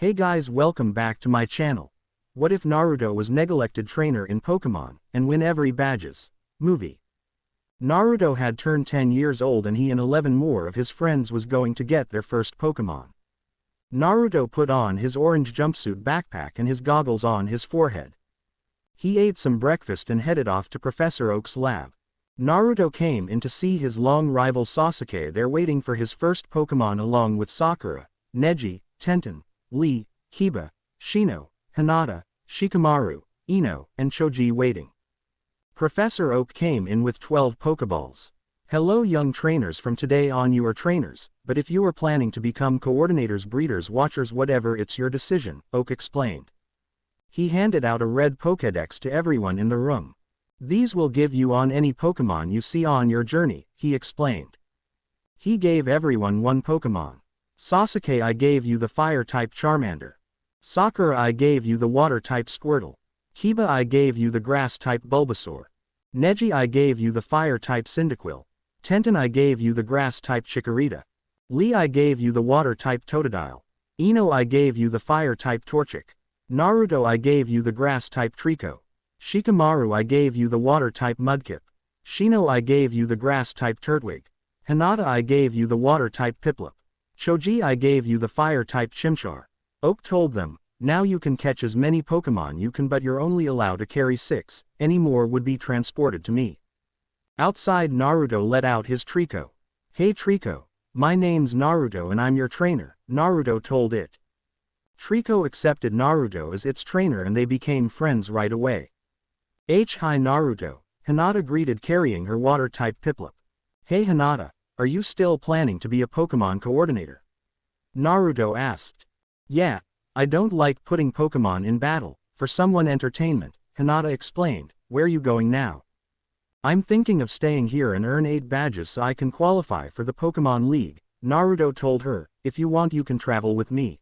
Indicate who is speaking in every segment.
Speaker 1: Hey guys, welcome back to my channel. What if Naruto was neglected trainer in Pokemon, and win every badges? Movie. Naruto had turned 10 years old and he and 11 more of his friends was going to get their first Pokemon. Naruto put on his orange jumpsuit backpack and his goggles on his forehead. He ate some breakfast and headed off to Professor Oak's lab. Naruto came in to see his long rival Sasuke there waiting for his first Pokemon along with Sakura, Neji, Tenten, Lee, Kiba, Shino, Hinata, Shikamaru, Ino, and Choji waiting. Professor Oak came in with 12 Pokeballs. Hello young trainers, from today on you are trainers, but if you are planning to become coordinators, breeders, watchers, whatever, it's your decision, Oak explained. He handed out a red Pokédex to everyone in the room. These will give you on any Pokemon you see on your journey, he explained. He gave everyone one Pokemon. Sasuke, I gave you the fire-type Charmander. Sakura, I gave you the water-type Squirtle. Kiba, I gave you the grass-type Bulbasaur. Neji, I gave you the fire-type Cyndaquil. Tenten, I gave you the grass-type Chikorita. Lee, I gave you the water-type Totodile. Ino, I gave you the fire-type Torchic. Naruto, I gave you the grass-type Trico. Shikamaru, I gave you the water-type Mudkip. Shino, I gave you the grass-type Turtwig. Hinata, I gave you the water-type Piplup. Choji, I gave you the fire-type Chimchar. Oak told them, now you can catch as many Pokemon you can, but you're only allowed to carry 6, any more would be transported to me. Outside, Naruto let out his Trico. Hey Trico, my name's Naruto and I'm your trainer, Naruto told it. Trico accepted Naruto as its trainer and they became friends right away. Hi Naruto, Hinata greeted carrying her water-type Piplup. Hey Hinata, are you still planning to be a Pokemon coordinator? Naruto asked. Yeah, I don't like putting Pokemon in battle, for someone entertainment, Hinata explained. Where you going now? I'm thinking of staying here and earn 8 badges so I can qualify for the Pokemon League, Naruto told her. If you want you can travel with me.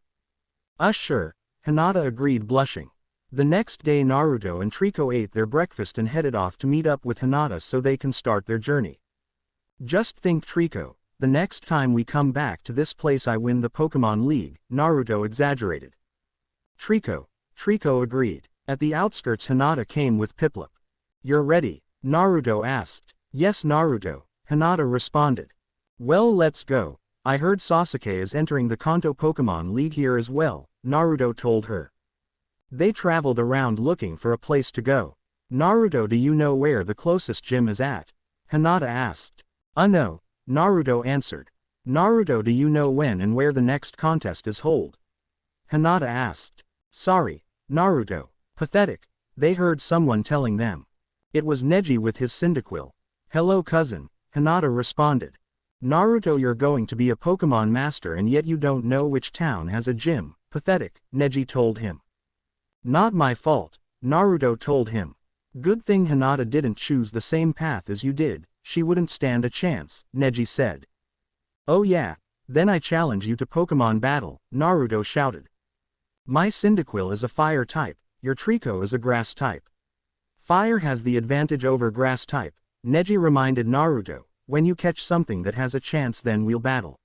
Speaker 1: Sure, Hinata agreed blushing. The next day Naruto and Trico ate their breakfast and headed off to meet up with Hinata so they can start their journey. Just think Trico, the next time we come back to this place I win the Pokemon League, Naruto exaggerated. Trico agreed. At the outskirts Hinata came with Piplup. You're ready? Naruto asked. Yes Naruto, Hinata responded. Well let's go. I heard Sasuke is entering the Kanto Pokemon League here as well, Naruto told her. They traveled around looking for a place to go. Naruto, do you know where the closest gym is at? Hinata asked. No, Naruto answered. Naruto, do you know when and where the next contest is held? Hinata asked. Sorry, Naruto. Pathetic. They heard someone telling them. It was Neji with his Cyndaquil. Hello cousin, Hinata responded. Naruto, you're going to be a Pokemon master and yet you don't know which town has a gym. Pathetic, Neji told him. Not my fault, Naruto told him. Good thing Hinata didn't choose the same path as you did, she wouldn't stand a chance, Neji said. Oh yeah, then I challenge you to Pokemon battle, Naruto shouted. My Cyndaquil is a fire type, your Trico is a grass type. Fire has the advantage over grass type, Neji reminded Naruto. When you catch something that has a chance then we'll battle.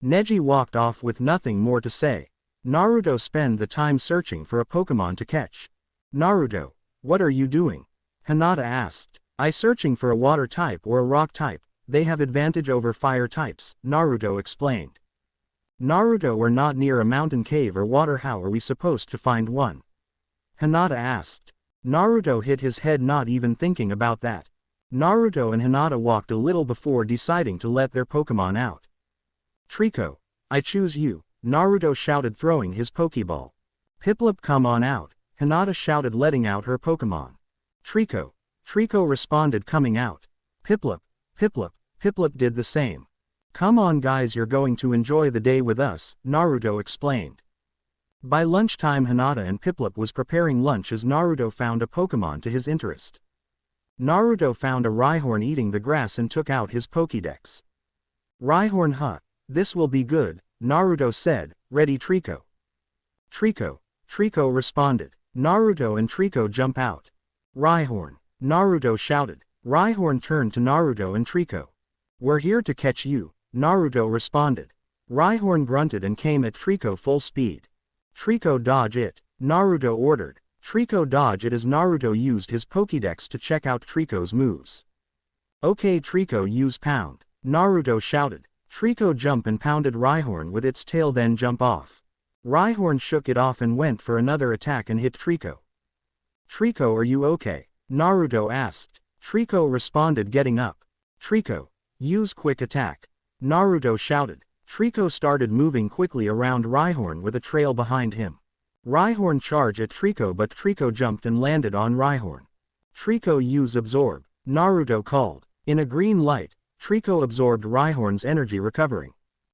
Speaker 1: Neji walked off with nothing more to say. Naruto spent the time searching for a Pokemon to catch. Naruto, what are you doing? Hinata asked. I searching for a water type or a rock type, they have advantage over fire types, Naruto explained. Naruto, we're not near a mountain cave or water, how are we supposed to find one? Hinata asked. Naruto hit his head, not even thinking about that. Naruto and Hinata walked a little before deciding to let their Pokemon out. Trico, I choose you, Naruto shouted throwing his Pokeball. Piplup, come on out, Hinata shouted letting out her Pokemon. Trico responded coming out. Piplup did the same. Come on guys, you're going to enjoy the day with us, Naruto explained. By lunchtime Hinata and Piplup was preparing lunch as Naruto found a Pokemon to his interest. Naruto found a Rhyhorn eating the grass and took out his Pokédex. Rhyhorn, huh? This will be good, Naruto said. Ready Trico? Trico responded. Naruto and Trico jump out. Rhyhorn, Naruto shouted. Rhyhorn turned to Naruto and Trico. We're here to catch you, Naruto responded. Rhyhorn grunted and came at Trico full speed. Trico dodge it, Naruto ordered. Trico dodge it as Naruto used his Pokédex to check out Trico's moves. Okay Trico use pound, Naruto shouted. Trico jump and pounded Rhyhorn with its tail then jump off. Rhyhorn shook it off and went for another attack and hit Trico. Trico, are you okay? Naruto asked. Trico responded getting up. Trico, use quick attack. Naruto shouted. Trico started moving quickly around Rhyhorn with a trail behind him. Rhyhorn charged at Trico but Trico jumped and landed on Rhyhorn. Trico use absorb, Naruto called. In a green light, Trico absorbed Rhyhorn's energy recovering.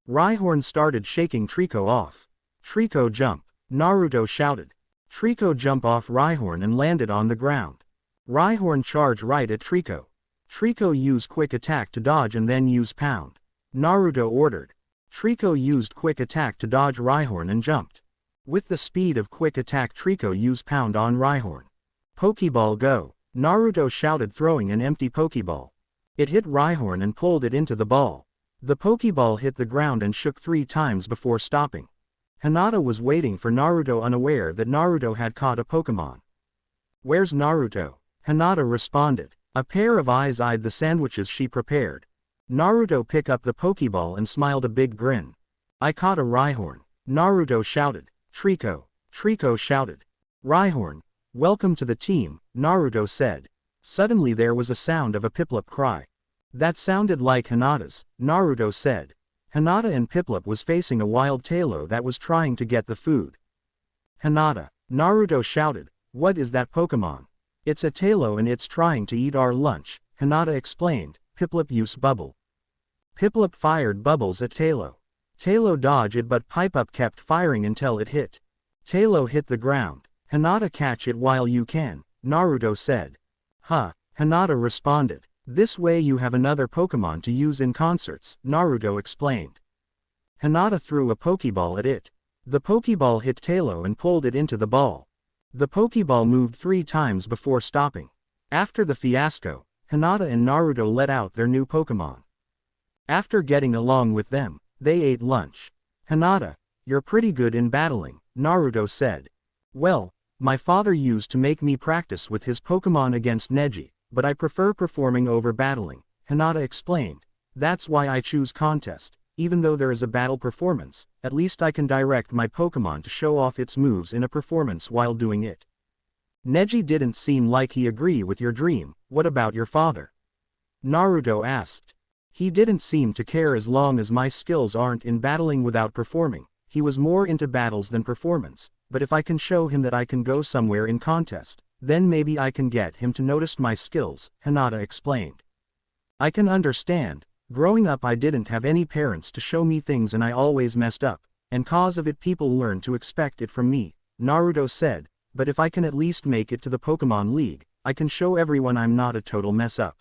Speaker 1: Rhyhorn started shaking Trico off. Trico jump, Naruto shouted. Trico jump off Rhyhorn and landed on the ground. Rhyhorn charged right at Trico. Trico use quick attack to dodge and then use pound. Naruto ordered. Trico used quick attack to dodge Rhyhorn and jumped. With the speed of quick attack Trico used pound on Rhyhorn. Pokeball go, Naruto shouted throwing an empty Pokeball. It hit Rhyhorn and pulled it into the ball. The Pokeball hit the ground and shook 3 times before stopping. Hinata was waiting for Naruto unaware that Naruto had caught a Pokemon. Where's Naruto? Hinata responded. A pair of eyes eyed the sandwiches she prepared. Naruto picked up the Pokeball and smiled a big grin. I caught a Rhyhorn, Naruto shouted. Trico shouted. Rhyhorn, welcome to the team, Naruto said. Suddenly there was a sound of a Piplup cry. That sounded like Hinata's, Naruto said. Hinata and Piplup was facing a wild Tailo that was trying to get the food. Hinata, Naruto shouted, what is that Pokemon? It's a Tailo and it's trying to eat our lunch, Hinata explained. Piplup use bubble. Piplup fired bubbles at Tailo. Tailo dodged it but Piplup kept firing until it hit. Tailo hit the ground. Hinata catch it while you can, Naruto said. Huh, Hinata responded. This way you have another Pokemon to use in concerts, Naruto explained. Hinata threw a Pokeball at it. The Pokeball hit Tailo and pulled it into the ball. The Pokeball moved 3 times before stopping. After the fiasco, Hinata and Naruto let out their new Pokemon. After getting along with them, they ate lunch. Hinata, you're pretty good in battling, Naruto said. Well, my father used to make me practice with his Pokemon against Neji, but I prefer performing over battling, Hinata explained. That's why I choose contest. Even though there is a battle performance, at least I can direct my Pokemon to show off its moves in a performance while doing it. Neji didn't seem like he agreed with your dream. What about your father? Naruto asked. He didn't seem to care as long as my skills aren't in battling without performing. He was more into battles than performance, but if I can show him that I can go somewhere in contest, then maybe I can get him to notice my skills, Hinata explained. I can understand. Growing up I didn't have any parents to show me things and I always messed up, and cause of it people learned to expect it from me, Naruto said, but if I can at least make it to the Pokemon League, I can show everyone I'm not a total mess up.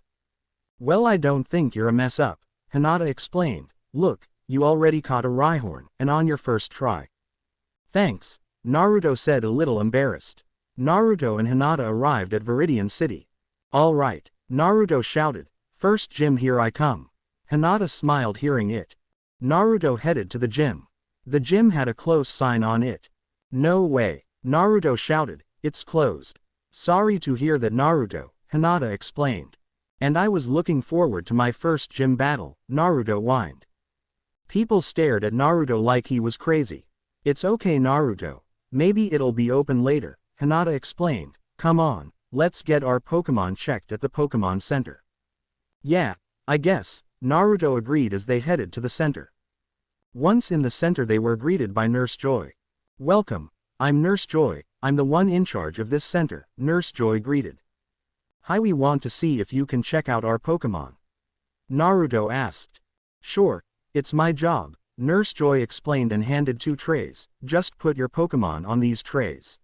Speaker 1: Well, I don't think you're a mess up, Hinata explained. Look, you already caught a Rhyhorn, and on your first try. Thanks, Naruto said a little embarrassed. Naruto and Hinata arrived at Viridian City. All right, Naruto shouted, first gym here I come. Hinata smiled hearing it. Naruto headed to the gym. The gym had a close sign on it. No way, Naruto shouted, it's closed. Sorry to hear that Naruto, Hinata explained. And I was looking forward to my first gym battle, Naruto whined. People stared at Naruto like he was crazy. It's okay Naruto, maybe it'll be open later, Hinata explained. Come on, let's get our Pokemon checked at the Pokemon Center. Yeah, I guess, Naruto agreed as they headed to the center. Once in the center they were greeted by Nurse Joy. Welcome, I'm Nurse Joy, I'm the one in charge of this center, Nurse Joy greeted. Hi, we want to see if you can check out our Pokemon. Naruto asked. Sure, it's my job, Nurse Joy explained and handed 2 trays. Just put your Pokemon on these trays.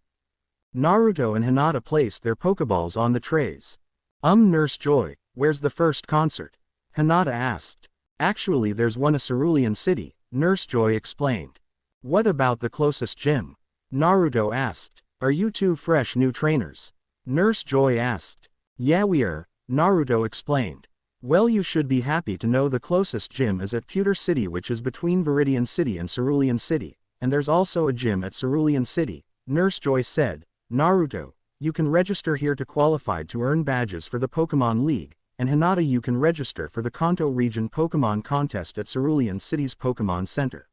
Speaker 1: Naruto and Hinata placed their Pokeballs on the trays. Nurse Joy, where's the first concert? Hinata asked. Actually there's one in Cerulean City, Nurse Joy explained. What about the closest gym? Naruto asked. Are you 2 fresh new trainers? Nurse Joy asked. Yeah we are, Naruto explained. Well you should be happy to know the closest gym is at Pewter City which is between Viridian City and Cerulean City. and there's also a gym at Cerulean City, Nurse Joy said. Naruto, you can register here to qualify to earn badges for the Pokemon League, and Hinata, you can register for the Kanto Region Pokemon Contest at Cerulean City's Pokemon Center.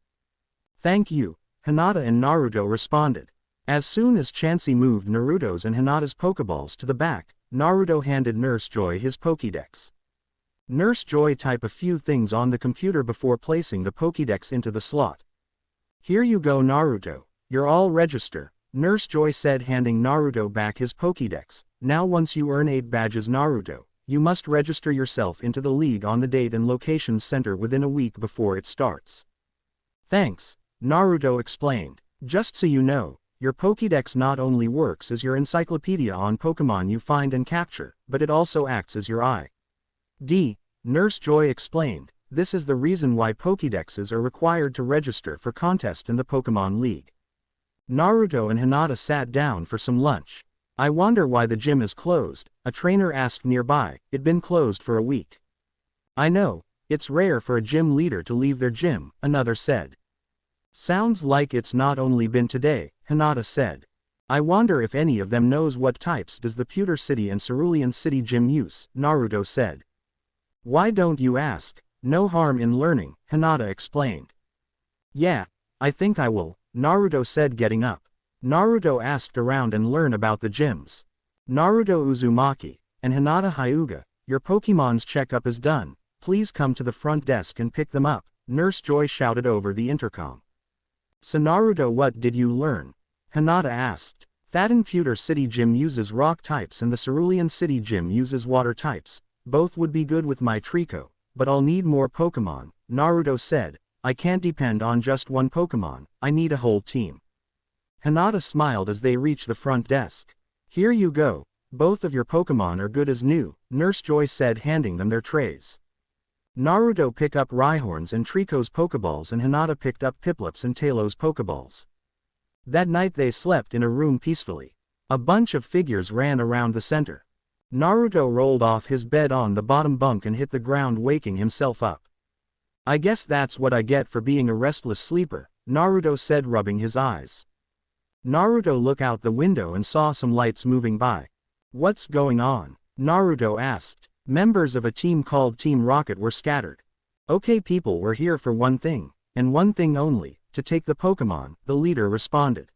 Speaker 1: Thank you, Hinata and Naruto responded. As soon as Chansey moved Naruto's and Hinata's Pokeballs to the back, Naruto handed Nurse Joy his Pokédex. Nurse Joy typed a few things on the computer before placing the Pokédex into the slot. Here you go, Naruto, you're all registered, Nurse Joy said, handing Naruto back his Pokédex. Now once you earn 8 badges, Naruto, you must register yourself into the league on the date and location center within a week before it starts. Thanks, Naruto explained. Just so you know, your Pokédex not only works as your encyclopedia on Pokemon you find and capture, but it also acts as your ID, Nurse Joy explained. This is the reason why Pokédexes are required to register for contest in the Pokemon League. Naruto and Hinata sat down for some lunch. I wonder why the gym is closed, a trainer asked nearby. It'd been closed for a week. I know, it's rare for a gym leader to leave their gym, another said. Sounds like it's not only been today, Hinata said. I wonder if any of them knows what types does the Pewter City and Cerulean City gym use, Naruto said. Why don't you ask? No harm in learning, Hinata explained. Yeah, I think I will, Naruto said, getting up. Naruto asked around and learn about the gyms. Naruto Uzumaki and Hinata Hyuga, your Pokemon's checkup is done. Please come to the front desk and pick them up, Nurse Joy shouted over the intercom. So Naruto, what did you learn? Hinata asked. Thatin Pewter City gym uses rock types and the Cerulean City gym uses water types. Both would be good with my Trico, but I'll need more Pokemon, Naruto said. I can't depend on just one Pokemon, I need a whole team. Hinata smiled as they reached the front desk. Here you go, both of your Pokemon are good as new, Nurse Joy said, handing them their trays. Naruto picked up Rhyhorn's and Trico's Pokeballs and Hinata picked up Piplup's and Tailow's Pokeballs. That night they slept in a room peacefully. A bunch of figures ran around the center. Naruto rolled off his bed on the bottom bunk and hit the ground, waking himself up. I guess that's what I get for being a restless sleeper, Naruto said, rubbing his eyes. Naruto looked out the window and saw some lights moving by. What's going on? Naruto asked. Members of a team called Team Rocket were scattered. Okay people, we're here for one thing, and one thing only, to take the Pokemon, the leader responded.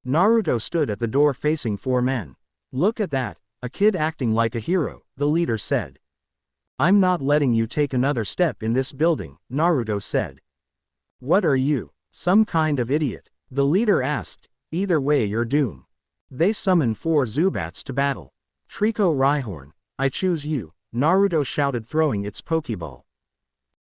Speaker 1: Naruto stood at the door facing 4 men. Look at that, a kid acting like a hero, the leader said. I'm not letting you take another step in this building, Naruto said. What are you, some kind of idiot? The leader asked. Either way you're doomed. They summoned 4 Zubats to battle. Trico Rhyhorn, I choose you, Naruto shouted, throwing its Pokeball.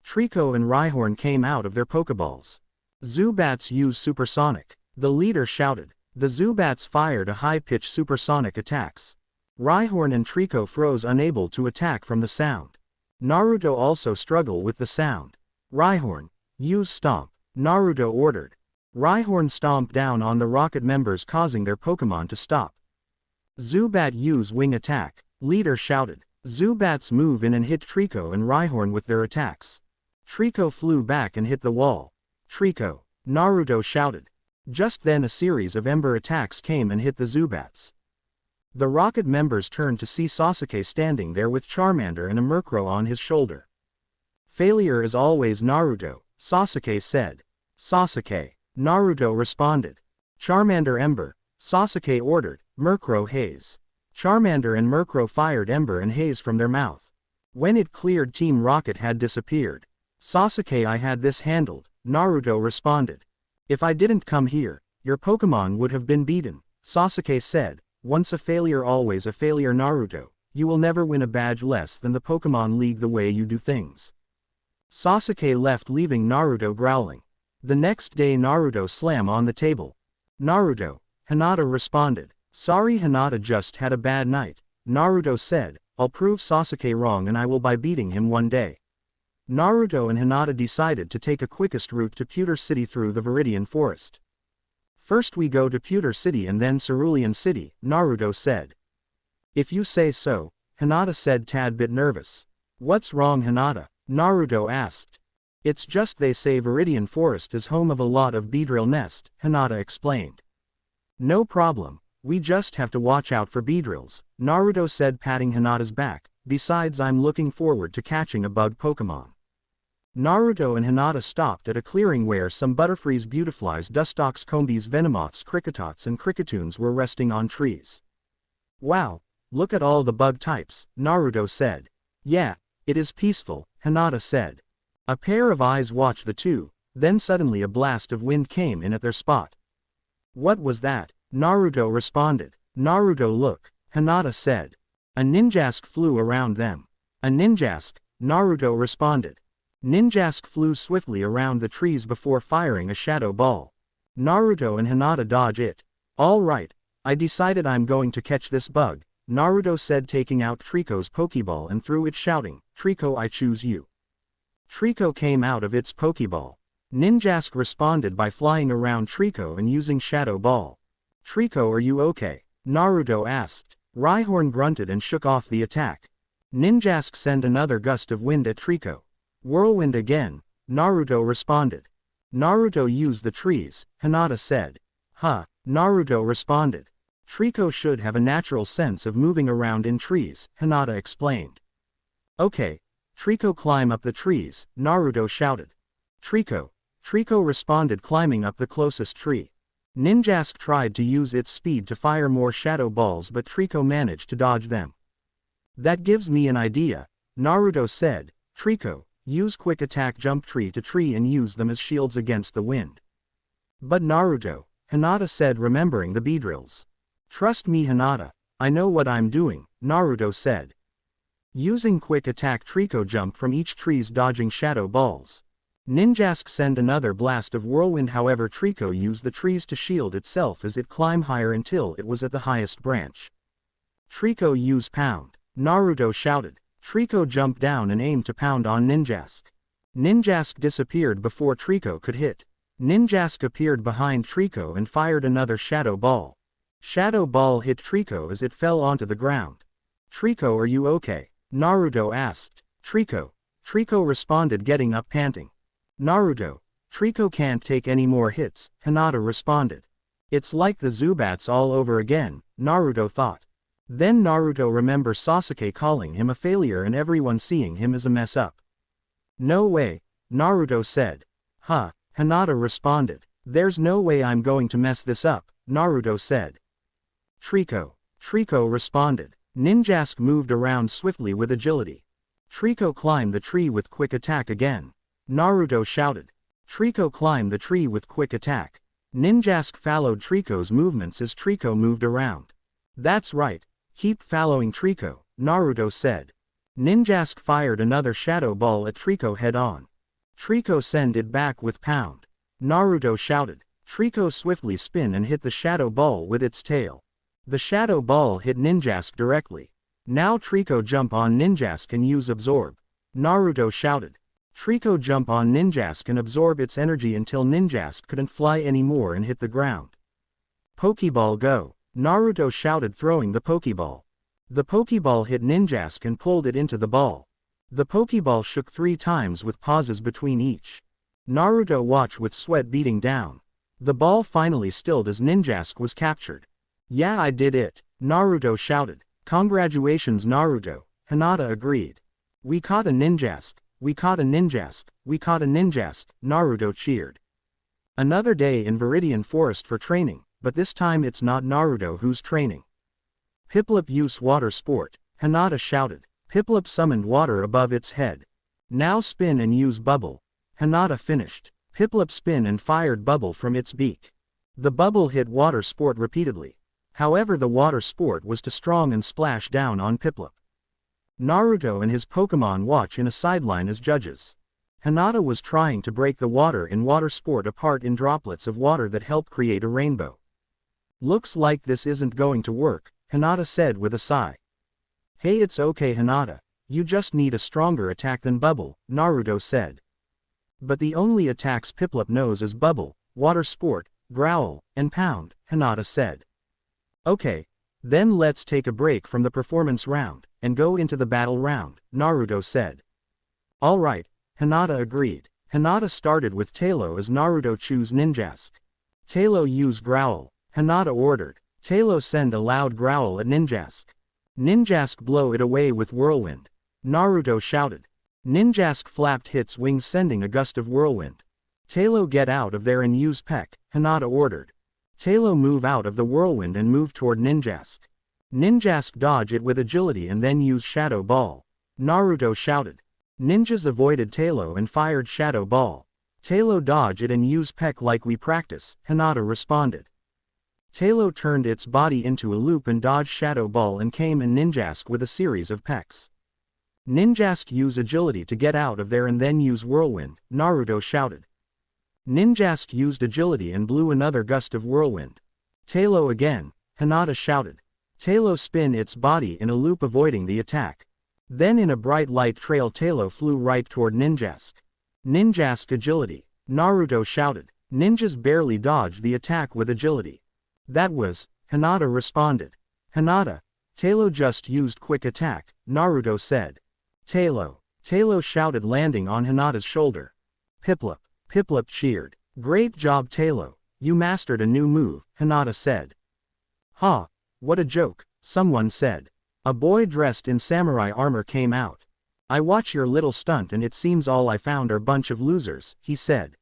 Speaker 1: Trico and Rhyhorn came out of their Pokeballs. Zubats use supersonic, the leader shouted. The Zubats fired a high-pitched supersonic attacks. Rhyhorn and Trico froze, unable to attack from the sound. Naruto also struggled with the sound. Rhyhorn, use Stomp, Naruto ordered. Rhyhorn stomped down on the Rocket members, causing their Pokemon to stop. Zubat, use Wing Attack, leader shouted. Zubats move in and hit Trico and Rhyhorn with their attacks. Trico flew back and hit the wall. Trico, Naruto shouted. Just then a series of Ember attacks came and hit the Zubats. The Rocket members turned to see Sasuke standing there with Charmander and a Murkrow on his shoulder. Failure is always Naruto, Sasuke said. Sasuke, Naruto responded. Charmander Ember, Sasuke ordered. Murkrow Haze. Charmander and Murkrow fired Ember and Haze from their mouth. When it cleared, Team Rocket had disappeared. Sasuke, I had this handled, Naruto responded. If I didn't come here, your Pokemon would have been beaten, Sasuke said. Once a failure, always a failure, Naruto. You will never win a badge less than the Pokemon League the way you do things. Sasuke left, leaving Naruto growling. The next day Naruto slammed on the table. Naruto, Hinata responded. Sorry, Hinata just had a bad night, Naruto said. I'll prove Sasuke wrong and I will by beating him one day. Naruto and Hinata decided to take a quickest route to Pewter City through the Viridian Forest. First we go to Pewter City and then Cerulean City, Naruto said. If you say so, Hinata said, tad bit nervous. What's wrong, Hinata? Naruto asked. It's just they say Viridian Forest is home of a lot of beedrill nest, Hinata explained. No problem, we just have to watch out for beedrills, Naruto said, patting Hinata's back. Besides, I'm looking forward to catching a bug Pokemon. Naruto and Hinata stopped at a clearing where some butterflies, beautiflies, dustox, combies, venomoths, cricketots and cricketoons were resting on trees. Wow, look at all the bug types, Naruto said. Yeah, it is peaceful, Hinata said. A pair of eyes watched the two, then suddenly a blast of wind came in at their spot. What was that? Naruto responded. Naruto, look, Hinata said. A ninjask flew around them. A ninjask, Naruto responded. Ninjask flew swiftly around the trees before firing a shadow ball. Naruto and Hinata dodge it. All right, I decided I'm going to catch this bug, Naruto said, taking out Trico's Pokeball and threw it, shouting, Trico, I choose you. Trico came out of its Pokeball. Ninjask responded by flying around Trico and using Shadow Ball. Trico, are you okay? Naruto asked. Rhyhorn grunted and shook off the attack. Ninjask sent another gust of wind at Trico. Whirlwind again, Naruto responded. Naruto used the trees, Hinata said. Huh, Naruto responded. Trico should have a natural sense of moving around in trees, Hinata explained. Okay, Trico, climb up the trees, Naruto shouted. Trico responded, climbing up the closest tree. Ninjask tried to use its speed to fire more shadow balls, but Trico managed to dodge them. That gives me an idea, Naruto said. Trico, use quick attack, jump tree to tree and use them as shields against the wind. But Naruto, Hinata said, remembering the beedrills. Trust me, Hinata, I know what I'm doing, Naruto said. Using quick attack, Trico jumped from each trees, dodging shadow balls. Ninjask sent another blast of whirlwind, however Trico used the trees to shield itself as it climbed higher until it was at the highest branch. Trico, use pound, Naruto shouted. Trico jumped down and aimed to pound on Ninjask. Ninjask disappeared before Trico could hit. Ninjask appeared behind Trico and fired another shadow ball. Shadow ball hit Trico as it fell onto the ground. Trico, are you okay? Naruto asked. Trico responded, getting up panting. Naruto, Trico can't take any more hits, Hinata responded. It's like the Zubats all over again, Naruto thought. Then Naruto remembered Sasuke calling him a failure and everyone seeing him as a mess up. No way, Naruto said. Huh, Hinata responded. There's no way I'm going to mess this up, Naruto said. Trico responded. Ninjask moved around swiftly with agility. Trico climbed the tree with quick attack again. Naruto shouted. Trico climbed the tree with quick attack. Ninjask followed Trico's movements as Trico moved around. That's right, keep following Trico, Naruto said. Ninjask fired another shadow ball at Trico head on. Trico sent it back with pound. Naruto shouted. Trico swiftly spin and hit the shadow ball with its tail. The shadow ball hit Ninjask directly. Now Trico jump on Ninjask and use absorb. Naruto shouted. Trico jump on Ninjask and absorb its energy until Ninjask couldn't fly anymore and hit the ground. Pokeball go, Naruto shouted, throwing the Pokeball. The Pokeball hit Ninjask and pulled it into the ball. The Pokeball shook 3 times with pauses between each. Naruto watched with sweat beating down. The ball finally stilled as Ninjask was captured. Yeah, I did it, Naruto shouted. Congratulations, Naruto, Hinata agreed. We caught a Ninjask. We caught a Ninjask, we caught a Ninjask, Naruto cheered. Another day in Viridian Forest for training, but this time it's not Naruto who's training. Piplup use water sport, Hinata shouted. Piplup summoned water above its head. Now spin and use bubble. Hinata finished. Piplup spin and fired bubble from its beak. The bubble hit water sport repeatedly. However, the water sport was too strong and splashed down on Piplup. Naruto and his Pokemon watch in a sideline as judges. Hinata was trying to break the water in water sport apart in droplets of water that help create a rainbow. Looks like this isn't going to work, Hinata said with a sigh. Hey, it's okay, Hinata. You just need a stronger attack than Bubble, Naruto said. But the only attacks Piplup knows is Bubble, Water Sport, Growl, and Pound, Hinata said. Okay, then let's take a break from the performance round and go into the battle round, Naruto said. Alright, Hinata agreed. Hinata started with Talo as Naruto choose Ninjask. Talo use growl. Hinata ordered. Talo send a loud growl at Ninjask. Ninjask blow it away with whirlwind. Naruto shouted. Ninjask flapped hits wings sending a gust of whirlwind. Talo get out of there and use Peck, Hinata ordered. Talo move out of the whirlwind and move toward Ninjask. Ninjask dodge it with agility and then use Shadow Ball. Naruto shouted. Ninjas avoided Talo and fired Shadow Ball. Talo dodge it and use Peck like we practice, Hinata responded. Talo turned its body into a loop and dodged Shadow Ball and came in Ninjask with a series of pecks. Ninjask use agility to get out of there and then use whirlwind, Naruto shouted. Ninjask used agility and blew another gust of whirlwind. Talo again, Hinata shouted. Talo spin its body in a loop avoiding the attack. Then in a bright light trail Talo flew right toward Ninjask. Ninjask agility, Naruto shouted. Ninjas barely dodged the attack with agility. That was, Hinata responded. Hinata, Talo just used quick attack, Naruto said. Talo shouted landing on Hinata's shoulder. Piplup cheered. Great job Talo, you mastered a new move, Hinata said. Ha, what a joke, someone said. A boy dressed in samurai armor came out. I watch your little stunt and it seems all I found are bunch of losers, he said.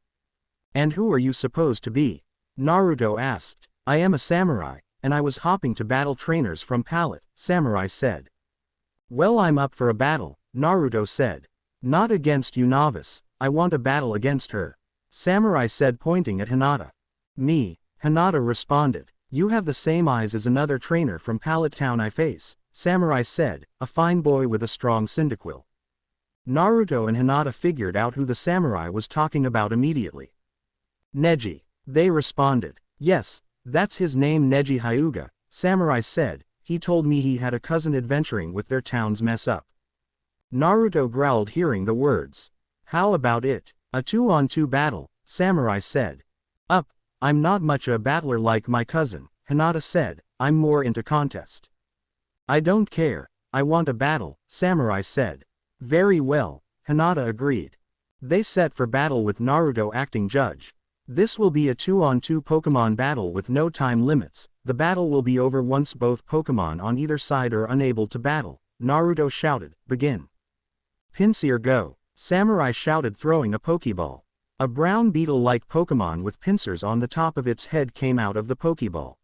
Speaker 1: And who are you supposed to be? Naruto asked. I am a samurai, and I was hopping to battle trainers from Palette, Samurai said. Well, I'm up for a battle, Naruto said. Not against you novice, I want a battle against her. Samurai said pointing at Hinata. Me, Hinata responded. You have the same eyes as another trainer from Palette Town I face, Samurai said, a fine boy with a strong Cyndaquil. Naruto and Hinata figured out who the samurai was talking about immediately. Neji, they responded. Yes, that's his name Neji Hyuga, Samurai said, he told me he had a cousin adventuring with their town's mess up. Naruto growled hearing the words. How about it? A 2-on-2 battle, Samurai said. I'm not much a battler like my cousin, Hinata said, I'm more into contest. I don't care, I want a battle, Samurai said. Very well, Hinata agreed. They set for battle with Naruto acting judge. This will be a 2-on-2 Pokemon battle with no time limits. The battle will be over once both Pokemon on either side are unable to battle, Naruto shouted. Begin. Pinsir go, Samurai shouted throwing a Pokeball. A brown beetle-like Pokemon with pincers on the top of its head came out of the Pokeball.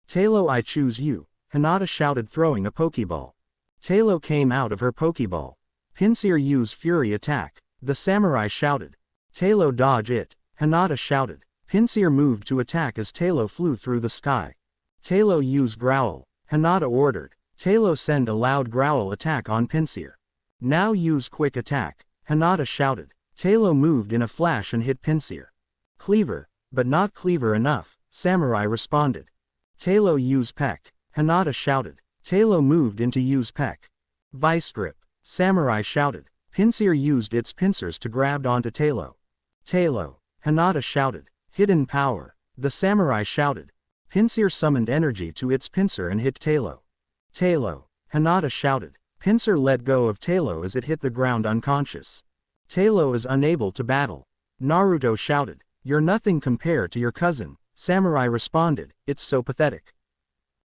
Speaker 1: Talo I choose you, Hinata shouted throwing a Pokeball. Talo came out of her Pokeball. Pinsir use Fury attack, the Samurai shouted. Talo dodge it, Hinata shouted. Pinsir moved to attack as Talo flew through the sky. Talo use Growl, Hinata ordered. Talo send a loud growl attack on Pinsir. Now use Quick attack, Hinata shouted. Talo moved in a flash and hit Pinsir. Cleaver, but not cleaver enough, Samurai responded. Talo use Peck, Hinata shouted. Talo moved into use Peck. Vice grip, Samurai shouted. Pinsir used its pincers to grab onto Talo. Talo, Hinata shouted. Hidden power, the Samurai shouted. Pinsir summoned energy to its pincer and hit Talo. Talo, Hinata shouted. Pinsir let go of Talo as it hit the ground unconscious. Talo is unable to battle. Naruto shouted. You're nothing compared to your cousin, Samurai responded, it's so pathetic.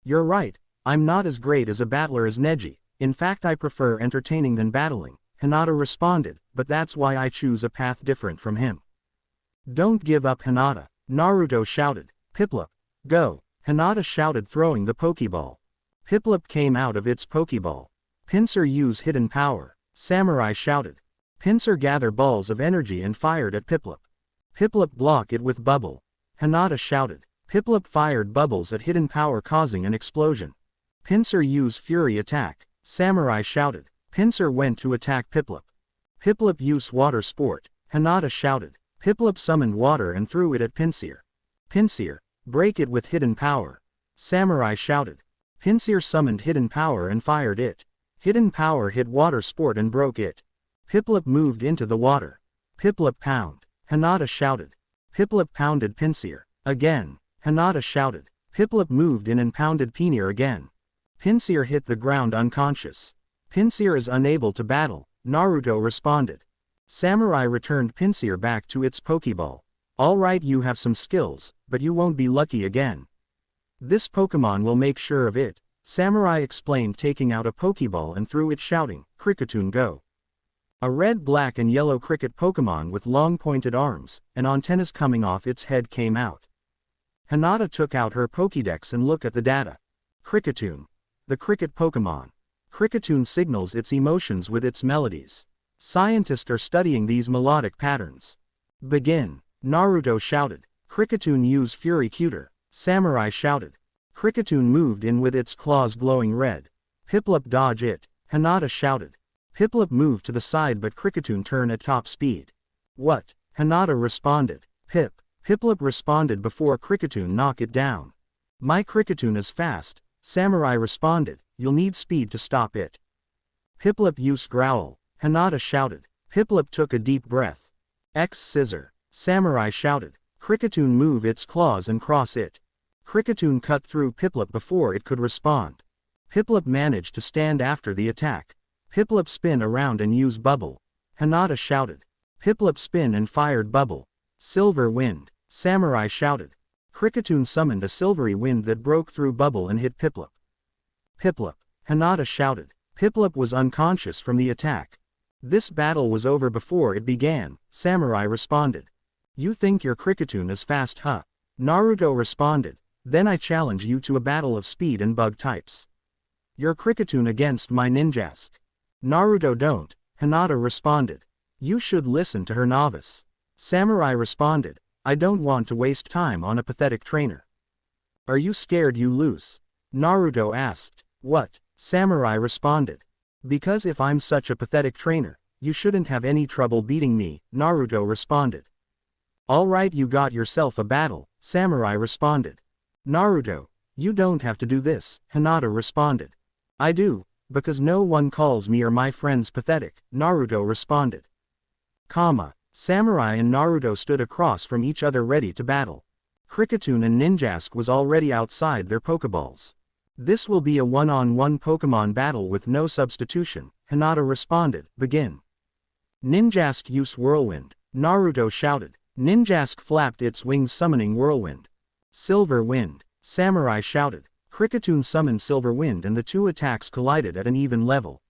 Speaker 1: You're right, I'm not as great as a battler as Neji, in fact I prefer entertaining than battling, Hinata responded, but that's why I choose a path different from him. Don't give up Hinata, Naruto shouted. Piplup, go, Hinata shouted throwing the Pokeball. Piplup came out of its Pokeball. Pinsir use hidden power, Samurai shouted. Pinsir gather balls of energy and fired at Piplup. Piplup block it with bubble. Hinata shouted. Piplup fired bubbles at hidden power causing an explosion. Pinsir use Fury attack, Samurai shouted. Pinsir went to attack Piplup. Piplup use water sport, Hinata shouted. Piplup summoned water and threw it at Pinsir. Pinsir, break it with hidden power, Samurai shouted. Pinsir summoned hidden power and fired it. Hidden power hit water sport and broke it. Piplup moved into the water. Piplup pound, Hinata shouted. Piplup pounded Pinsir. Again, Hinata shouted. Piplup moved in and pounded Pinsir again. Pinsir hit the ground unconscious. Pinsir is unable to battle, Naruto responded. Samurai returned Pinsir back to its Pokeball. Alright, you have some skills, but you won't be lucky again. This Pokemon will make sure of it, Samurai explained, taking out a Pokeball and threw it, shouting, Kricketune go. A red, black and yellow cricket Pokemon with long pointed arms and antennas coming off its head came out. Hinata took out her Pokédex and looked at the data. Kricketune. The cricket Pokemon. Kricketune signals its emotions with its melodies. Scientists are studying these melodic patterns. Begin. Naruto shouted. Kricketune use Fury Cuter. Samurai shouted. Kricketune moved in with its claws glowing red. Piplup dodge it. Hinata shouted. Piplup moved to the side but Kricketune turned at top speed. What? Hinata responded. Piplup responded before Kricketune knock it down. My Kricketune is fast, Samurai responded, you'll need speed to stop it. Piplup used growl, Hinata shouted. Piplup took a deep breath. X scissor, Samurai shouted. Kricketune move its claws and cross it. Kricketune cut through Piplup before it could respond. Piplup managed to stand after the attack. Piplup spin around and use bubble. Hinata shouted. Piplup spin and fired bubble. Silver wind, Samurai shouted. Kricketune summoned a silvery wind that broke through bubble and hit Piplup. Piplup, Hinata shouted. Piplup was unconscious from the attack. This battle was over before it began, Samurai responded. You think your Kricketune is fast, huh? Naruto responded. Then I challenge you to a battle of speed and bug types. Your Kricketune against my Ninjask. Naruto don't, Hinata responded. You should listen to her novice. Samurai responded. I don't want to waste time on a pathetic trainer. Are you scared you lose? Naruto asked. What? Samurai responded. Because if I'm such a pathetic trainer, you shouldn't have any trouble beating me, Naruto responded. Alright, you got yourself a battle, Samurai responded. Naruto, you don't have to do this, Hinata responded. I do, because no one calls me or my friends pathetic, Naruto responded. Samurai and Naruto stood across from each other ready to battle. Kricketune and Ninjask was already outside their Pokeballs. This will be a one-on-one Pokemon battle with no substitution, Hinata responded. Begin. Ninjask use Whirlwind, Naruto shouted. Ninjask flapped its wings summoning Whirlwind. Silver Wind, Samurai shouted. Kricketune summoned Silver Wind and the two attacks collided at an even level.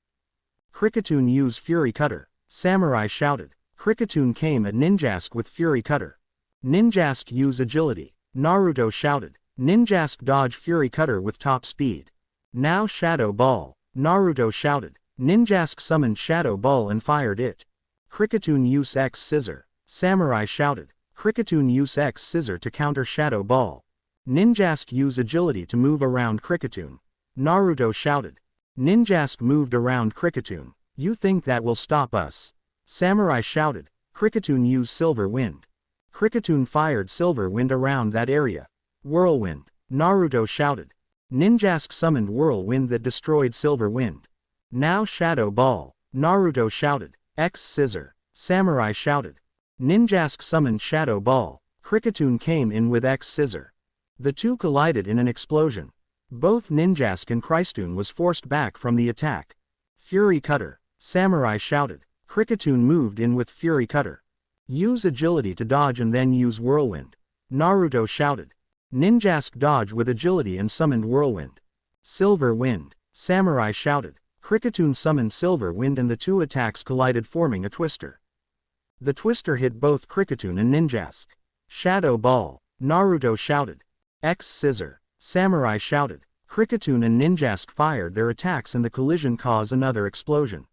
Speaker 1: Kricketune used Fury Cutter, Samurai shouted. Kricketune came at Ninjask with Fury Cutter. Ninjask use Agility, Naruto shouted. Ninjask dodge Fury Cutter with top speed. Now Shadow Ball, Naruto shouted. Ninjask summoned Shadow Ball and fired it. Kricketune use X Scissor, Samurai shouted. Kricketune use X Scissor to counter Shadow Ball. Ninjask use Agility to move around Kricketune. Naruto shouted. Ninjask moved around Kricketune. You think that will stop us? Samurai shouted. Kricketune used Silver Wind. Kricketune fired Silver Wind around that area. Whirlwind, Naruto shouted. Ninjask summoned Whirlwind that destroyed Silver Wind. Now Shadow Ball, Naruto shouted. X Scissor, Samurai shouted. Ninjask summoned Shadow Ball. Kricketune came in with X Scissor. The two collided in an explosion. Both Ninjask and Kricketune was forced back from the attack. Fury Cutter, Samurai shouted. Kricketune moved in with Fury Cutter. Use Agility to dodge and then use Whirlwind. Naruto shouted. Ninjask dodged with Agility and summoned Whirlwind. Silver Wind, Samurai shouted. Kricketune summoned Silver Wind and the two attacks collided forming a twister. The twister hit both Kricketune and Ninjask. Shadow Ball, Naruto shouted. X Scissor, Samurai shouted. Kricketune and Ninjask fired their attacks and the collision caused another explosion.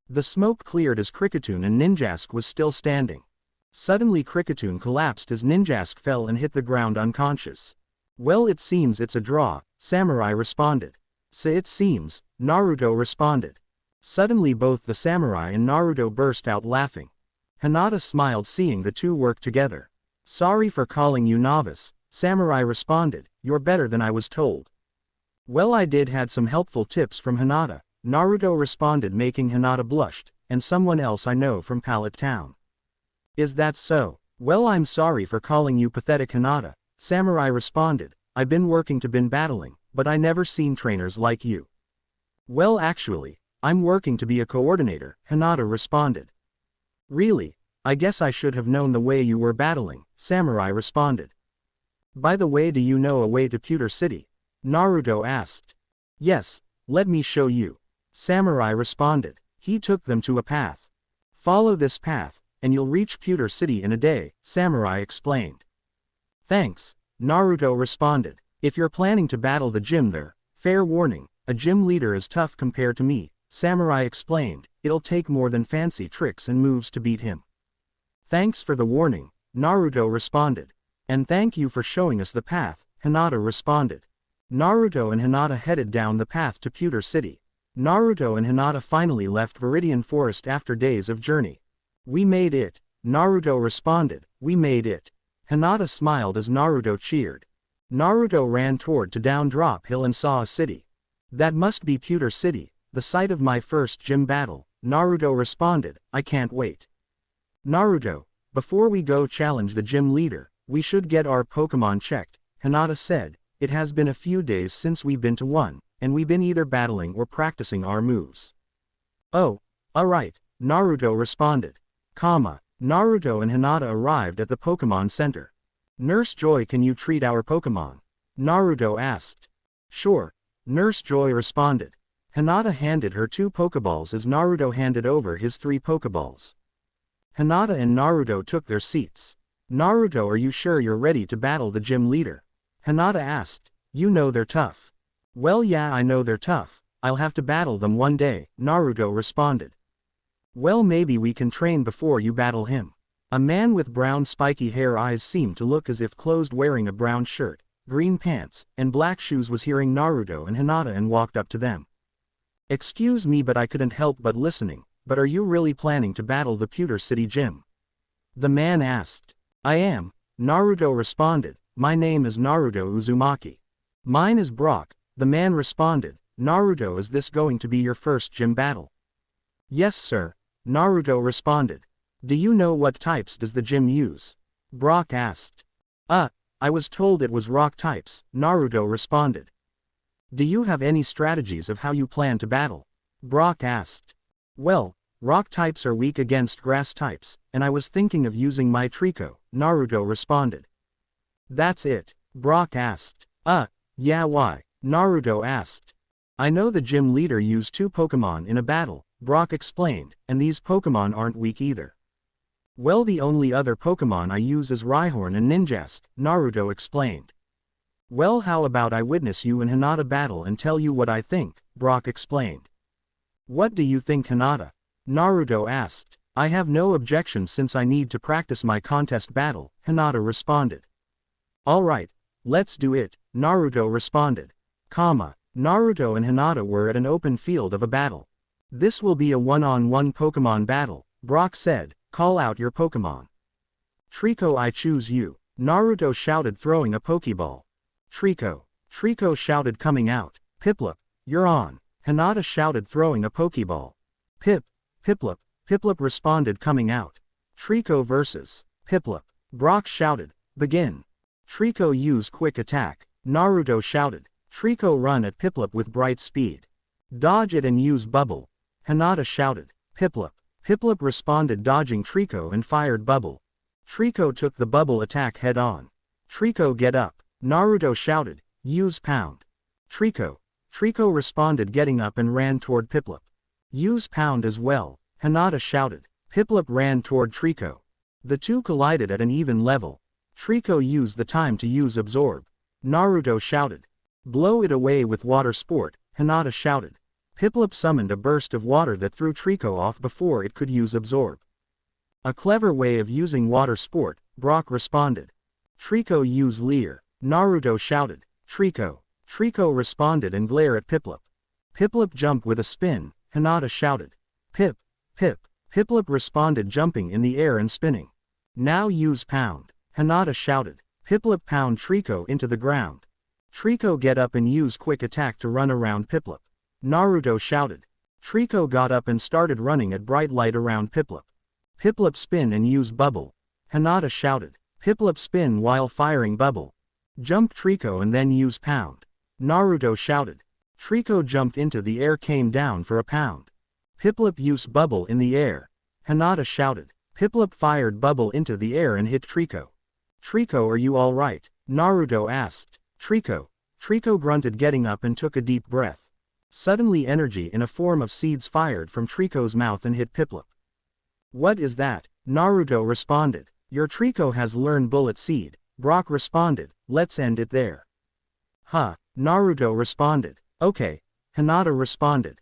Speaker 1: The smoke cleared as Kricketune and Ninjask was still standing. Suddenly Kricketune collapsed as Ninjask fell and hit the ground unconscious. Well, it seems it's a draw, Samurai responded. So it seems, Naruto responded. Suddenly both the Samurai and Naruto burst out laughing. Hinata smiled seeing the two work together. Sorry for calling you novice, Samurai responded. You're better than I was told. Well, I did had some helpful tips from Hinata, Naruto responded, making Hinata blushed, and someone else I know from Pallet Town. Is that so? Well, I'm sorry for calling you pathetic, Hinata, Samurai responded. I've been working to been battling, but I never seen trainers like you. Well, actually, I'm working to be a coordinator, Hinata responded. Really? I guess I should have known the way you were battling, Samurai responded. By the way, do you know a way to Pewter City? Naruto asked. Yes, let me show you. Samurai responded. He took them to a path. Follow this path, and you'll reach Pewter City in a day, Samurai explained. Thanks, Naruto responded. If you're planning to battle the gym there, fair warning, a gym leader is tough compared to me, Samurai explained. It'll take more than fancy tricks and moves to beat him. Thanks for the warning, Naruto responded. And thank you for showing us the path, Hinata responded. Naruto and Hinata headed down the path to Pewter City. Naruto and Hinata finally left Viridian Forest after days of journey. We made it, Naruto responded. We made it. Hinata smiled as Naruto cheered. Naruto ran toward to Down Drop Hill and saw a city. That must be Pewter City, the site of my first gym battle, Naruto responded. I can't wait. Naruto, before we go challenge the gym leader, we should get our Pokemon checked, Hinata said. It has been a few days since we've been to one, and we've been either battling or practicing our moves. Oh, alright, Naruto responded. Naruto and Hinata arrived at the Pokemon Center. Nurse Joy, can you treat our Pokemon? Naruto asked. Sure, Nurse Joy responded. Hinata handed her 2 Pokeballs as Naruto handed over his 3 Pokeballs. Hinata and Naruto took their seats. Naruto, are you sure you're ready to battle the gym leader? Hinata asked. You know they're tough. Well, yeah, I know they're tough. I'll have to battle them one day, Naruto responded. Well, maybe we can train before you battle him. A man with brown spiky hair eyes seemed to look as if closed, wearing a brown shirt, green pants, and black shoes, was hearing Naruto and Hinata and walked up to them. Excuse me, but I couldn't help but listening, but are you really planning to battle the Pewter City gym? The man asked. I am, Naruto responded. My name is Naruto Uzumaki. Mine is Brock, the man responded. Naruto, is this going to be your first gym battle? Yes, sir, Naruto responded. Do you know what types does the gym use? Brock asked. I was told it was rock types, Naruto responded. Do you have any strategies of how you plan to battle? Brock asked. Well, rock types are weak against grass types, and I was thinking of using my Trico, Naruto responded. That's it, Brock asked. Yeah, why? Naruto asked. I know the gym leader used 2 Pokemon in a battle, Brock explained, and these Pokemon aren't weak either. Well, the only other Pokemon I use is Rhyhorn and Ninjask, Naruto explained. Well, how about I witness you and Hinata battle and tell you what I think, Brock explained. What do you think, Hinata? Naruto asked. I have no objection since I need to practice my contest battle, Hinata responded. Alright, let's do it, Naruto responded. Naruto and Hinata were at an open field of a battle. This will be a one-on-one Pokemon battle, Brock said. Call out your Pokemon. Trico, I choose you, Naruto shouted, throwing a Pokeball. Trico shouted, coming out. Piplup, you're on, Hinata shouted, throwing a Pokeball. Piplup responded, coming out. Trico versus Piplup, Brock shouted. Begin. Trico use quick attack, Naruto shouted. Trico run at Piplup with bright speed. Dodge it and use bubble, Hinata shouted. Piplup responded, dodging Trico and fired bubble. Trico took the bubble attack head on. Trico, get up, Naruto shouted. Use pound. Trico responded, getting up and ran toward Piplup. Use pound as well, Hinata shouted. Piplup ran toward Trico. The two collided at an even level. Trico used the time to use absorb. Naruto shouted. Blow it away with water sport, Hinata shouted. Piplup summoned a burst of water that threw Trico off before it could use absorb. A clever way of using water sport, Brock responded. Trico use leer, Naruto shouted. Trico responded and glare at Piplup. Piplup jump with a spin, Hinata shouted. Piplup responded, jumping in the air and spinning. Now use pound, Hinata shouted. Piplup pound Trico into the ground. Trico get up and use quick attack to run around Piplup. Naruto shouted. Trico got up and started running at bright light around Piplup. Piplup spin and use bubble, Hinata shouted. Piplup spin while firing bubble. Jump Trico and then use pound, Naruto shouted. Trico jumped into the air, came down for a pound. Piplup use bubble in the air, Hinata shouted. Piplup fired bubble into the air and hit Trico. Trico, are you alright? Naruto asked. Trico grunted, getting up and took a deep breath. Suddenly energy in a form of seeds fired from Trico's mouth and hit Piplup. What is that? Naruto responded. Your Trico has learned bullet seed. Brock responded. Let's end it there. Huh, Naruto responded. Okay, Hinata responded.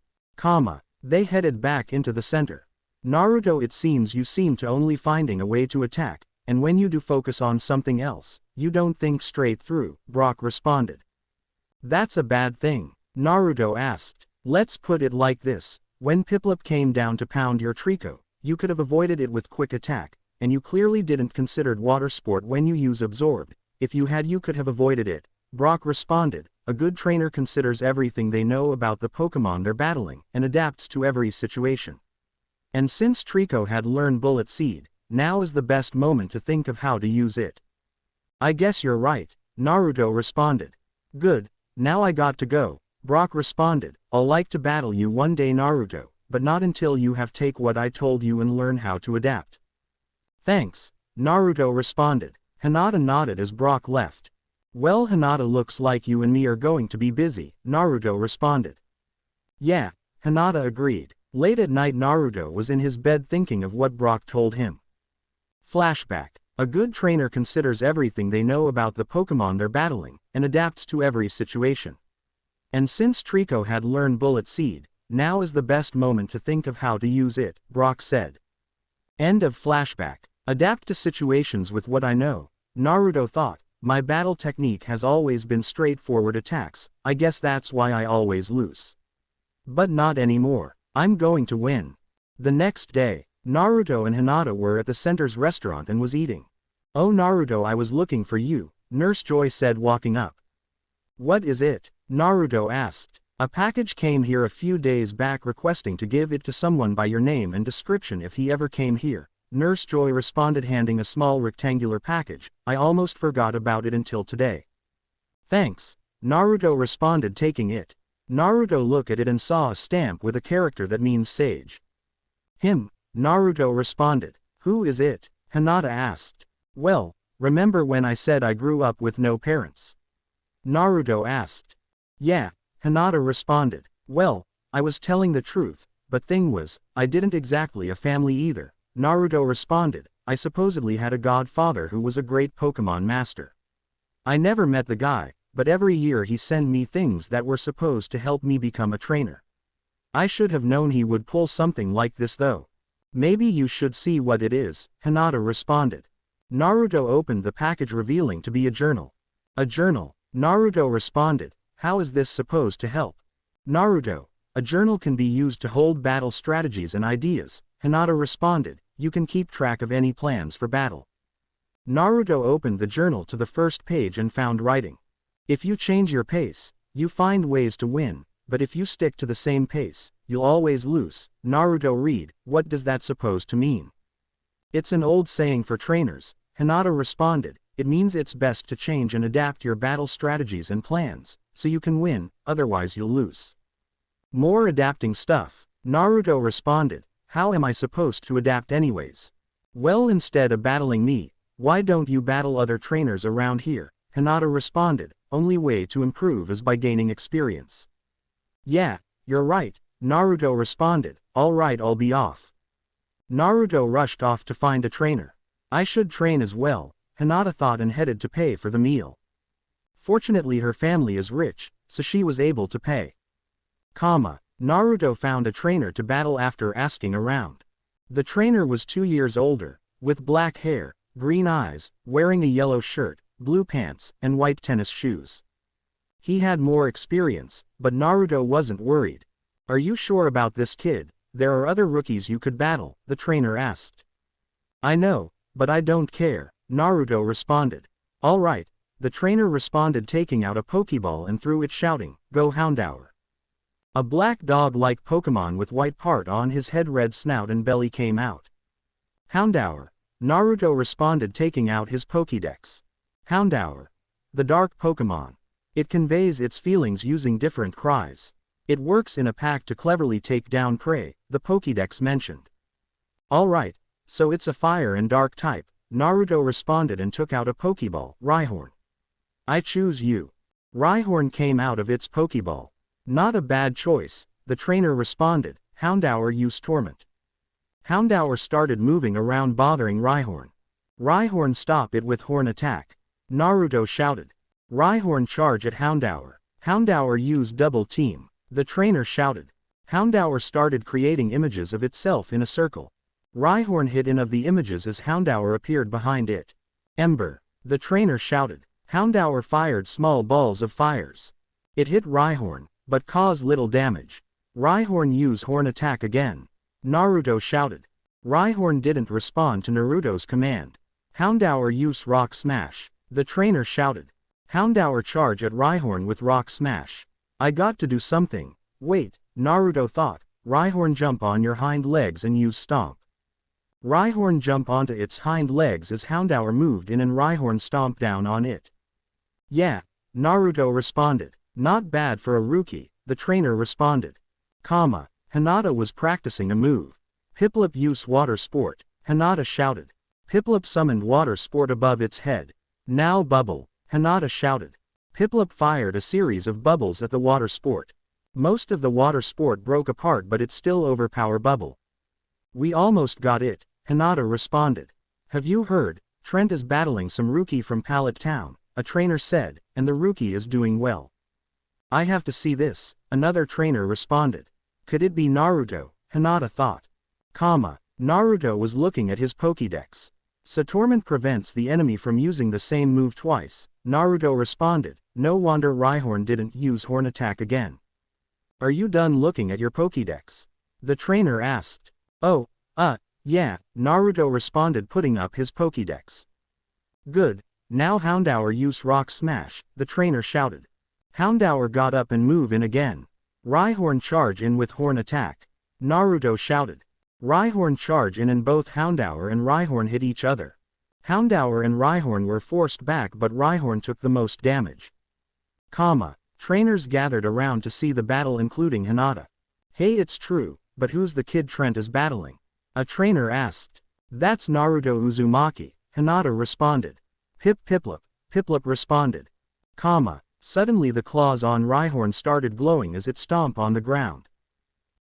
Speaker 1: They headed back into the center. Naruto, it seems you seem to only finding a way to attack, and when you do focus on something else, you don't think straight through, Brock responded. That's a bad thing, Naruto asked. Let's put it like this, when Piplup came down to pound your Trico, you could have avoided it with quick attack, and you clearly didn't consider water sport when you use absorbed. If you had, you could have avoided it, Brock responded. A good trainer considers everything they know about the Pokemon they're battling, and adapts to every situation. And since Trico had learned Bullet Seed, now is the best moment to think of how to use it. I guess you're right, Naruto responded. Good, now I got to go, Brock responded. I'll like to battle you one day, Naruto, but not until you have take what I told you and learn how to adapt. Thanks, Naruto responded. Hinata nodded as Brock left. Well, Hinata, looks like you and me are going to be busy, Naruto responded. Yeah, Hinata agreed. Late at night, Naruto was in his bed thinking of what Brock told him. Flashback. A good trainer considers everything they know about the Pokemon they're battling, and adapts to every situation. And since Trico had learned Bullet Seed, now is the best moment to think of how to use it, Brock said. End of flashback. Adapt to situations with what I know, Naruto thought. My battle technique has always been straightforward attacks, I guess that's why I always lose. But not anymore, I'm going to win. The next day, Naruto and Hinata were at the center's restaurant and was eating. Oh Naruto, I was looking for you, Nurse Joy said, walking up. What is it? Naruto asked. A package came here a few days back requesting to give it to someone by your name and description if he ever came here, Nurse Joy responded, handing a small rectangular package. I almost forgot about it until today. Thanks, Naruto responded, taking it. Naruto looked at it and saw a stamp with a character that means sage. Him, Naruto responded. Who is it? Hinata asked. Well, remember when I said I grew up with no parents? Naruto asked. Yeah, Hinata responded. Well, I was telling the truth, but thing was, I didn't exactly a family either. Naruto responded. I supposedly had a godfather who was a great Pokemon master. I never met the guy, but every year he sent me things that were supposed to help me become a trainer. I should have known he would pull something like this though. Maybe you should see what it is, Hinata responded. Naruto opened the package, revealing to be a journal. A journal, Naruto responded. How is this supposed to help? Naruto, a journal can be used to hold battle strategies and ideas, Hinata responded. You can keep track of any plans for battle. Naruto opened the journal to the first page and found writing. If you change your pace, you find ways to win, but if you stick to the same pace, you'll always lose. Naruto read. What does that supposed to mean? It's an old saying for trainers, Hinata responded. It means it's best to change and adapt your battle strategies and plans, so you can win, otherwise you'll lose. More adapting stuff, Naruto responded. How am I supposed to adapt anyways? Well, instead of battling me, why don't you battle other trainers around here? Hinata responded. Only way to improve is by gaining experience. Yeah, you're right, Naruto responded. Alright, I'll be off. Naruto rushed off to find a trainer. I should train as well, Hinata thought, and headed to pay for the meal. Fortunately her family is rich, so she was able to pay. Naruto found a trainer to battle after asking around. The trainer was 2 years older, with black hair, green eyes, wearing a yellow shirt, blue pants, and white tennis shoes. He had more experience, but Naruto wasn't worried. Are you sure about this kid? There are other rookies you could battle, the trainer asked. I know, but I don't care, Naruto responded. Alright, the trainer responded, taking out a Pokeball and threw it, shouting, Go Houndour. A black dog-like Pokemon with white part on his head, red snout and belly came out. Houndour, Naruto responded, taking out his Pokédex. Houndour, the dark Pokemon. It conveys its feelings using different cries. It works in a pack to cleverly take down prey, the Pokédex mentioned. Alright, So it's a fire and dark type, Naruto responded and took out a Pokeball. Rhyhorn. I choose you. Rhyhorn came out of its Pokeball. Not a bad choice, the trainer responded. Houndour use Torment. Houndour started moving around bothering Rhyhorn. Rhyhorn stop it with Horn Attack. Naruto shouted. Rhyhorn charge at Houndour. Houndour use Double Team. The trainer shouted. Houndour started creating images of itself in a circle. Rhyhorn hit in of the images as Houndour appeared behind it. Ember. The trainer shouted. Houndour fired small balls of fires. It hit Rhyhorn, but caused little damage. Rhyhorn use Horn Attack again. Naruto shouted. Rhyhorn didn't respond to Naruto's command. Houndour use Rock Smash. The trainer shouted. Houndour charge at Rhyhorn with Rock Smash. I got to do something. Wait, Naruto thought. Rhyhorn jump on your hind legs and use Stomp. Rhyhorn jump onto its hind legs as Houndour moved in and Rhyhorn stomped down on it. Yeah, Naruto responded. Not bad for a rookie, the trainer responded. Hinata was practicing a move. Piplup use Water Sport, Hinata shouted. Piplup summoned Water Sport above its head. Now Bubble, Hinata shouted. Piplup fired a series of bubbles at the Water Sport. Most of the Water Sport broke apart but it still overpowered Bubble. We almost got it, Hinata responded. Have you heard, Trent is battling some rookie from Pallet Town, a trainer said, and the rookie is doing well. I have to see this, another trainer responded. Could it be Naruto, Hinata thought. Naruto was looking at his Pokédex. Torment prevents the enemy from using the same move twice, Naruto responded. No wonder Rhyhorn didn't use Horn Attack again. Are you done looking at your Pokédex? The trainer asked. Oh, yeah, Naruto responded putting up his Pokédex. Good, now Houndour use Rock Smash, the trainer shouted. Houndour got up and move in again. Rhyhorn charge in with Horn Attack. Naruto shouted. Rhyhorn charge in and both Houndour and Rhyhorn hit each other. Houndour and Rhyhorn were forced back but Rhyhorn took the most damage. Trainers gathered around to see the battle including Hinata. Hey, it's true, but who's the kid Trent is battling? A trainer asked. That's Naruto Uzumaki, Hinata responded. Piplup, Piplup responded. Suddenly the claws on Rhyhorn started glowing as it stomped on the ground.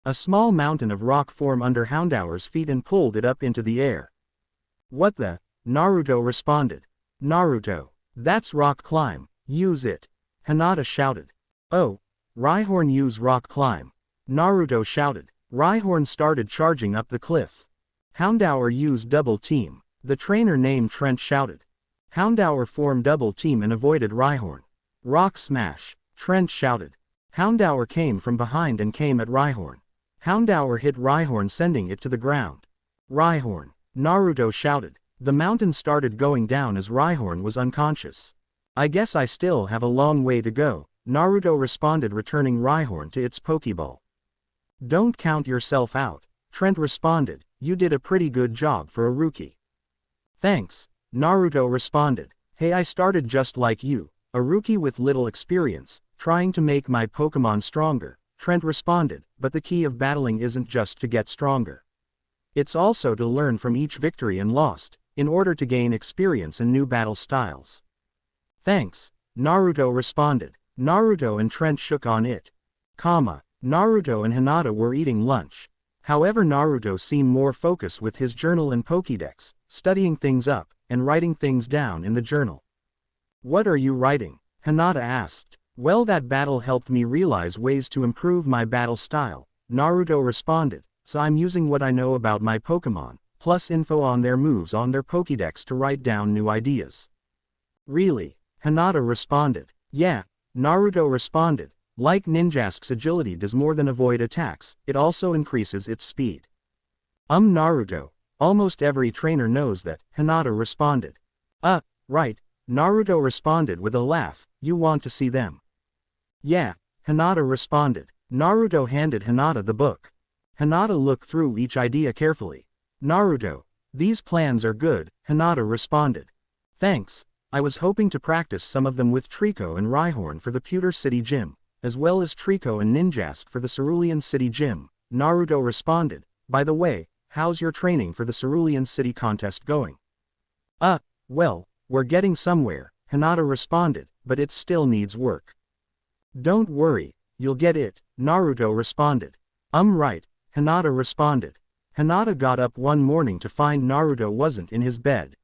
Speaker 1: A small mountain of rock formed under Houndour's feet and pulled it up into the air. What the? Naruto responded. Naruto, that's Rock Climb, use it. Hinata shouted. Oh, Rhyhorn use Rock Climb. Naruto shouted. Rhyhorn started charging up the cliff. Houndour used Double Team, the trainer named Trent shouted. Houndour formed Double Team and avoided Rhyhorn. Rock Smash, Trent shouted. Houndour came from behind and came at Rhyhorn. Houndour hit Rhyhorn sending it to the ground. Rhyhorn, Naruto shouted. The mountain started going down as Rhyhorn was unconscious. I guess I still have a long way to go, Naruto responded returning Rhyhorn to its Pokeball. Don't count yourself out, Trent responded, you did a pretty good job for a rookie. Thanks, Naruto responded. Hey, I started just like you, a rookie with little experience, trying to make my Pokemon stronger, Trent responded, but the key of battling isn't just to get stronger. It's also to learn from each victory and loss, in order to gain experience and new battle styles. Thanks, Naruto responded. Naruto and Trent shook on it. Naruto and Hinata were eating lunch. However, Naruto seemed more focused with his journal and Pokédex, studying things up, and writing things down in the journal. What are you writing? Hinata asked. Well, that battle helped me realize ways to improve my battle style, Naruto responded, so I'm using what I know about my Pokemon, plus info on their moves on their Pokédex to write down new ideas. Really? Hinata responded. Yeah, Naruto responded. Like Ninjask's agility does more than avoid attacks, it also increases its speed. Naruto, almost every trainer knows that, Hinata responded. Right, Naruto responded with a laugh, you want to see them? Yeah, Hinata responded. Naruto handed Hinata the book. Hinata looked through each idea carefully. Naruto, these plans are good, Hinata responded. Thanks, I was hoping to practice some of them with Trico and Rhyhorn for the Pewter City Gym, as well as Trico and Ninjask for the Cerulean City Gym, Naruto responded. By the way, how's your training for the Cerulean City contest going? Well, we're getting somewhere, Hinata responded, but it still needs work. Don't worry, you'll get it, Naruto responded. Right, Hinata responded. Hinata got up one morning to find Naruto wasn't in his bed.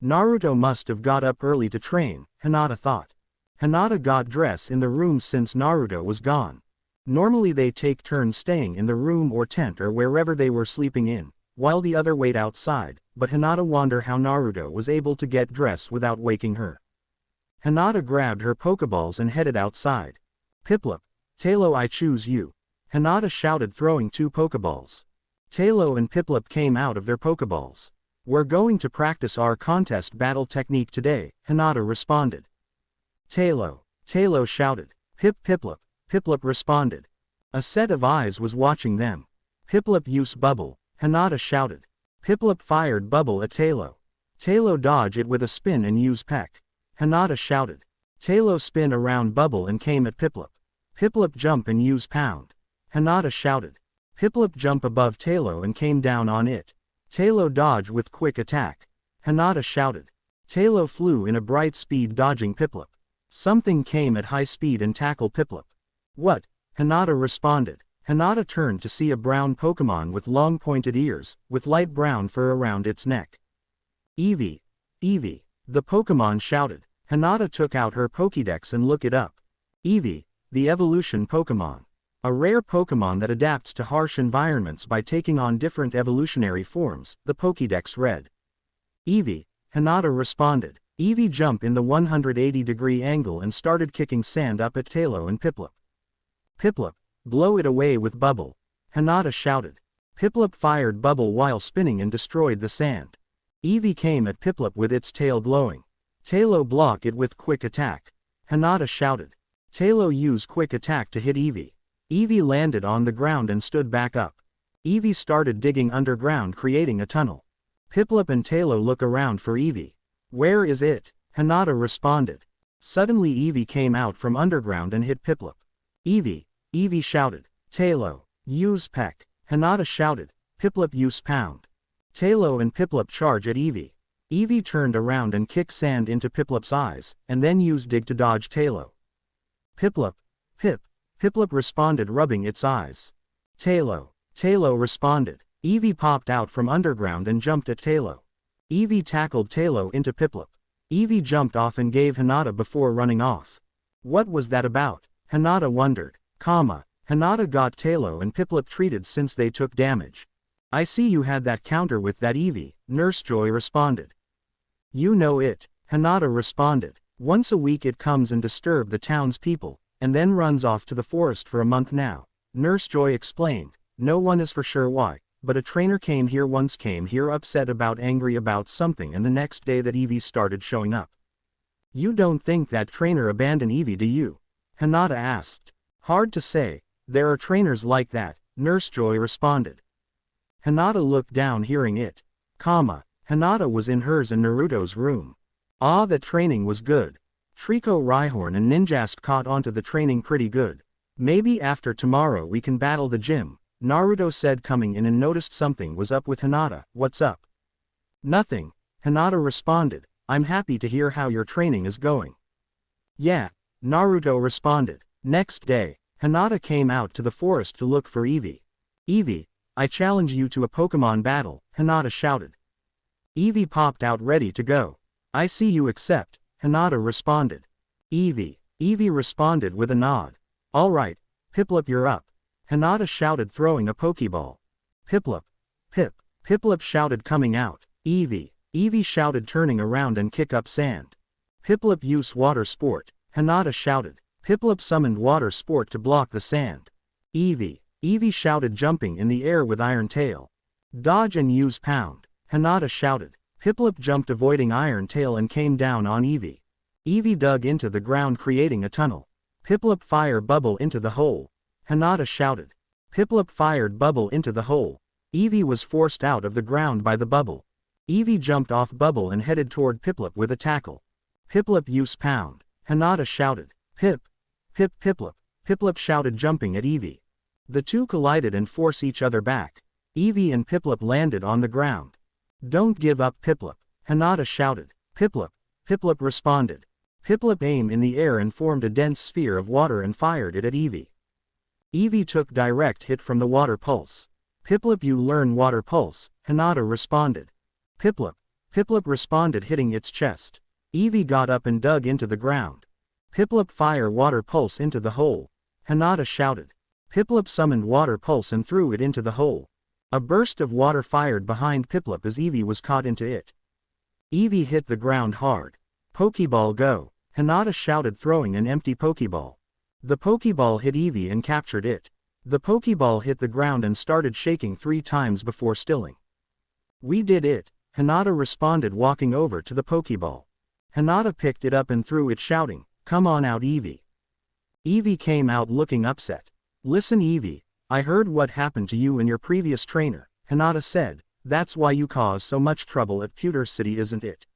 Speaker 1: Naruto must have got up early to train, Hinata thought. Hinata got dressed in the room since Naruto was gone. Normally they take turns staying in the room or tent or wherever they were sleeping in, while the other wait outside, but Hinata wondered how Naruto was able to get dressed without waking her. Hinata grabbed her Pokeballs and headed outside. Piplup, Tailo, I choose you, Hinata shouted, throwing 2 Pokeballs. Tailo and Piplup came out of their Pokeballs. We're going to practice our contest battle technique today, Hinata responded. Tailo shouted. Piplup, Piplup responded. A set of eyes was watching them. Piplup use bubble, Hinata shouted. Piplup fired bubble at Tailo. Tailo dodge it with a spin and use peck. Hinata shouted. Tailo spin around bubble and came at Piplup. Piplup jump and use pound. Hinata shouted. Piplup jump above Tailo and came down on it. Tailo dodge with quick attack. Hinata shouted. Tailo flew in a bright speed dodging Piplup. Something came at high speed and tackled Piplup. What? Hinata responded. Hinata turned to see a brown Pokemon with long pointed ears, with light brown fur around its neck. Eevee! Eevee! The Pokemon shouted. Hinata took out her Pokédex and looked it up. Eevee, the evolution Pokemon. A rare Pokemon that adapts to harsh environments by taking on different evolutionary forms, the Pokédex read. Eevee, Hinata responded. Eevee jumped in the 180-degree angle and started kicking sand up at Tailo and Piplup. Piplup, blow it away with bubble, Hinata shouted. Piplup fired bubble while spinning and destroyed the sand. Eevee came at Piplup with its tail glowing. Tailo blocked it with quick attack. Hinata shouted. Tailo used quick attack to hit Eevee. Eevee landed on the ground and stood back up. Eevee started digging underground, creating a tunnel. Piplup and Tailo look around for Eevee. Where is it? Hinata responded. Suddenly Eevee came out from underground and hit Piplup. Eevee shouted. Tailo, use peck, Hinata shouted. Piplup use pound. Tailo and Piplup charge at Eevee. Eevee turned around and kicked sand into Piplup's eyes, and then used dig to dodge Tailo. Piplup, Piplup responded, rubbing its eyes. Tailo responded. Eevee popped out from underground and jumped at Tailo. Eevee tackled Tailo into Piplup. Eevee jumped off and gave Hinata before running off. What was that about? Hinata wondered. Hinata got Tailo and Piplup treated since they took damage. I see you had that counter with that Eevee, Nurse Joy responded. You know it, Hinata responded. Once a week it comes and disturbs the town's people, and then runs off to the forest for a month now, Nurse Joy explained. No one is for sure why, but a trainer came here upset about angry about something, and the next day that Eevee started showing up. You don't think that trainer abandoned Eevee, do you? Hinata asked. Hard to say, there are trainers like that, Nurse Joy responded. Hinata looked down hearing it. Hinata was in hers and Naruto's room. That training was good. Trico, Rhyhorn and Ninjask caught onto the training pretty good. Maybe after tomorrow we can battle the gym, Naruto said coming in and noticed something was up with Hinata. What's up? Nothing, Hinata responded. I'm happy to hear how your training is going. Yeah, Naruto responded. Next day, Hinata came out to the forest to look for Eevee. Eevee, I challenge you to a Pokemon battle, Hinata shouted. Eevee popped out ready to go. I see you accept, Hinata responded. Eevee responded with a nod. Alright, Piplup, you're up, Hinata shouted, throwing a Pokeball. Piplup, Piplup shouted, coming out. Eevee shouted, turning around and kick up sand. Piplup use water sport, Hinata shouted. Piplup summoned water sport to block the sand. Eevee shouted, jumping in the air with Iron Tail. Dodge and use pound, Hinata shouted. Piplup jumped avoiding Iron Tail and came down on Eevee. Eevee dug into the ground creating a tunnel. Piplup fire bubble into the hole, Hinata shouted. Piplup fired bubble into the hole. Eevee was forced out of the ground by the bubble. Eevee jumped off bubble and headed toward Piplup with a tackle. Piplup use pound, Hinata shouted. Piplup shouted, jumping at Eevee. The two collided and forced each other back. Eevee and Piplup landed on the ground. Don't give up, Piplup, Hinata shouted. Piplup, Piplup responded. Piplup aimed in the air and formed a dense sphere of water and fired it at Eevee. Eevee took direct hit from the water pulse. Piplup, you learn water pulse, Hinata responded. Piplup, Piplup responded, hitting its chest. Eevee got up and dug into the ground. Piplup, fire water pulse into the hole, Hinata shouted. Piplup summoned water pulse and threw it into the hole. A burst of water fired behind Piplup as Eevee was caught into it. Eevee hit the ground hard. Pokeball go, Hinata shouted, throwing an empty Pokeball. The Pokeball hit Eevee and captured it. The Pokeball hit the ground and started shaking 3 times before stilling. We did it, Hinata responded, walking over to the Pokeball. Hinata picked it up and threw it, shouting, "Come on out, Eevee." Eevee came out looking upset. Listen, Eevee, I heard what happened to you and your previous trainer, Hinata said. That's why you caused so much trouble at Pewter City, isn't it?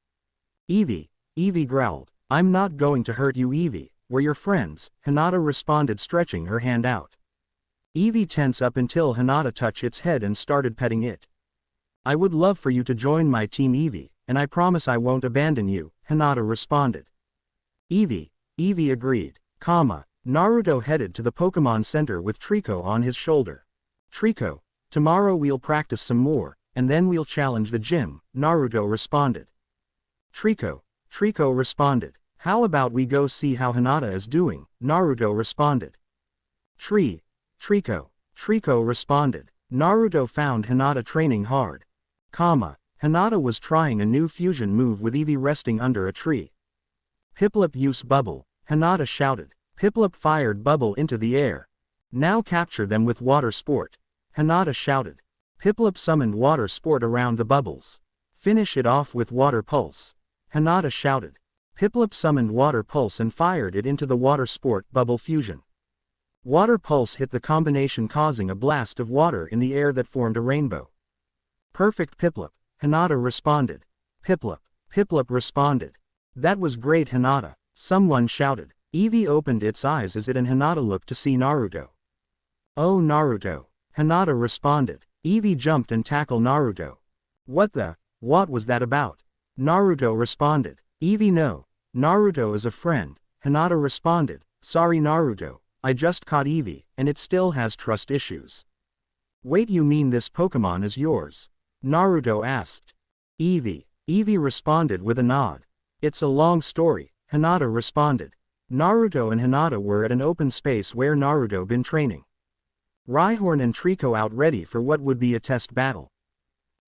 Speaker 1: Eevee growled. I'm not going to hurt you, Eevee. We're your friends, Hinata responded, stretching her hand out. Eevee tensed up until Hinata touched its head and started petting it. I would love for you to join my team, Eevee, and I promise I won't abandon you, Hinata responded. Eevee agreed. Naruto headed to the Pokemon Center with Trico on his shoulder. Trico, tomorrow we'll practice some more, and then we'll challenge the gym, Naruto responded. Trico responded. How about we go see how Hinata is doing, Naruto responded. Trico responded. Naruto found Hinata training hard. Hinata was trying a new fusion move with Eevee resting under a tree. Piplup, use bubble, Hinata shouted. Piplup fired bubble into the air. Now capture them with water sport, Hinata shouted. Piplup summoned water sport around the bubbles. Finish it off with water pulse, Hinata shouted. Piplup summoned water pulse and fired it into the water sport bubble fusion. Water pulse hit the combination, causing a blast of water in the air that formed a rainbow. Perfect, Piplup, Hinata responded. Piplup responded. That was great, Hinata, someone shouted. Eevee opened its eyes as it and Hinata looked to see Naruto. Oh, Naruto, Hinata responded. Eevee jumped and tackled Naruto. What was that about? Naruto responded. Eevee, no, Naruto is a friend, Hinata responded. Sorry, Naruto, I just caught Eevee, and it still has trust issues. Wait, you mean this Pokemon is yours? Naruto asked. Eevee responded with a nod. It's a long story, Hinata responded. Naruto and Hinata were at an open space where Naruto been training. Rhyhorn and Trico out ready for what would be a test battle.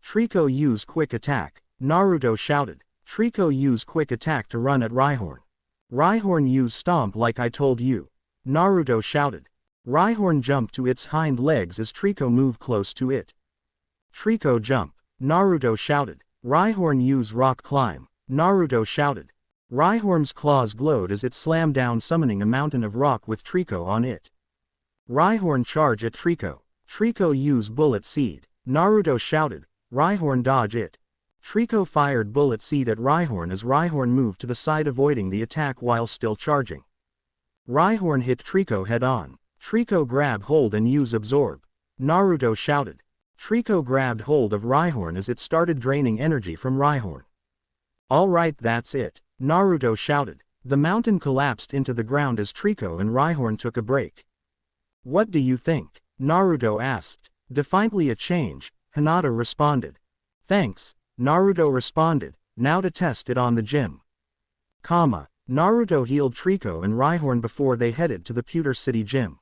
Speaker 1: Trico use quick attack, Naruto shouted. Trico use quick attack to run at Rhyhorn. Rhyhorn use stomp like I told you, Naruto shouted. Rhyhorn jumped to its hind legs as Trico moved close to it. Trico jump, Naruto shouted. Rhyhorn use rock climb, Naruto shouted. Rhyhorn's claws glowed as it slammed down, summoning a mountain of rock with Trico on it. Rhyhorn charge at Trico. Trico use bullet seed, Naruto shouted. Rhyhorn dodge it. Trico fired bullet seed at Rhyhorn as Rhyhorn moved to the side, avoiding the attack while still charging. Rhyhorn hit Trico head on. Trico grab hold and use absorb, Naruto shouted. Trico grabbed hold of Rhyhorn as it started draining energy from Rhyhorn. Alright, that's it, Naruto shouted. The mountain collapsed into the ground as Trico and Rhyhorn took a break. What do you think? Naruto asked. Defiantly, a change, Hinata responded. Thanks, Naruto responded. Now to test it on the gym. Naruto healed Trico and Rhyhorn before they headed to the Pewter City gym.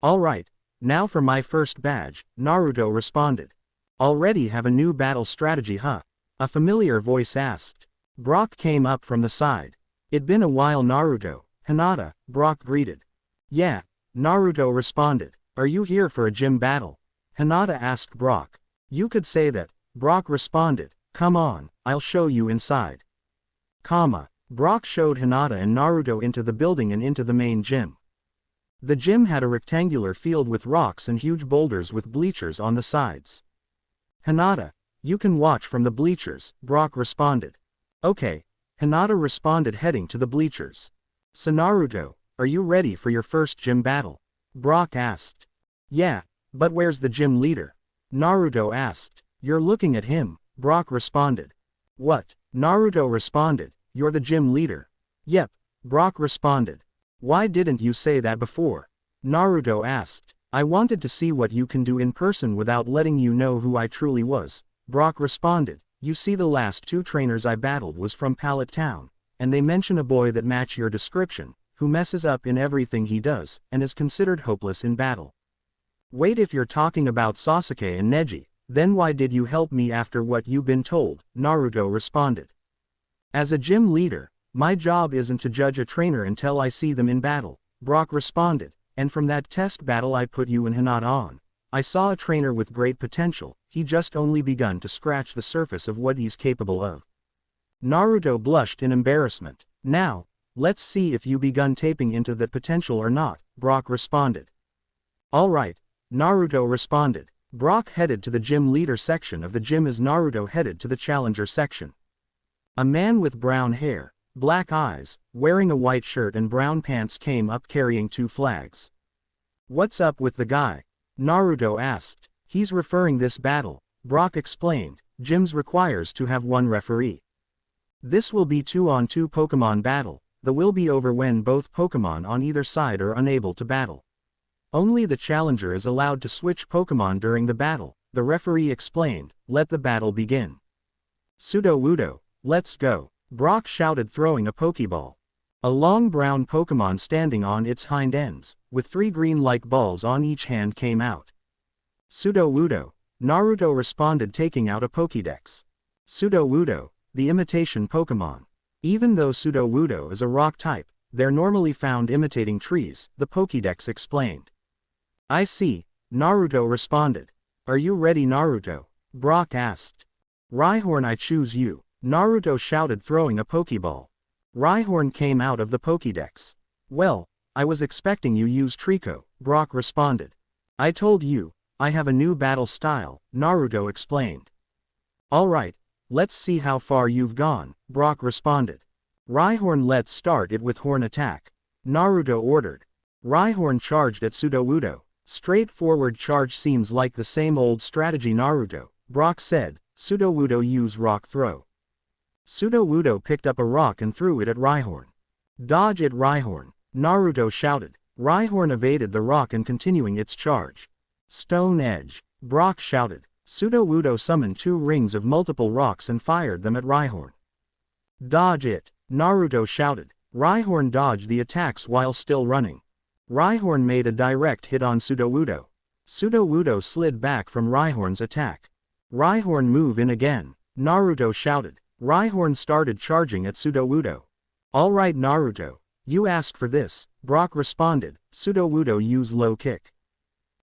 Speaker 1: Alright, now for my first badge, Naruto responded. Already have a new battle strategy, huh? A familiar voice asked. Brock came up from the side. It'd been a while, Naruto, Hinata, Brock greeted. Yeah, Naruto responded. Are you here for a gym battle? Hinata asked Brock. You could say that, Brock responded. Come on, I'll show you inside. Brock showed Hinata and Naruto into the building and into the main gym. The gym had a rectangular field with rocks and huge boulders with bleachers on the sides. Hinata, you can watch from the bleachers, Brock responded. Okay, Hinata responded, heading to the bleachers. So Naruto, are you ready for your first gym battle? Brock asked. Yeah, but where's the gym leader? Naruto asked. You're looking at him, Brock responded. What? Naruto responded. You're the gym leader. Yep, Brock responded. Why didn't you say that before? Naruto asked. I wanted to see what you can do in person without letting you know who I truly was, Brock responded. You see, the last 2 trainers I battled was from Pallet Town, and they mention a boy that match your description, who messes up in everything he does, and is considered hopeless in battle. Wait, if you're talking about Sasuke and Neji, then why did you help me after what you've been told? Naruto responded. As a gym leader, my job isn't to judge a trainer until I see them in battle, Brock responded, and from that test battle I put you and Hinata on, I saw a trainer with great potential. He just only begun to scratch the surface of what he's capable of. Naruto blushed in embarrassment. Now, let's see if you begun taping into that potential or not, Brock responded. Alright, Naruto responded. Brock headed to the gym leader section of the gym as Naruto headed to the challenger section. A man with brown hair, black eyes, wearing a white shirt and brown pants came up carrying 2 flags. What's up with the guy? Naruto asked. He's referring this battle, Brock explained. Gyms requires to have 1 referee. This will be 2-on-2 Pokemon battle. The will be over when both Pokemon on either side are unable to battle. Only the challenger is allowed to switch Pokemon during the battle, the referee explained. Let the battle begin. Sudowoodo, let's go, Brock shouted, throwing a Pokeball. A long brown Pokemon standing on its hind ends, with 3 green-like balls on each hand came out. Sudowoodo, Naruto responded, taking out a Pokédex. Sudowoodo, the imitation Pokemon. Even though Sudowoodo is a rock type, they're normally found imitating trees, the Pokédex explained. I see, Naruto responded. Are you ready, Naruto? Brock asked. Rhyhorn, I choose you, Naruto shouted, throwing a Pokeball. Rhyhorn came out of the Pokédex. Well, I was expecting you use Trico, Brock responded. I told you, I have a new battle style, Naruto explained. Alright, let's see how far you've gone, Brock responded. Rhyhorn, let's start it with horn attack, Naruto ordered. Rhyhorn charged at Sudowoodo. Straightforward charge seems like the same old strategy, Naruto, Brock said. Sudowoodo, use rock throw. Sudowoodo picked up a rock and threw it at Rhyhorn. Dodge it, Rhyhorn, Naruto shouted. Rhyhorn evaded the rock and continuing its charge. Stone Edge, Brock shouted. Sudowoodo summoned 2 rings of multiple rocks and fired them at Rhyhorn. Dodge it, Naruto shouted. Rhyhorn dodged the attacks while still running. Rhyhorn made a direct hit on Sudowoodo. Sudowoodo slid back from Rhyhorn's attack. Rhyhorn, move in again, Naruto shouted. Rhyhorn started charging at Sudowoodo. Alright, Naruto, you asked for this, Brock responded. Sudowoodo, use low kick.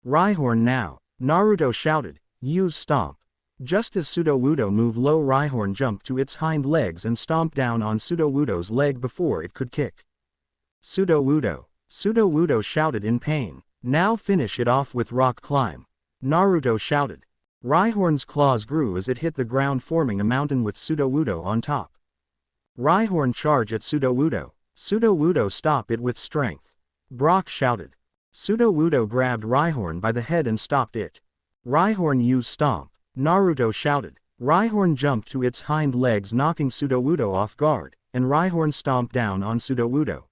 Speaker 1: Rhyhorn now, Naruto shouted. Use stomp. Just as Sudowoodo moved low, Rhyhorn jumped to its hind legs and stomped down on Sudowoodo's leg before it could kick. Sudowoodo, Sudowoodo shouted in pain. Now finish it off with rock climb, Naruto shouted. Rhyhorn's claws grew as it hit the ground, forming a mountain with Sudowoodo on top. Rhyhorn, charge at Sudowoodo. Sudowoodo, stop it with strength, Brock shouted. Sudowoodo grabbed Rhyhorn by the head and stopped it. Rhyhorn, use stomp, Naruto shouted. Rhyhorn jumped to its hind legs, knocking Sudowoodo off guard, and Rhyhorn stomped down on Sudowoodo.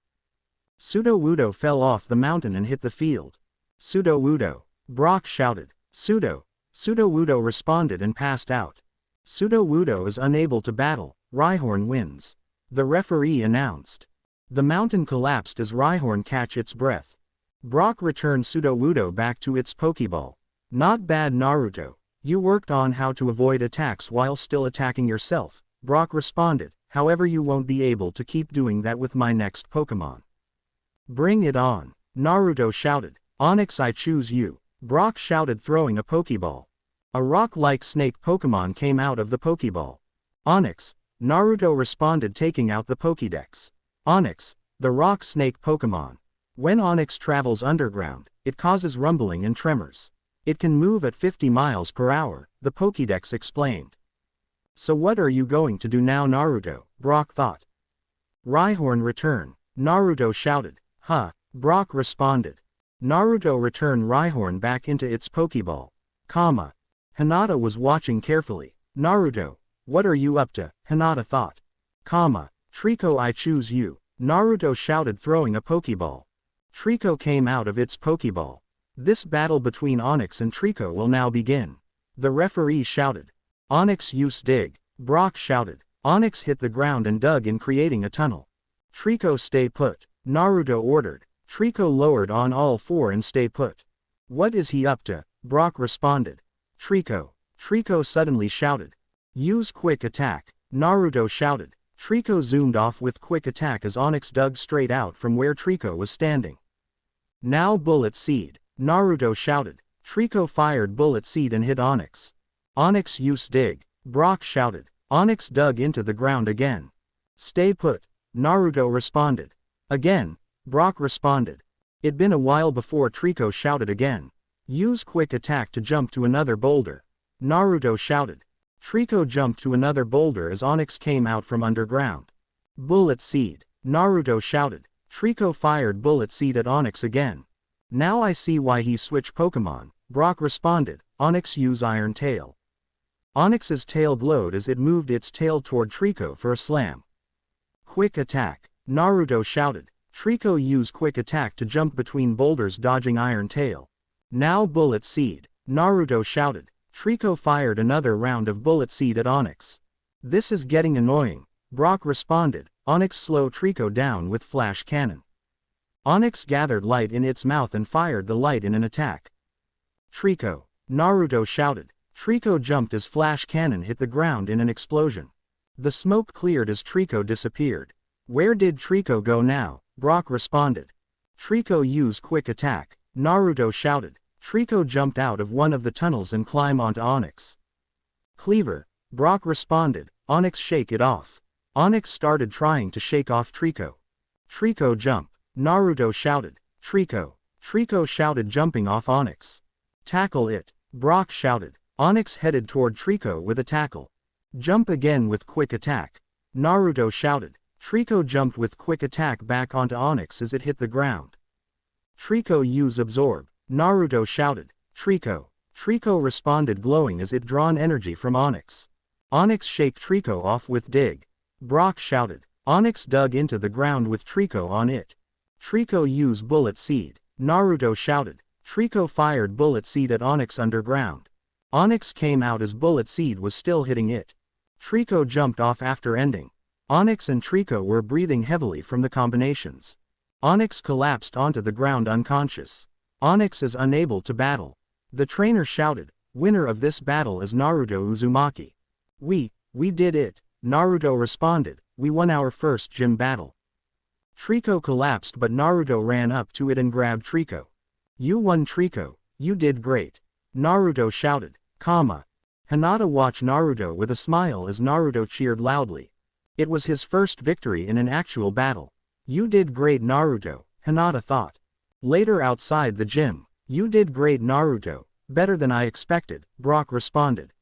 Speaker 1: Sudowoodo fell off the mountain and hit the field. Sudowoodo, Brock shouted. Sudowoodo responded and passed out. Sudowoodo is unable to battle, Rhyhorn wins, the referee announced. The mountain collapsed as Rhyhorn catch its breath. Brock returned Sudowoodo back to its Pokeball. Not bad, Naruto. You worked on how to avoid attacks while still attacking yourself, Brock responded. However, you won't be able to keep doing that with my next Pokemon. Bring it on, Naruto shouted. Onix, I choose you, Brock shouted, throwing a Pokeball. A rock-like snake Pokemon came out of the Pokeball. Onix, Naruto responded, taking out the Pokédex. Onix, the rock snake Pokemon. When Onix travels underground, it causes rumbling and tremors. It can move at 50 miles per hour, the Pokédex explained. So what are you going to do now, Naruto? Brock thought. Rhyhorn, return, Naruto shouted. Huh, Brock responded. Naruto returned Rhyhorn back into its Pokeball. Hinata was watching carefully. Naruto, what are you up to? Hinata thought. Trico, I choose you, Naruto shouted, throwing a Pokeball. Trico came out of its Pokeball. This battle between Onyx and Trico will now begin. The referee shouted. Onyx use dig. Brock shouted. Onyx hit the ground and dug in, creating a tunnel. Trico stay put, Naruto ordered. Trico lowered on all four and stay put. What is he up to? Brock responded. Trico suddenly shouted. Use quick attack, Naruto shouted. Trico zoomed off with quick attack as Onyx dug straight out from where Trico was standing. Now bullet seed, Naruto shouted. Trico fired bullet seed and hit Onyx. Onyx use dig, Brock shouted. Onyx dug into the ground again. Stay put, Naruto responded. Again, Brock responded. It'd been a while before Trico shouted again. Use quick attack to jump to another boulder, Naruto shouted. Trico jumped to another boulder as Onyx came out from underground. Bullet seed, Naruto shouted. Trico fired bullet seed at Onyx again. Now I see why he switched Pokemon, Brock responded. Onyx use Iron Tail. Onyx's tail glowed as it moved its tail toward Trico for a slam. Quick attack, Naruto shouted. Trico used quick attack to jump between boulders, dodging Iron Tail. Now bullet seed, Naruto shouted. Trico fired another round of bullet seed at Onyx. This is getting annoying, Brock responded. Onyx slowed Trico down with flash cannon. Onyx gathered light in its mouth and fired the light in an attack. Trico, Naruto shouted. Trico jumped as flash cannon hit the ground in an explosion. The smoke cleared as Trico disappeared. Where did Trico go now? Brock responded. Trico used quick attack, Naruto shouted. Trico jumped out of one of the tunnels and climbed onto Onyx. Cleaver, Brock responded. Onyx shake it off. Onyx started trying to shake off Trico. Trico jump, Naruto shouted. Trico shouted, jumping off Onyx. Tackle it, Brock shouted. Onyx headed toward Trico with a tackle. Jump again with quick attack, Naruto shouted. Trico jumped with quick attack back onto Onyx as it hit the ground. Trico use absorb, Naruto shouted. Trico responded, glowing as it drawn energy from Onyx. Onyx shake Trico off with dig, Brock shouted. Onyx dug into the ground with Trico on it. Trico use bullet seed, Naruto shouted. Trico fired bullet seed at Onyx underground. Onyx came out as bullet seed was still hitting it. Trico jumped off after ending. Onyx and Trico were breathing heavily from the combinations. Onyx collapsed onto the ground unconscious. Onyx is unable to battle. The trainer shouted, winner of this battle is Naruto Uzumaki. We did it, Naruto responded, we won our first gym battle. Trico collapsed, but Naruto ran up to it and grabbed Trico. You won, Trico, you did great, Naruto shouted. Hinata watched Naruto with a smile as Naruto cheered loudly. It was his first victory in an actual battle. You did great, Naruto, Hinata thought. Later outside the gym, you did great, Naruto, better than I expected, Brock responded.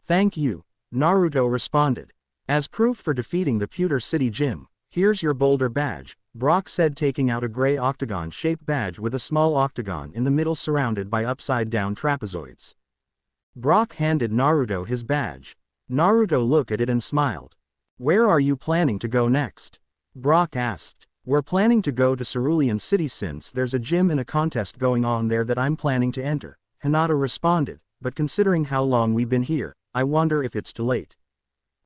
Speaker 1: Thank you, Naruto responded. As proof for defeating the Pewter City Gym, here's your boulder badge, Brock said, taking out a gray octagon-shaped badge with a small octagon in the middle surrounded by upside-down trapezoids. Brock handed Naruto his badge. Naruto looked at it and smiled. Where are you planning to go next? Brock asked. We're planning to go to Cerulean City since there's a gym and a contest going on there that I'm planning to enter, Hinata responded, but considering how long we've been here, I wonder if it's too late.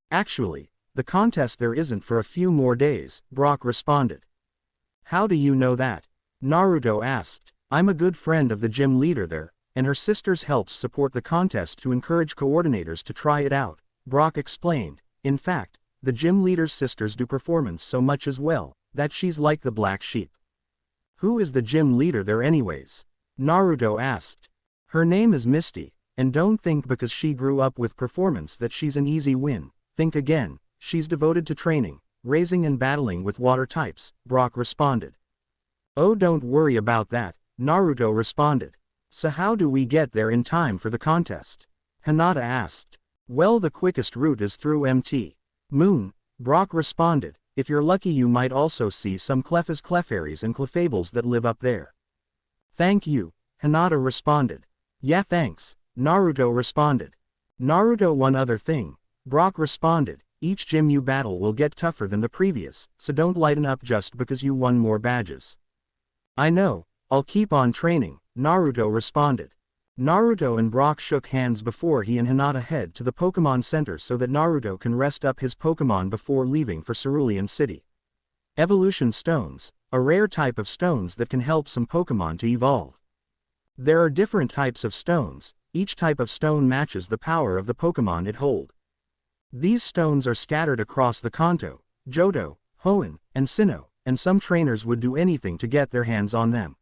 Speaker 1: Actually, the contest there isn't for a few more days, Brock responded. How do you know that? Naruto asked. I'm a good friend of the gym leader there, and her sisters helps support the contest to encourage coordinators to try it out, Brock explained. In fact, the gym leader's sisters do performance so much as well, that she's like the black sheep. Who is the gym leader there anyways? Naruto asked. Her name is Misty, and don't think because she grew up with performance that she's an easy win. Think again, she's devoted to training, raising and battling with water types, Brock responded. Oh, don't worry about that, Naruto responded. So how do we get there in time for the contest? Hinata asked. Well, the quickest route is through MT Moon, Brock responded. If you're lucky you might also see some Clefairies and Clefables that live up there. Thank you, Hinata responded. Yeah, thanks, Naruto responded. Naruto, one other thing. Brock responded. Each gym you battle will get tougher than the previous, so don't lighten up just because you won more badges. I know, I'll keep on training, Naruto responded. Naruto and Brock shook hands before he and Hinata head to the Pokemon Center so that Naruto can rest up his Pokemon before leaving for Cerulean City. Evolution Stones, a rare type of stones that can help some Pokemon to evolve. There are different types of stones, each type of stone matches the power of the Pokemon it holds. These stones are scattered across the Kanto, Johto, Hoenn, and Sinnoh, and some trainers would do anything to get their hands on them.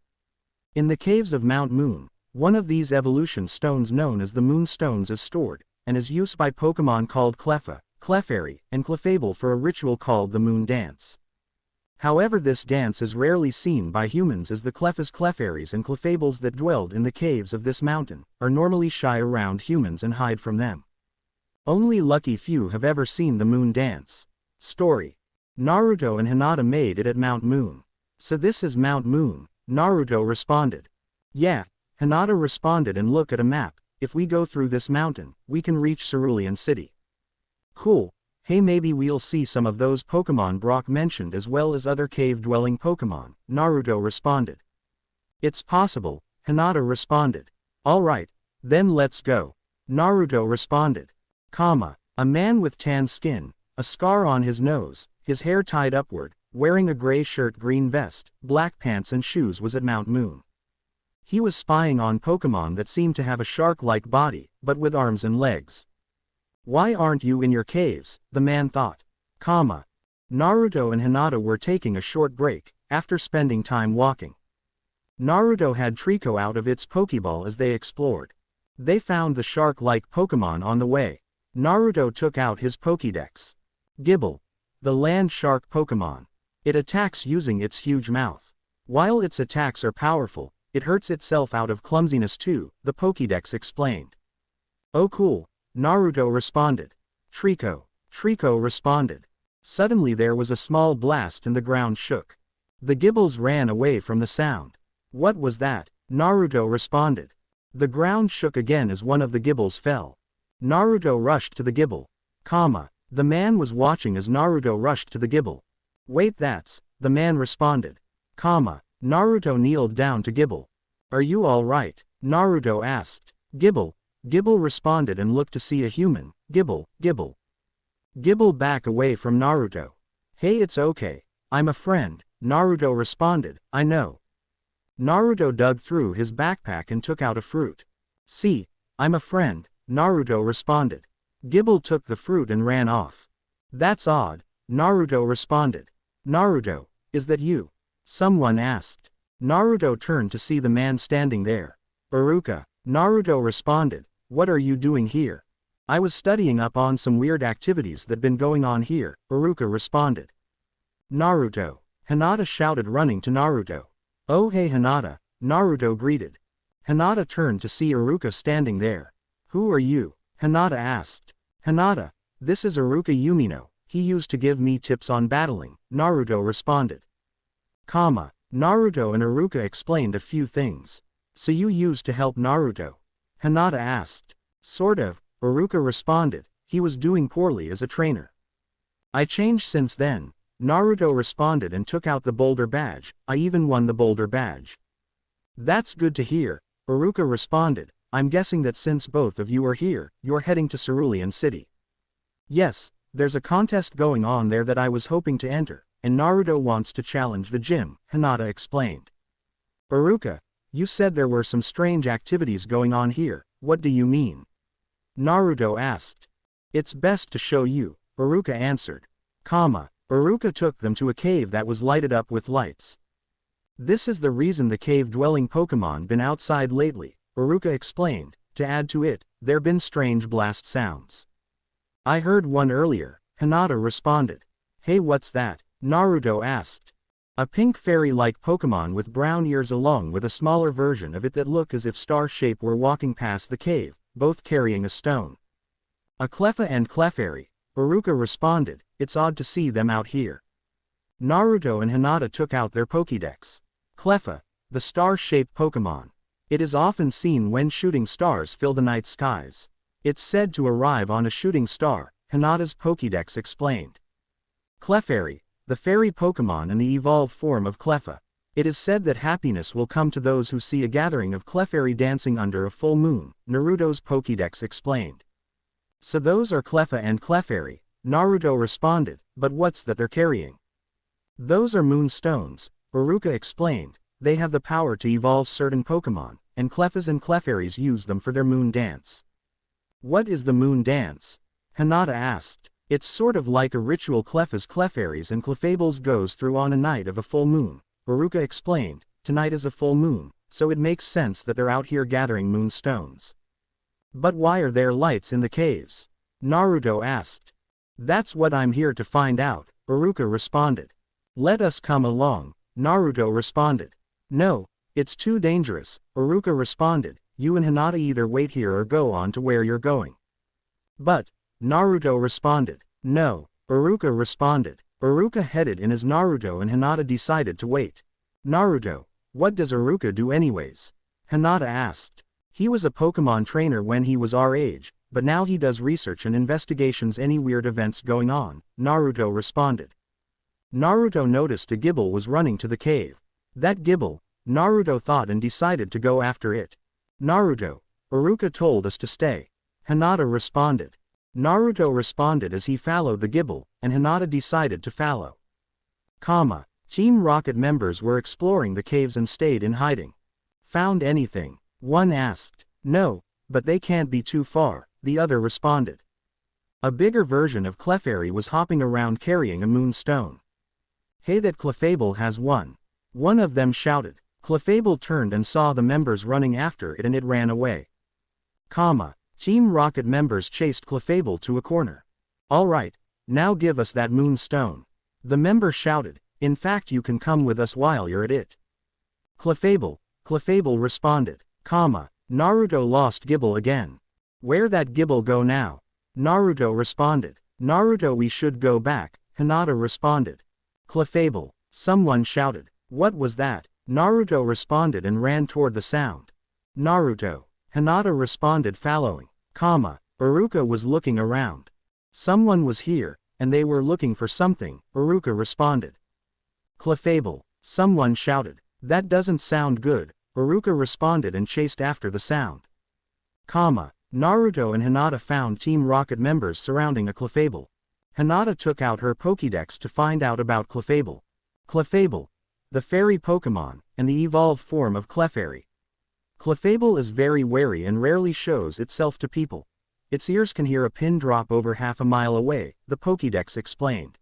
Speaker 1: In the caves of Mount Moon, one of these evolution stones known as the Moon Stones is stored, and is used by Pokemon called Cleffa, Clefairy, and Clefable for a ritual called the Moon Dance. However, this dance is rarely seen by humans as the Cleffas, Clefairies, and Clefables that dwelled in the caves of this mountain are normally shy around humans and hide from them. Only lucky few have ever seen the Moon Dance. Story. Naruto and Hinata made it at Mount Moon. So this is Mount Moon, Naruto responded. Yeah, Hinata responded, and look at a map. If we go through this mountain, we can reach Cerulean City. Cool. Hey, maybe we'll see some of those Pokemon Brock mentioned as well as other cave-dwelling Pokemon, Naruto responded. It's possible, Hinata responded. Alright, then let's go. Naruto responded. A man with tan skin, a scar on his nose, his hair tied upward, wearing a gray shirt, green vest, black pants and shoes was at Mount Moon. He was spying on Pokemon that seemed to have a shark-like body, but with arms and legs. Why aren't you in your caves? The man thought. Naruto and Hinata were taking a short break, after spending time walking. Naruto had Trico out of its Pokeball as they explored. They found the shark-like Pokemon on the way. Naruto took out his Pokédex. Gible. The land shark Pokemon. It attacks using its huge mouth. While its attacks are powerful, it hurts itself out of clumsiness too, the Pokédex explained. Oh cool, Naruto responded. Trico responded. Suddenly there was a small blast and the ground shook. The Gibbles ran away from the sound. What was that? Naruto responded. The ground shook again as one of the Gibbles fell. Naruto rushed to the Gibble. The man was watching as Naruto rushed to the Gibble. Wait, that's, the man responded. Naruto kneeled down to Gibble. Are you alright? Naruto asked. Gibble responded and looked to see a human. Gibble. Gibble back away from Naruto. Hey, it's okay. I'm a friend, Naruto responded. I know. Naruto dug through his backpack and took out a fruit. See, I'm a friend, Naruto responded. Gibble took the fruit and ran off. That's odd, Naruto responded. Naruto, is that you? Someone asked. Naruto turned to see the man standing there. Iruka, Naruto responded. What are you doing here? I was studying up on some weird activities that been going on here, Iruka responded. Naruto, Hinata shouted, running to Naruto. Oh hey Hinata, Naruto greeted. Hinata turned to see Iruka standing there. Who are you? Hinata asked. Hinata, this is Iruka Yumino, he used to give me tips on battling, Naruto responded. Naruto and Iruka explained a few things. So you used to help Naruto? Hinata asked. Sort of, Iruka responded, he was doing poorly as a trainer. I changed since then, Naruto responded and took out the boulder badge. I even won the boulder badge. That's good to hear, Iruka responded. I'm guessing that since both of you are here, you're heading to Cerulean City. Yes, there's a contest going on there that I was hoping to enter, and Naruto wants to challenge the gym, Hinata explained. Iruka, you said there were some strange activities going on here, what do you mean? Naruto asked. It's best to show you, Iruka answered. Iruka took them to a cave that was lighted up with lights. This is the reason the cave-dwelling Pokemon been outside lately, Iruka explained. To add to it, there been strange blast sounds. I heard one earlier, Hinata responded. Hey, what's that? Naruto asked. A pink fairy-like Pokemon with brown ears along with a smaller version of it that look as if Star Shape were walking past the cave, both carrying a stone. A Cleffa and Clefairy, Iruka responded. It's odd to see them out here. Naruto and Hinata took out their Pokédex. Cleffa, the star-shaped Pokemon. It is often seen when shooting stars fill the night skies. It's said to arrive on a shooting star, Hinata's Pokédex explained. Clefairy, the fairy Pokémon and the evolved form of Cleffa. It is said that happiness will come to those who see a gathering of Clefairy dancing under a full moon, Naruto's Pokédex explained. So those are Cleffa and Clefairy, Naruto responded, but what's that they're carrying? Those are moonstones, Iruka explained. They have the power to evolve certain Pokémon, and Cleffas and Clefairies use them for their moon dance. What is the moon dance? Hinata asked. It's sort of like a ritual Cleffas, Clefairies and Clefables goes through on a night of a full moon, Iruka explained. Tonight is a full moon, so it makes sense that they're out here gathering moonstones. But why are there lights in the caves? Naruto asked. That's what I'm here to find out, Iruka responded. Let us come along, Naruto responded. No, it's too dangerous, Iruka responded. You and Hinata either wait here or go on to where you're going. But, Naruto responded. No, Iruka responded. Iruka headed in as Naruto and Hinata decided to wait. Naruto, what does Iruka do anyways? Hinata asked. He was a Pokemon trainer when he was our age, but now he does research and investigations any weird events going on, Naruto responded. Naruto noticed a Gible was running to the cave. That Gible, Naruto thought and decided to go after it. Naruto, Iruka told us to stay. Hinata responded. Naruto responded as he followed the Gible, and Hinata decided to follow. Team Rocket members were exploring the caves and stayed in hiding. Found anything? One asked. No, but they can't be too far, the other responded. A bigger version of Clefairy was hopping around carrying a moonstone. Hey, that Clefable has one. One of them shouted. Clefable turned and saw the members running after it and it ran away. Team Rocket members chased Clefable to a corner. Alright, now give us that moonstone. The member shouted. In fact, you can come with us while you're at it. Clefable responded. Naruto lost Gible again. Where that Gible go now? Naruto responded. Naruto, we should go back, Hinata responded. Clefable, someone shouted. What was that? Naruto responded and ran toward the sound. Naruto, Hinata responded following. Iruka was looking around. Someone was here, and they were looking for something, Iruka responded. Clefable, someone shouted. That doesn't sound good, Iruka responded and chased after the sound. Naruto and Hinata found Team Rocket members surrounding a Clefable. Hinata took out her Pokédex to find out about Clefable. Clefable, the fairy Pokémon, and the evolved form of Clefairy. Clefable is very wary and rarely shows itself to people. Its ears can hear a pin drop over half a mile away, the Pokédex explained.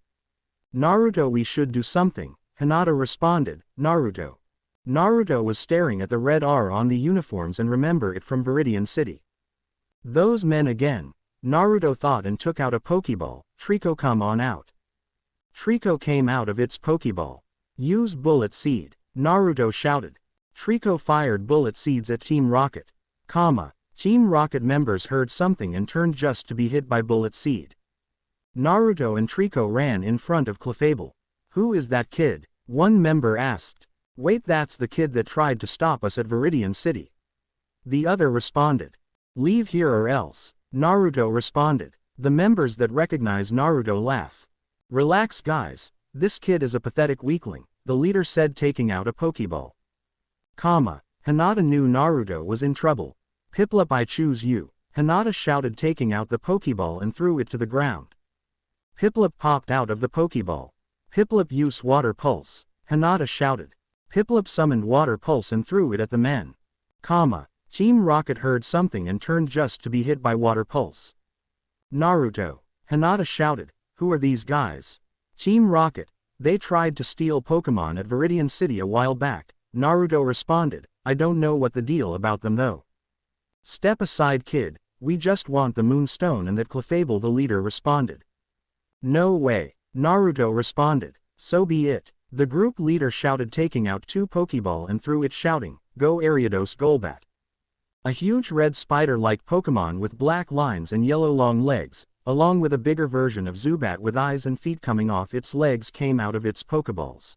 Speaker 1: Naruto, we should do something, Hinata responded. Naruto was staring at the red R on the uniforms and remembered it from Viridian City. Those men again, Naruto thought and took out a Pokeball. Trico, come on out. Trico came out of its Pokeball. Use Bullet Seed, Naruto shouted. Trico fired bullet seeds at Team Rocket. Team Rocket members heard something and turned just to be hit by Bullet Seed. Naruto and Trico ran in front of Clefable. Who is that kid? One member asked. Wait, that's the kid that tried to stop us at Viridian City. The other responded. Leave here or else, Naruto responded. The members that recognize Naruto laugh. Relax guys, this kid is a pathetic weakling, the leader said, taking out a Pokeball. Hinata knew Naruto was in trouble. Piplup, I choose you, Hinata shouted, taking out the Pokeball and threw it to the ground. Piplup popped out of the Pokeball. Piplup, use Water Pulse, Hinata shouted. Piplup summoned Water Pulse and threw it at the men. Team Rocket heard something and turned just to be hit by Water Pulse. Naruto, Hinata shouted. Who are these guys? Team Rocket. They tried to steal Pokemon at Viridian City a while back, Naruto responded. I don't know what the deal about them though. Step aside kid, we just want the Moonstone and that Clefable, the leader responded. No way, Naruto responded. So be it, the group leader shouted, taking out two Pokeball and threw it, shouting, Go Ariados Golbat. A huge red spider-like Pokemon with black lines and yellow long legs, along with a bigger version of Zubat with eyes and feet coming off its legs, came out of its Pokeballs.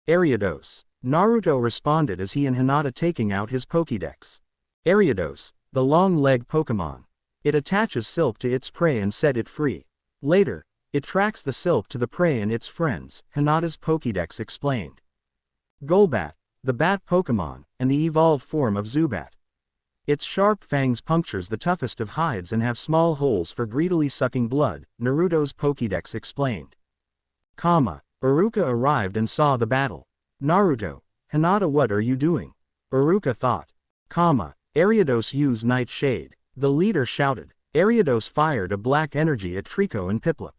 Speaker 1: Ariados, Naruto responded as he and Hinata taking out his Pokédex. Ariados, the long-legged Pokémon. It attaches silk to its prey and set it free. Later, it tracks the silk to the prey and its friends, Hinata's Pokédex explained. Golbat, the bat Pokémon, and the evolved form of Zubat. Its sharp fangs punctures the toughest of hides and have small holes for greedily sucking blood, Naruto's Pokédex explained. Iruka arrived and saw the battle. Naruto, Hinata, what are you doing? Iruka thought. Ariados use Nightshade. The leader shouted. Ariados fired a black energy at Trico and Piplup.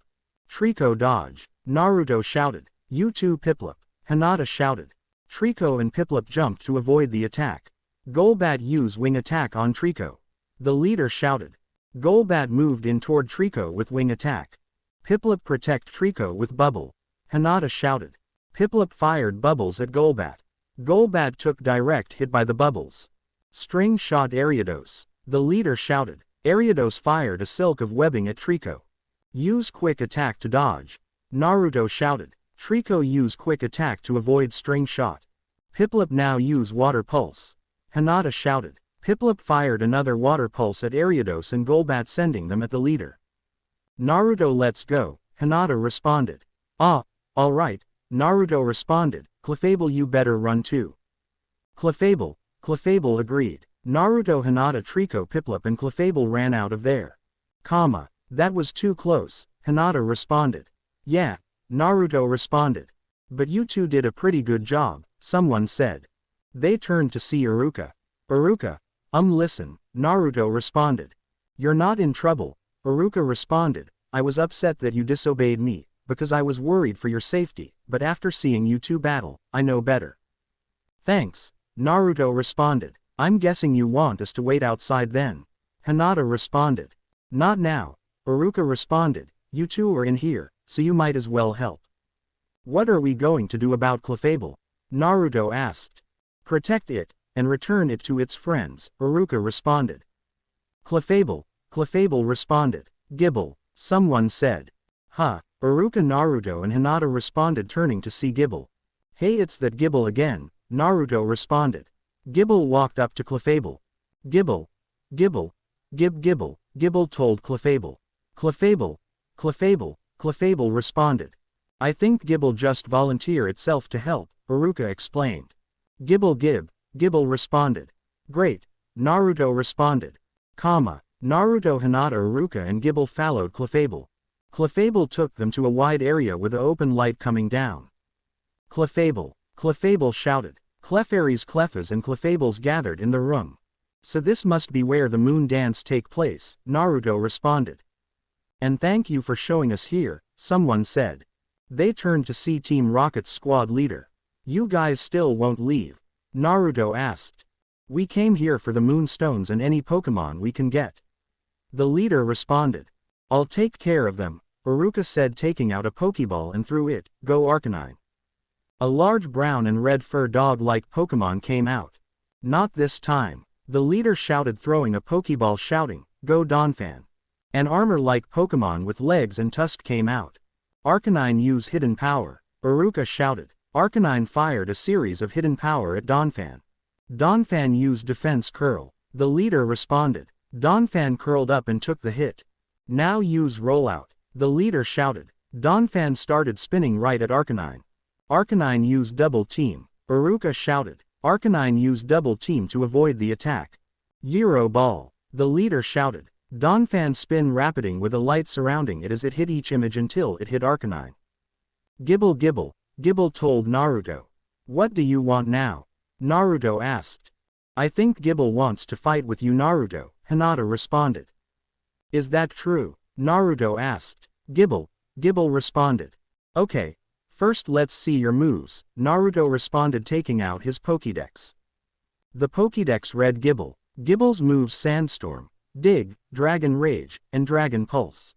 Speaker 1: Trico dodged. Naruto shouted. You too, Piplup. Hinata shouted. Trico and Piplup jumped to avoid the attack. Golbat use wing attack on Trico. The leader shouted. Golbat moved in toward Trico with wing attack. Piplup protect Trico with bubble. Hinata shouted. Piplup fired bubbles at Golbat. Golbat took direct hit by the bubbles. String shot Ariados. The leader shouted. Ariados fired a silk of webbing at Trico. Use quick attack to dodge. Naruto shouted. Trico use quick attack to avoid string shot. Piplup now use water pulse. Hinata shouted. Piplup fired another water pulse at Ariados and Golbat, sending them at the leader. Naruto, let's go, Hinata responded. Alright, Naruto responded. Clefable, you better run too. Clefable agreed. Naruto, Hinata, Trico, Piplup and Clefable ran out of there. That was too close, Hinata responded. Yeah, Naruto responded. But you two did a pretty good job, someone said. They turned to see Iruka. Iruka, listen, Naruto responded. You're not in trouble, Iruka responded. I was upset that you disobeyed me, because I was worried for your safety, but after seeing you two battle, I know better. Thanks, Naruto responded. I'm guessing you want us to wait outside then. Hinata responded. Not now, Iruka responded. You two are in here, so you might as well help. What are we going to do about Clefable? Naruto asked. Protect it, and return it to its friends, Iruka responded. Clefable responded. Gibble, someone said. Iruka, Naruto and Hinata responded, turning to see Gibble. Hey, it's that Gibble again, Naruto responded. Gibble walked up to Clefable. Gibble told Clefable. Clefable responded. I think Gibble just volunteer itself to help, Iruka explained. Gibble responded. Great, Naruto responded. Naruto, Hinata, Iruka and Gibble followed Clefable. Clefable took them to a wide area with an open light coming down. Clefable shouted. Clefas and Clefables gathered in the room. So this must be where the moon dance take place, Naruto responded. And thank you for showing us here, someone said. They turned to see Team Rocket's squad leader. You guys still won't leave? Naruto asked. We came here for the moonstones and any Pokemon we can get. The leader responded. I'll take care of them, Iruka said, taking out a Pokeball and threw it. Go Arcanine. A large brown and red fur dog-like Pokemon came out. Not this time, the leader shouted, throwing a Pokeball, shouting, Go Donphan. An armor-like Pokemon with legs and tusk came out. Arcanine use hidden power, Iruka shouted. Arcanine fired a series of hidden power at Donphan. Donphan used defense curl. The leader responded. Donphan curled up and took the hit. Now use rollout, the leader shouted. Donphan started spinning right at Arcanine. Arcanine used double team, Iruka shouted. Arcanine used double team to avoid the attack. Euro ball, the leader shouted. Donphan spin rapiding with a light surrounding it as it hit each image until it hit Arcanine. Gibble told Naruto. What do you want now? Naruto asked. I think Gibble wants to fight with you, Naruto, Hinata responded. Is that true? Naruto asked. Gibble responded. Okay, first let's see your moves, Naruto responded, taking out his Pokédex. The Pokédex read Gibble's moves: Sandstorm, Dig, Dragon Rage, and Dragon Pulse.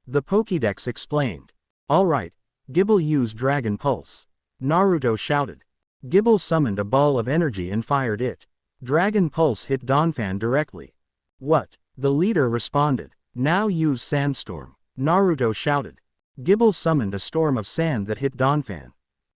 Speaker 1: The Pokédex explained. Alright, Gibble used Dragon Pulse. Naruto shouted. Gibble summoned a ball of energy and fired it. Dragon Pulse hit Donphan directly. What? The leader responded. Now use Sandstorm, Naruto shouted. Gibble summoned a storm of sand that hit Donphan.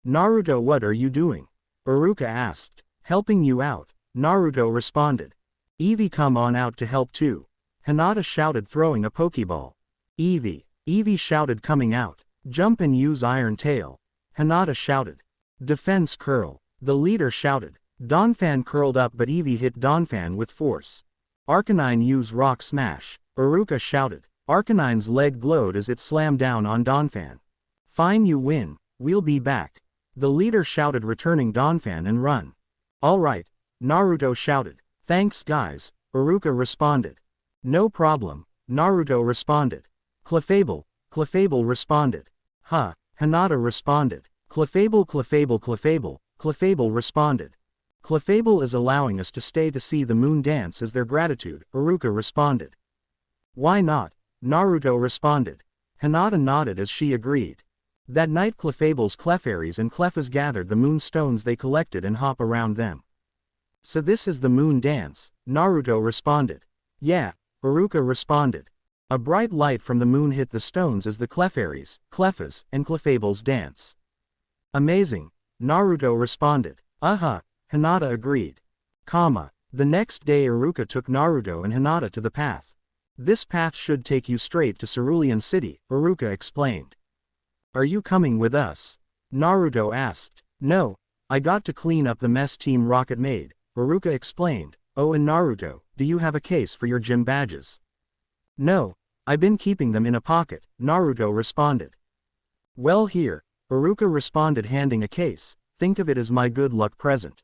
Speaker 1: Naruto, what are you doing? Iruka asked. Helping you out, Naruto responded. Eevee, come on out to help too, Hinata shouted, throwing a Pokeball. Eevee shouted, coming out. Jump and use Iron Tail, Hinata shouted. Defense Curl, the leader shouted. Donphan curled up but Eevee hit Donphan with force. Arcanine, use Rock Smash, Iruka shouted. Arcanine's leg glowed as it slammed down on Donphan. Fine, you win, we'll be back, the leader shouted, returning Donphan and run. Alright, Naruto shouted. Thanks guys, Iruka responded. No problem, Naruto responded. Clefable responded. Huh, Hinata responded. Clefable responded. Clefable is allowing us to stay to see the moon dance as their gratitude, Iruka responded. Why not? Naruto responded. Hinata nodded as she agreed. That night Clefable's Clefairies and Clefas gathered the moonstones they collected and hop around them. So this is the moon dance, Naruto responded. Yeah, Iruka responded. A bright light from the moon hit the stones as the Clefairies, Clefas, and Clefables dance. Amazing, Naruto responded. Hinata agreed. The next day Iruka took Naruto and Hinata to the path. This path should take you straight to Cerulean City, Iruka explained. Are you coming with us? Naruto asked. No, I got to clean up the mess Team Rocket made, Iruka explained. Oh, and Naruto, do you have a case for your gym badges? No, I've been keeping them in a pocket, Naruto responded. Well, here, Iruka responded, handing a case. Think of it as my good luck present.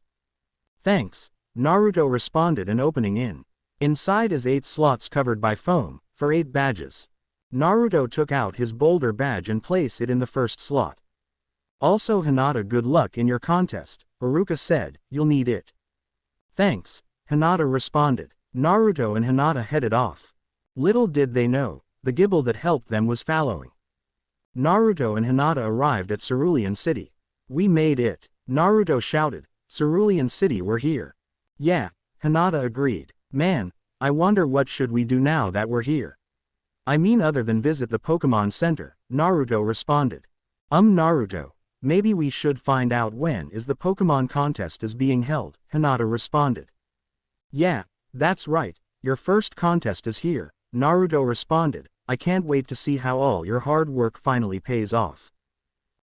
Speaker 1: Thanks, Naruto responded, and opening inside is 8 slots covered by foam, for 8 badges. Naruto took out his boulder badge and placed it in the first slot. Also, Hinata, good luck in your contest, Iruka said, you'll need it. Thanks, Hinata responded. Naruto and Hinata headed off. Little did they know, the Gibble that helped them was following. Naruto and Hinata arrived at Cerulean City. We made it, Naruto shouted. Cerulean City, we're here. Yeah, Hinata agreed. Man, I wonder what should we do now that we're here. I mean, other than visit the Pokemon Center, Naruto responded. Naruto, maybe we should find out when is the Pokemon contest is being held, Hinata responded. Yeah, that's right, your first contest is here, Naruto responded. I can't wait to see how all your hard work finally pays off.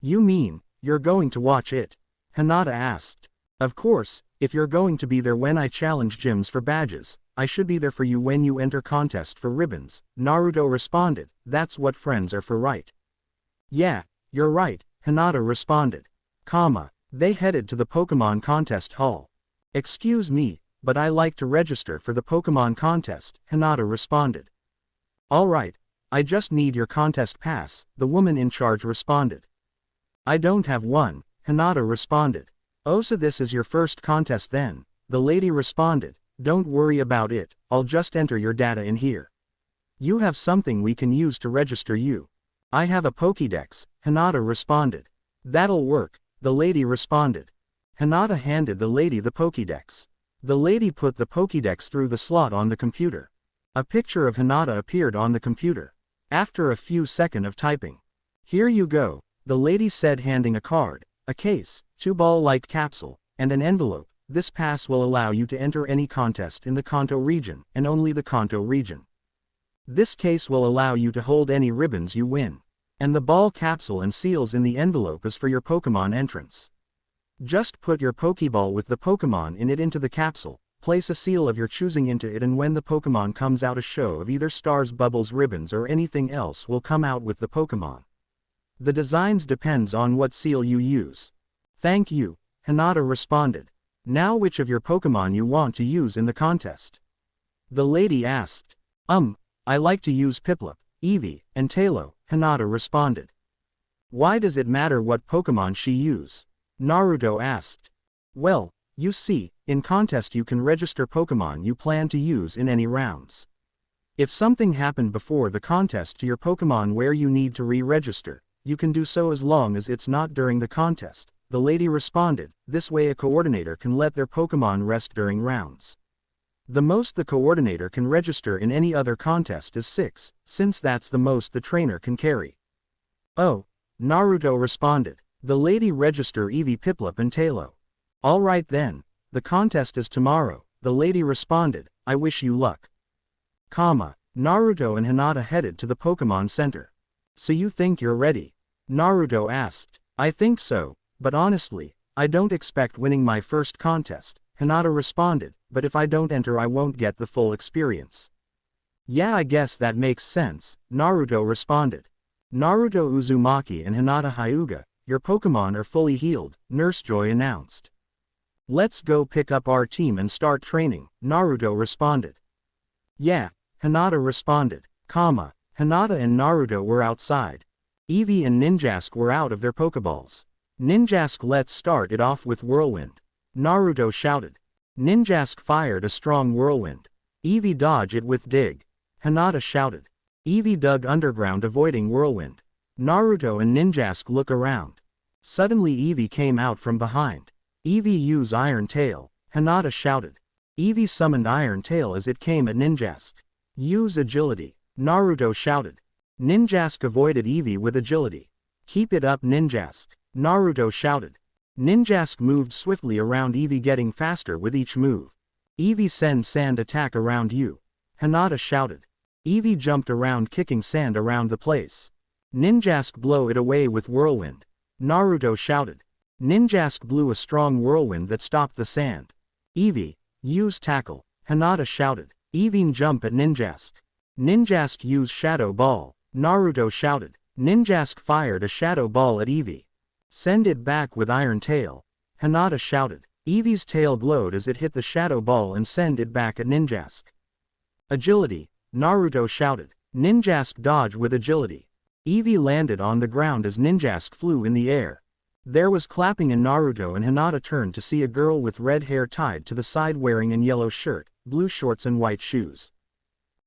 Speaker 1: You mean, you're going to watch it? Hinata asked. Of course, if you're going to be there when I challenge gyms for badges, I should be there for you when you enter contest for ribbons, Naruto responded. That's what friends are for, right? Yeah, you're right, Hinata responded. They headed to the Pokemon contest hall. Excuse me, but I like to register for the Pokemon contest, Hinata responded. Alright, I just need your contest pass, the woman in charge responded. I don't have one, Hinata responded. Oh, so this is your first contest then, the lady responded. Don't worry about it, I'll just enter your data in here. You have something we can use to register you. I have a Pokédex, Hinata responded. That'll work, the lady responded. Hinata handed the lady the Pokédex. The lady put the Pokédex through the slot on the computer. A picture of Hinata appeared on the computer. After a few seconds of typing. Here you go, the lady said, handing a card, a case, 2 ball-like capsule, and an envelope. This pass will allow you to enter any contest in the Kanto region, and only the Kanto region. This case will allow you to hold any ribbons you win. And the ball capsule and seals in the envelope is for your Pokemon entrance. Just put your Pokeball with the Pokemon in it into the capsule, place a seal of your choosing into it, and when the Pokemon comes out, a show of either stars, bubbles, ribbons, or anything else will come out with the Pokemon. The designs depends on what seal you use. Thank you, Hinata responded. Now which of your Pokemon you want to use in the contest? The lady asked. I like to use Piplup, Eevee, and Tailo, Hinata responded. Why does it matter what Pokemon she use? Naruto asked. Well, you see, in contest you can register Pokemon you plan to use in any rounds. If something happened before the contest to your Pokemon where you need to re-register, you can do so as long as it's not during the contest, the lady responded. This way a coordinator can let their Pokemon rest during rounds. The most the coordinator can register in any other contest is 6, since that's the most the trainer can carry. Oh, Naruto responded. The lady register Eevee, Piplup, and Tailo. All right then. The contest is tomorrow, the lady responded. I wish you luck. Naruto and Hinata headed to the Pokemon Center. So you think you're ready? Naruto asked. I think so, but honestly, I don't expect winning my first contest, Hinata responded, but if I don't enter I won't get the full experience. Yeah, I guess that makes sense, Naruto responded. Naruto Uzumaki and Hinata Hyuga, your Pokemon are fully healed, Nurse Joy announced. Let's go pick up our team and start training, Naruto responded. Yeah, Hinata responded. Hinata and Naruto were outside. Eevee and Ninjask were out of their Pokeballs. Ninjask, let's start it off with Whirlwind, Naruto shouted. Ninjask fired a strong whirlwind. Eevee dodge it with Dig, Hinata shouted. Eevee dug underground avoiding whirlwind. Naruto and Ninjask look around. Suddenly Eevee came out from behind. Eevee use Iron Tail, Hinata shouted. Eevee summoned Iron Tail as it came at Ninjask. Use Agility, Naruto shouted. Ninjask avoided Eevee with Agility. Keep it up Ninjask, Naruto shouted. Ninjask moved swiftly around Eevee, getting faster with each move. Eevee send sand attack around you, Hinata shouted. Eevee jumped around kicking sand around the place. Ninjask blow it away with whirlwind, Naruto shouted. Ninjask blew a strong whirlwind that stopped the sand. Eevee, use tackle, Hinata shouted. Eevee jump at Ninjask. Ninjask use Shadow Ball, Naruto shouted. Ninjask fired a Shadow Ball at Eevee. Send it back with Iron Tail, Hinata shouted. Eevee's tail glowed as it hit the Shadow Ball and send it back at Ninjask. Agility, Naruto shouted. Ninjask dodge with Agility. Eevee landed on the ground as Ninjask flew in the air. There was clapping and Naruto and Hinata turned to see a girl with red hair tied to the side wearing an yellow shirt, blue shorts and white shoes.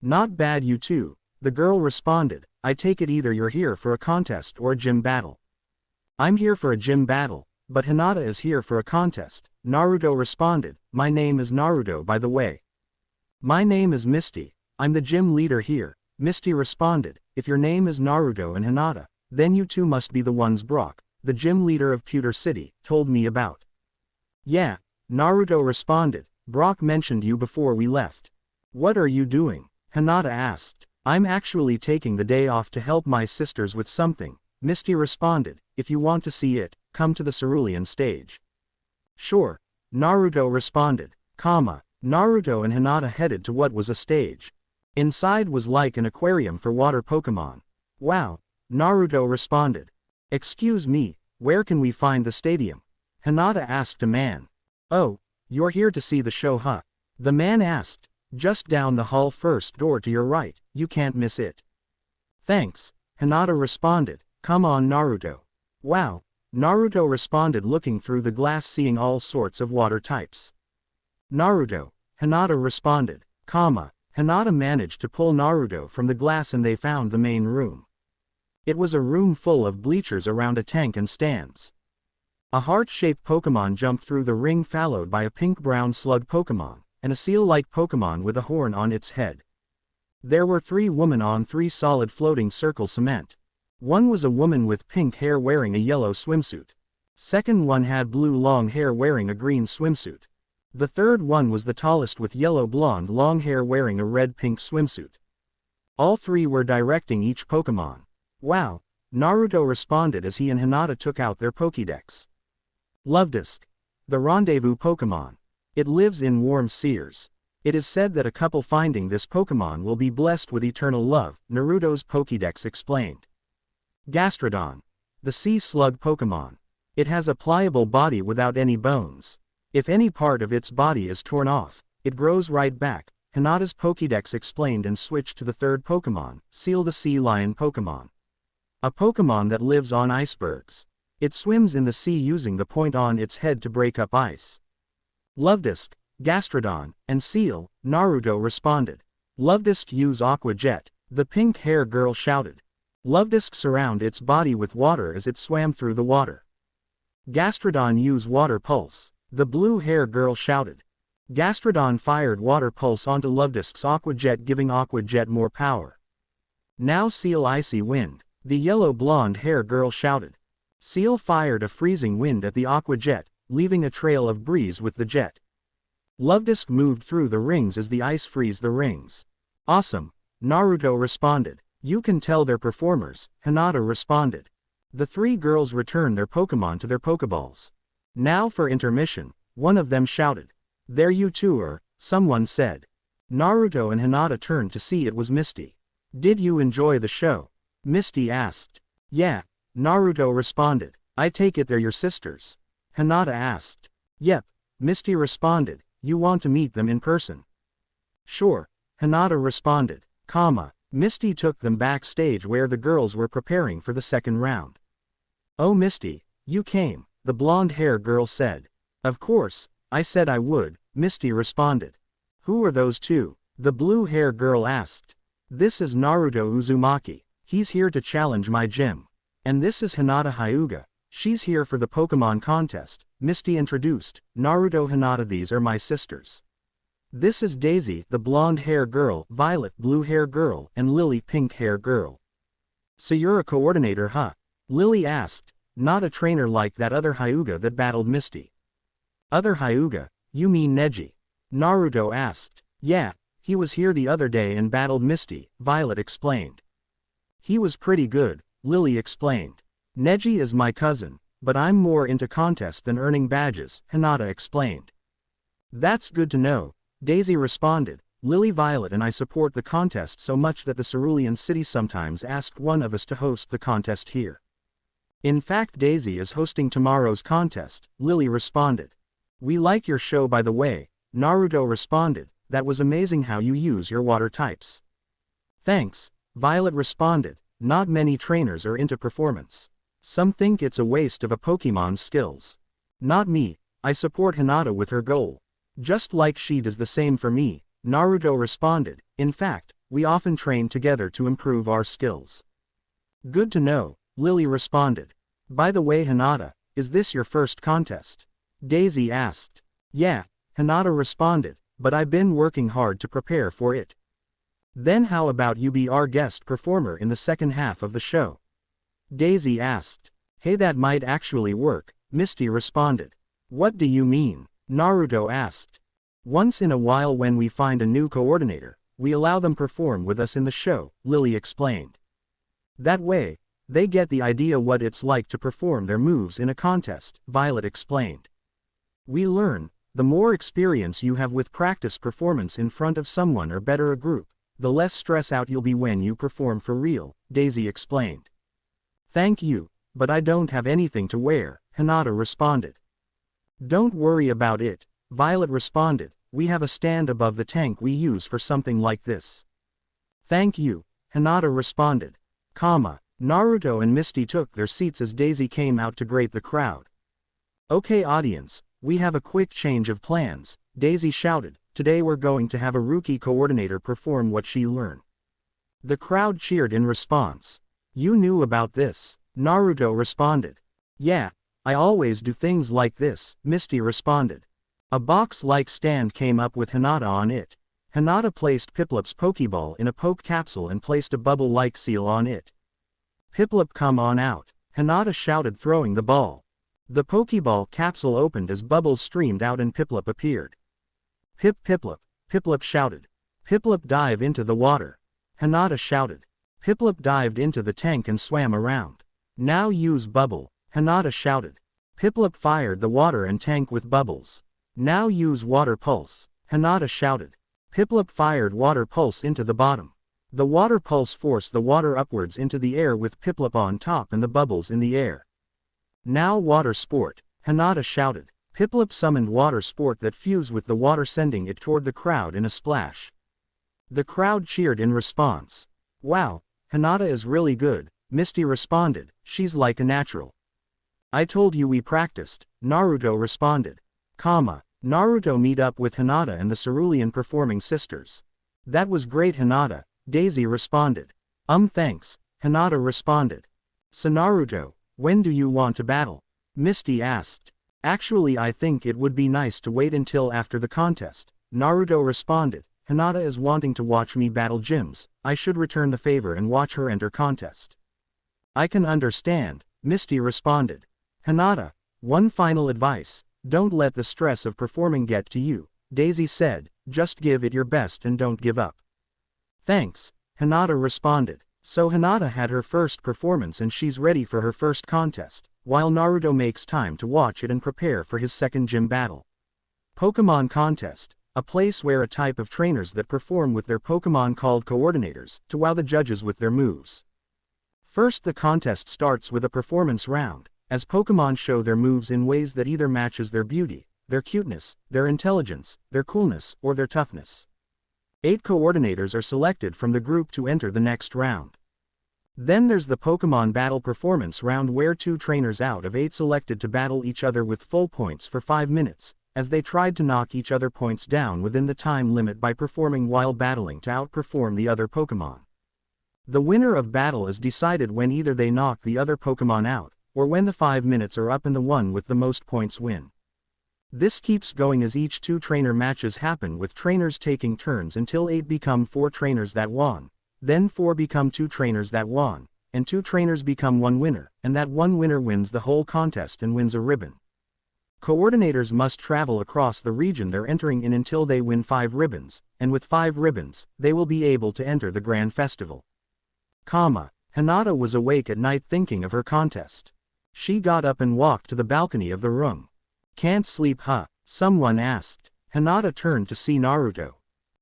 Speaker 1: Not bad you two, the girl responded. I take it either you're here for a contest or a gym battle. I'm here for a gym battle, but Hinata is here for a contest, Naruto responded. My name is Naruto by the way. My name is Misty, I'm the gym leader here, Misty responded. If your name is Naruto and Hinata, then you two must be the ones Brock, the gym leader of Pewter City, told me about. Yeah, Naruto responded. Brock mentioned you before we left. What are you doing? Hinata asked. I'm actually taking the day off to help my sisters with something, Misty responded. If you want to see it, come to the Cerulean stage. Sure, Naruto responded. Naruto and Hinata headed to what was a stage. Inside was like an aquarium for water Pokemon. Wow, Naruto responded. Excuse me, where can we find the stadium? Hinata asked a man. Oh, you're here to see the show huh? The man asked. Just down the hall, first door to your right, you can't miss it. Thanks, Hinata responded. Come on Naruto. Wow, Naruto responded looking through the glass seeing all sorts of water types. Naruto, Hinata responded. Hinata managed to pull Naruto from the glass and they found the main room. It was a room full of bleachers around a tank and stands. A heart-shaped Pokemon jumped through the ring followed by a pink-brown slug Pokemon, and a seal-like Pokemon with a horn on its head. There were 3 women on 3 solid floating circle cement. One was a woman with pink hair wearing a yellow swimsuit. Second one had blue long hair wearing a green swimsuit. The third one was the tallest with yellow blonde long hair wearing a red-pink swimsuit. All 3 were directing each Pokemon. Wow, Naruto responded as he and Hinata took out their Pokédex. Lovedisk, the rendezvous Pokemon. It lives in warm seas. It is said that a couple finding this Pokemon will be blessed with eternal love, Naruto's Pokédex explained. Gastrodon, the sea slug Pokemon. It has a pliable body without any bones. If any part of its body is torn off, it grows right back, Hinata's Pokédex explained and switched to the third Pokemon, Seal the sea lion Pokemon. A Pokemon that lives on icebergs. It swims in the sea using the point on its head to break up ice. Lovedisk, Gastrodon, and Seal, Naruto responded. Lovedisk use Aqua Jet, the pink hair girl shouted. Lovedisk surround its body with water as it swam through the water. Gastrodon use Water Pulse, the blue hair girl shouted. Gastrodon fired Water Pulse onto Lovedisk's Aqua Jet giving Aqua Jet more power. Now Seal Icy Wind, the yellow blonde hair girl shouted. Seal fired a freezing wind at the Aqua Jet, leaving a trail of breeze with the jet. Love Disc moved through the rings as the ice freeze the rings. Awesome, Naruto responded. You can tell they're performers, Hinata responded. The three girls returned their Pokemon to their Pokeballs. Now for intermission, one of them shouted. There you two are, someone said. Naruto and Hinata turned to see it was Misty. Did you enjoy the show? Misty asked. Yeah, Naruto responded. I take it they're your sisters. Hinata asked. Yep, Misty responded. You want to meet them in person? Sure, Hinata responded. Misty took them backstage where the girls were preparing for the second round. Oh Misty, you came, the blonde-hair girl said. Of course, I said I would, Misty responded. Who are those two? The blue-hair girl asked. This is Naruto Uzumaki, he's here to challenge my gym. And this is Hinata Hyuga, she's here for the Pokemon contest, Misty introduced. Naruto Hinata, these are my sisters. This is Daisy, the blonde-hair girl, Violet blue-hair girl, and Lily pink-hair girl. So you're a coordinator, huh? Lily asked. Not a trainer like that other Hyuga that battled Misty. Other Hyuga, you mean Neji? Naruto asked. Yeah, he was here the other day and battled Misty, Violet explained. He was pretty good, Lily explained. Neji is my cousin, but I'm more into contest than earning badges, Hinata explained. That's good to know, Daisy responded. Lily, Violet and I support the contest so much that the Cerulean City sometimes asked one of us to host the contest here. In fact, Daisy is hosting tomorrow's contest, Lily responded. We like your show by the way, Naruto responded. That was amazing how you use your water types. Thanks, Violet responded. Not many trainers are into performance. Some think it's a waste of a Pokemon's skills. Not me, I support Hinata with her goal. Just like she does the same for me, Naruto responded. In fact, we often train together to improve our skills. Good to know, Lily responded. By the way Hinata, is this your first contest? Daisy asked. Yeah, Hinata responded, but I've been working hard to prepare for it. Then how about you be our guest performer in the second half of the show? Daisy asked. Hey, that might actually work, Misty responded. What do you mean? Naruto asked. Once in a while when we find a new coordinator, we allow them perform with us in the show, Lily explained. That way, they get the idea what it's like to perform their moves in a contest, Violet explained. We learn, the more experience you have with practice performance in front of someone or better a group, the less stress out you'll be when you perform for real, Daisy explained. Thank you, but I don't have anything to wear, Hinata responded. Don't worry about it, Violet responded. We have a stand above the tank we use for something like this. Thank you, Hinata responded. Naruto and Misty took their seats as Daisy came out to greet the crowd. Okay audience, we have a quick change of plans, Daisy shouted. Today we're going to have a rookie coordinator perform what she learned. The crowd cheered in response. You knew about this, Naruto responded. Yeah, I always do things like this, Misty responded. A box-like stand came up with Hinata on it. Hinata placed Piplup's Pokeball in a poke capsule and placed a bubble-like seal on it. Piplup, come on out, Hinata shouted, throwing the ball. The Pokeball capsule opened as bubbles streamed out and Piplup appeared. Piplup, Piplup shouted. Piplup, dive into the water, Hinata shouted. Piplup dived into the tank and swam around. Now use bubble, Hinata shouted. Piplup fired the water and tank with bubbles. Now use water pulse, Hinata shouted. Piplup fired water pulse into the bottom. The water pulse forced the water upwards into the air with Piplup on top and the bubbles in the air. Now water sport, Hinata shouted. Piplup summoned water sport that fused with the water, sending it toward the crowd in a splash. The crowd cheered in response. Wow, Hinata is really good, Misty responded. She's like a natural. I told you we practiced, Naruto responded. Naruto meet up with Hinata and the Cerulean performing sisters. That was great Hinata, Daisy responded. Thanks, Hinata responded. So Naruto, when do you want to battle? Misty asked. Actually I think it would be nice to wait until after the contest, Naruto responded. Hinata is wanting to watch me battle gyms, I should return the favor and watch her enter contest. I can understand, Misty responded. Hinata, one final advice, Don't let the stress of performing get to you, Daisy said, just give it your best and don't give up. Thanks, Hinata responded. So Hinata had her first performance and she's ready for her first contest, while Naruto makes time to watch it and prepare for his second gym battle. Pokemon Contest, a place where a type of trainers that perform with their Pokemon called coordinators, to wow the judges with their moves. First, the contest starts with a performance round, as Pokemon show their moves in ways that either matches their beauty, their cuteness, their intelligence, their coolness, or their toughness. 8 coordinators are selected from the group to enter the next round. Then there's the Pokemon Battle Performance round where 2 trainers out of 8 selected to battle each other with full points for 5 minutes, as they tried to knock each other points down within the time limit by performing while battling to outperform the other Pokemon. The winner of battle is decided when either they knock the other Pokemon out, or when the 5 minutes are up and the one with the most points win. This keeps going as each 2 trainer matches happen with trainers taking turns until 8 become 4 trainers that won, then 4 become 2 trainers that won, and 2 trainers become 1 winner, and that 1 winner wins the whole contest and wins a ribbon. Coordinators must travel across the region they're entering in until they win 5 ribbons, and with 5 ribbons, they will be able to enter the Grand Festival. Hinata was awake at night thinking of her contest. She got up and walked to the balcony of the room. Can't sleep, huh? Someone asked. Hinata turned to see Naruto.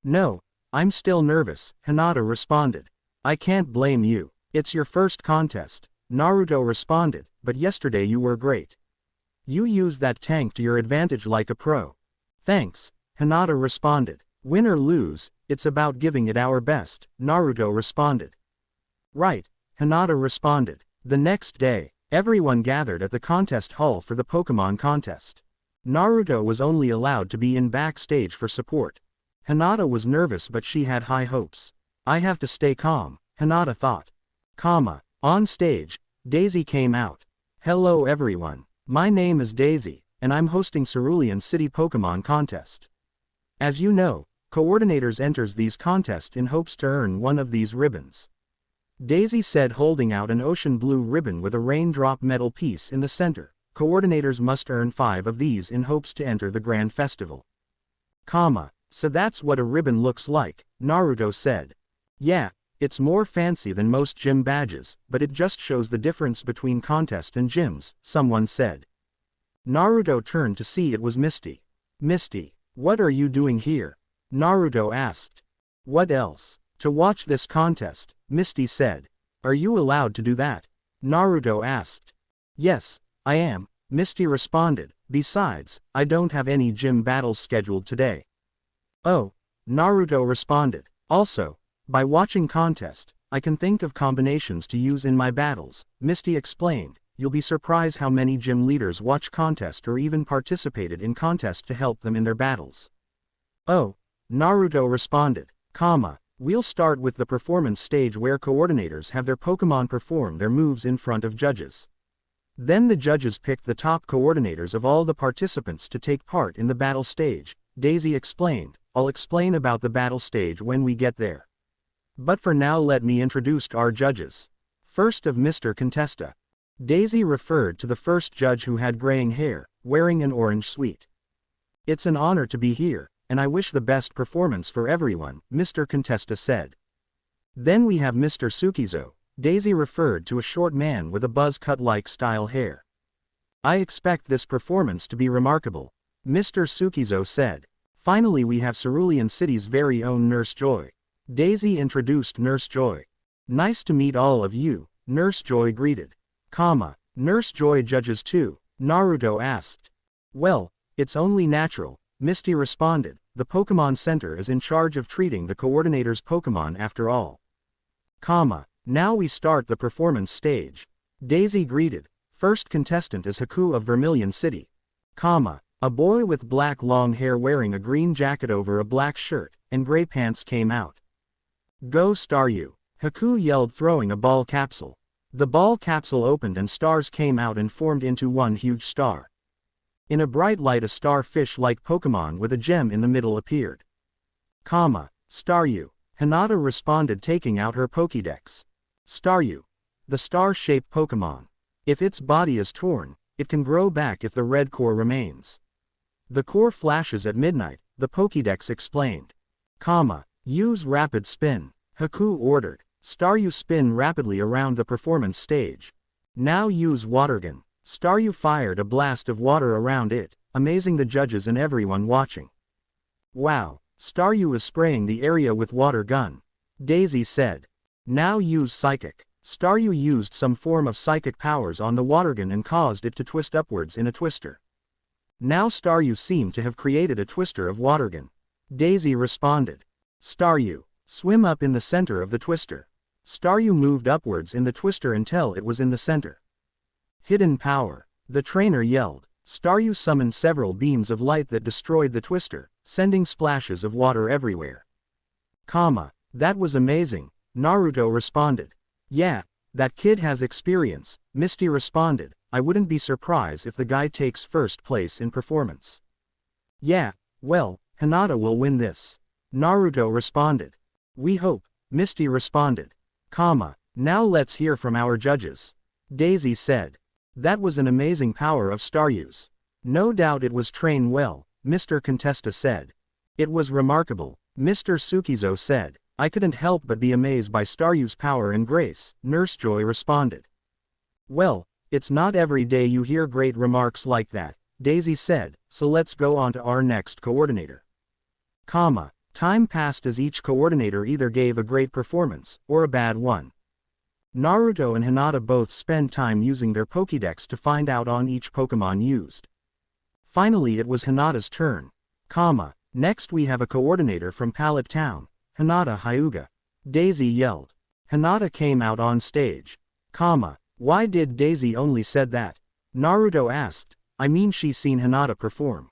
Speaker 1: No, I'm still nervous, Hinata responded. I can't blame you. It's your first contest, Naruto responded, but yesterday you were great. You used that tank to your advantage like a pro. Thanks, Hinata responded. Win or lose, it's about giving it our best, Naruto responded. Right, Hinata responded. The next day, everyone gathered at the contest hall for the Pokemon contest. Naruto was only allowed to be in backstage for support. Hinata was nervous but she had high hopes. I have to stay calm, Hinata thought. On stage, Daisy came out. Hello everyone, my name is Daisy, and I'm hosting Cerulean City Pokemon Contest. As you know, coordinators enters these contests in hopes to earn one of these ribbons. Daisy said, holding out an ocean blue ribbon with a raindrop metal piece in the center. Coordinators must earn 5 of these in hopes to enter the Grand Festival. So that's what a ribbon looks like, Naruto said. Yeah, it's more fancy than most gym badges, but it just shows the difference between contest and gyms, someone said. Naruto turned to see it was Misty. Misty, what are you doing here? Naruto asked. What else? To watch this contest, Misty said. Are you allowed to do that? Naruto asked. Yes, I am, Misty responded. Besides, I don't have any gym battles scheduled today. Oh, Naruto responded. Also, by watching contest, I can think of combinations to use in my battles, Misty explained. You'll be surprised how many gym leaders watch contest or even participated in contest to help them in their battles. Oh, Naruto responded. We'll start with the performance stage where coordinators have their Pokemon perform their moves in front of judges. Then the judges pick the top coordinators of all the participants to take part in the battle stage, Daisy explained. I'll explain about the battle stage when we get there. But for now let me introduce our judges. First of Mr. Contesta. Daisy referred to the first judge who had graying hair, wearing an orange suite. It's an honor to be here, and I wish the best performance for everyone, Mr. Contesta said. Then we have Mr. Sukizo. Daisy referred to a short man with a buzz cut-like style hair. I expect this performance to be remarkable, Mr. Sukizo said. Finally we have Cerulean City's very own Nurse Joy. Daisy introduced Nurse Joy. Nice to meet all of you, Nurse Joy greeted. Nurse Joy judges too, Naruto asked. Well, it's only natural, Misty responded. The Pokemon Center is in charge of treating the coordinator's Pokemon after all. Now we start the performance stage. Daisy greeted. First contestant is Haku of Vermilion City. A boy with black long hair wearing a green jacket over a black shirt and gray pants came out. Go Staryu, Haku yelled, throwing a ball capsule. The ball capsule opened and stars came out and formed into one huge star. In a bright light a starfish-like Pokemon with a gem in the middle appeared. Staryu, Hinata responded, taking out her Pokédex. Staryu, the star-shaped Pokemon. If its body is torn, it can grow back if the red core remains. The core flashes at midnight, the Pokédex explained. Use rapid spin. Haku ordered. Staryu spin rapidly around the performance stage. Now use watergun. Staryu fired a blast of water around it, amazing the judges and everyone watching. Wow, Staryu is spraying the area with water gun. Daisy said. Now use psychic. Staryu used some form of psychic powers on the watergun and caused it to twist upwards in a twister. Now Staryu seemed to have created a twister of watergun. Daisy responded. Staryu, swim up in the center of the twister. Staryu moved upwards in the twister until it was in the center. Hidden power. The trainer yelled. Staryu summoned several beams of light that destroyed the twister, sending splashes of water everywhere. That was amazing, Naruto responded. Yeah, that kid has experience, Misty responded. I wouldn't be surprised if the guy takes first place in performance. Yeah, well, Hinata will win this. Naruto responded. We hope, Misty responded. Now let's hear from our judges. Daisy said. That was an amazing power of Staryu's. No doubt it was trained well, Mr. Contesta said. It was remarkable, Mr. Sukizo said. I couldn't help but be amazed by Staryu's power and grace, Nurse Joy responded. Well, it's not every day you hear great remarks like that, Daisy said, so let's go on to our next coordinator. Time passed as each coordinator either gave a great performance, or a bad one. Naruto and Hinata both spent time using their Pokédex to find out on each Pokémon used. Finally it was Hinata's turn. Next we have a coordinator from Pallet Town, Hinata Hyuga. Daisy yelled. Hinata came out on stage. Why did Daisy only said that? Naruto asked. I mean she's seen Hinata perform.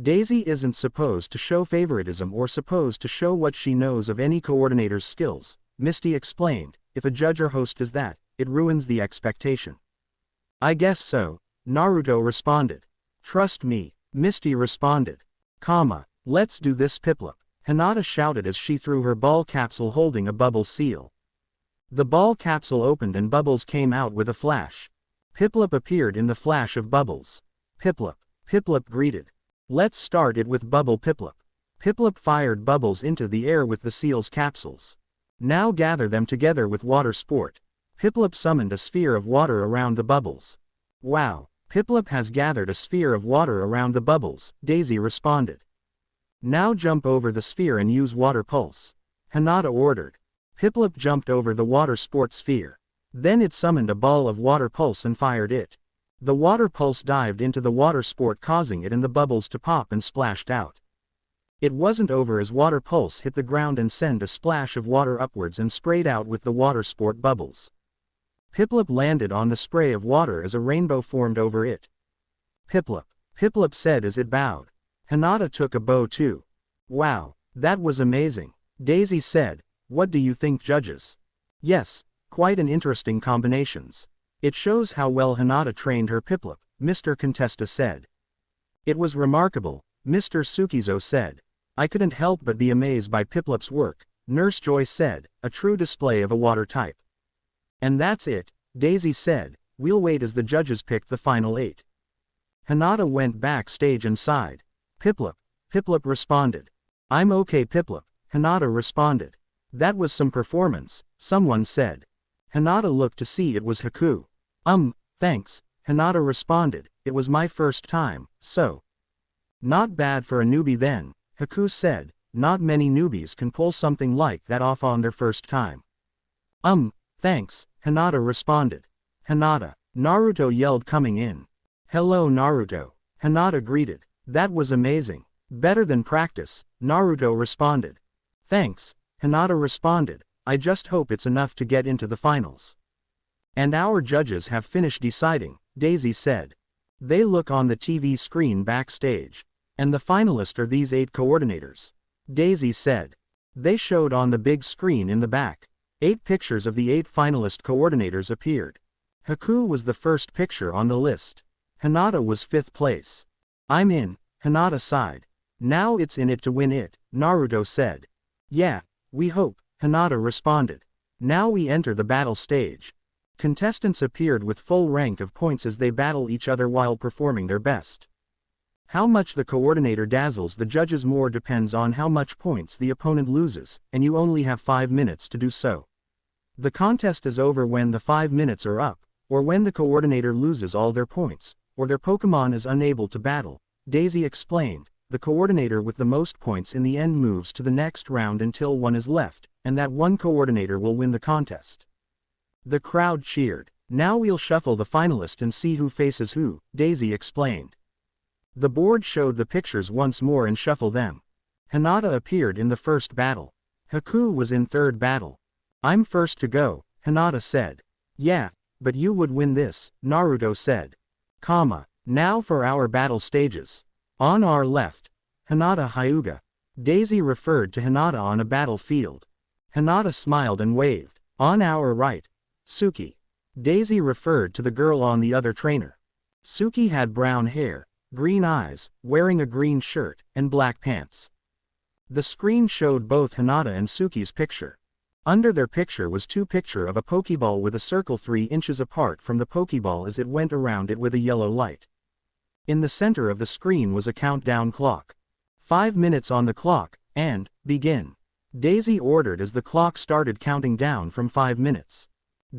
Speaker 1: Daisy isn't supposed to show favoritism or supposed to show what she knows of any coordinator's skills, Misty explained. If a judge or host does that, it ruins the expectation. I guess so, Naruto responded. Trust me, Misty responded. Let's do this Piplup, Hinata shouted as she threw her ball capsule holding a bubble seal. The ball capsule opened and bubbles came out with a flash. Piplup appeared in the flash of bubbles. Piplup greeted. Let's start it with Bubble Piplup. Piplup fired bubbles into the air with the seal's capsules. Now gather them together with Water Sport. Piplup summoned a sphere of water around the bubbles. Wow, Piplup has gathered a sphere of water around the bubbles, Daisy responded. Now jump over the sphere and use Water Pulse. Hinata ordered. Piplup jumped over the Water Sport sphere. Then it summoned a ball of Water Pulse and fired it. The Water Pulse dived into the Water Sport causing it and the bubbles to pop and splashed out. It wasn't over as Water Pulse hit the ground and sent a splash of water upwards and sprayed out with the Water Sport bubbles. Piplup landed on the spray of water as a rainbow formed over it. Piplup said as it bowed. Hinata took a bow too. Wow, that was amazing, Daisy said. What do you think, judges? Yes, quite an interesting combinations. It shows how well Hinata trained her Piplup, Mr. Contesta said. It was remarkable, Mr. Sukizo said. I couldn't help but be amazed by Piplup's work, Nurse Joy said, a true display of a water type. And that's it, Daisy said. We'll wait as the judges pick the final 8. Hinata went backstage and sighed. Piplup responded. I'm okay Piplup, Hinata responded. That was some performance, someone said. Hinata looked to see it was Haku. Thanks, Hinata responded. It was my first time, so. Not bad for a newbie then, Haku said. Not many newbies can pull something like that off on their first time. Thanks, Hinata responded. Hinata, Naruto yelled coming in. Hello Naruto, Hinata greeted. That was amazing. Better than practice, Naruto responded. Thanks, Hinata responded. I just hope it's enough to get into the finals. And our judges have finished deciding, Daisy said. They look on the TV screen backstage. And the finalists are these 8 coordinators. Daisy said. They showed on the big screen in the back. 8 pictures of the 8 finalist coordinators appeared. Haku was the first picture on the list. Hinata was 5th place. I'm in, Hinata sighed. Now it's in it to win it, Naruto said. Yeah, we hope, Hinata responded. Now we enter the battle stage. Contestants appeared with full rank of points as they battle each other while performing their best. How much the coordinator dazzles the judges more depends on how much points the opponent loses, and you only have 5 minutes to do so. The contest is over when the 5 minutes are up, or when the coordinator loses all their points, or their Pokemon is unable to battle, Daisy explained. The coordinator with the most points in the end moves to the next round until one is left, and that one coordinator will win the contest. The crowd cheered. Now we'll shuffle the finalists and see who faces who, Daisy explained. The board showed the pictures once more and shuffled them. Hinata appeared in the first battle. Haku was in third battle. I'm first to go, Hinata said. Yeah, but you would win this, Naruto said. Now for our battle stages. On our left, Hinata Hyuga. Daisy referred to Hinata on a battlefield. Hinata smiled and waved. On our right, Suki. Daisy referred to the girl on the other trainer. Suki had brown hair, green eyes, wearing a green shirt, and black pants. The screen showed both Hinata and Suki's picture. Under their picture was two picture of a Pokeball with a circle 3 inches apart from the Pokeball as it went around it with a yellow light. In the center of the screen was a countdown clock. 5 minutes on the clock, and, begin. Daisy ordered as the clock started counting down from 5 minutes.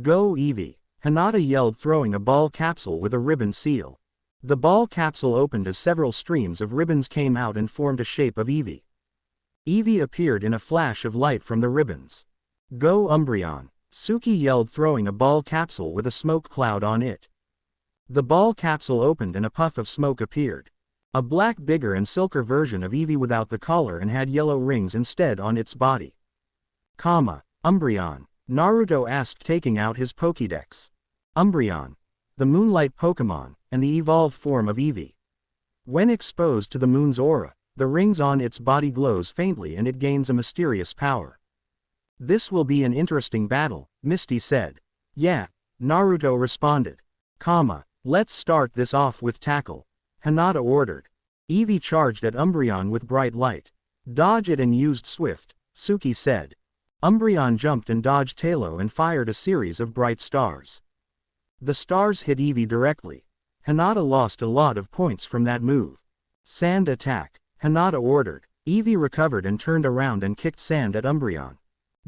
Speaker 1: Go Eevee, Hinata yelled, throwing a ball capsule with a ribbon seal. The ball capsule opened as several streams of ribbons came out and formed a shape of Eevee. Eevee appeared in a flash of light from the ribbons. Go Umbreon, Suki yelled, throwing a ball capsule with a smoke cloud on it. The ball capsule opened and a puff of smoke appeared. A black, bigger and silker version of Eevee without the collar and had yellow rings instead on its body. Umbreon, Naruto asked, taking out his Pokédex. Umbreon, the moonlight Pokemon, and the evolved form of Eevee. When exposed to the moon's aura, the rings on its body glows faintly and it gains a mysterious power. This will be an interesting battle, Misty said. Yeah, Naruto responded. Let's start this off with tackle, Hinata ordered. Eevee charged at Umbreon with bright light. Dodge it and used swift, Suki said. Umbreon jumped and dodged Tailo and fired a series of bright stars. The stars hit Eevee directly. Hinata lost a lot of points from that move. Sand attack, Hinata ordered. Eevee recovered and turned around and kicked sand at Umbreon.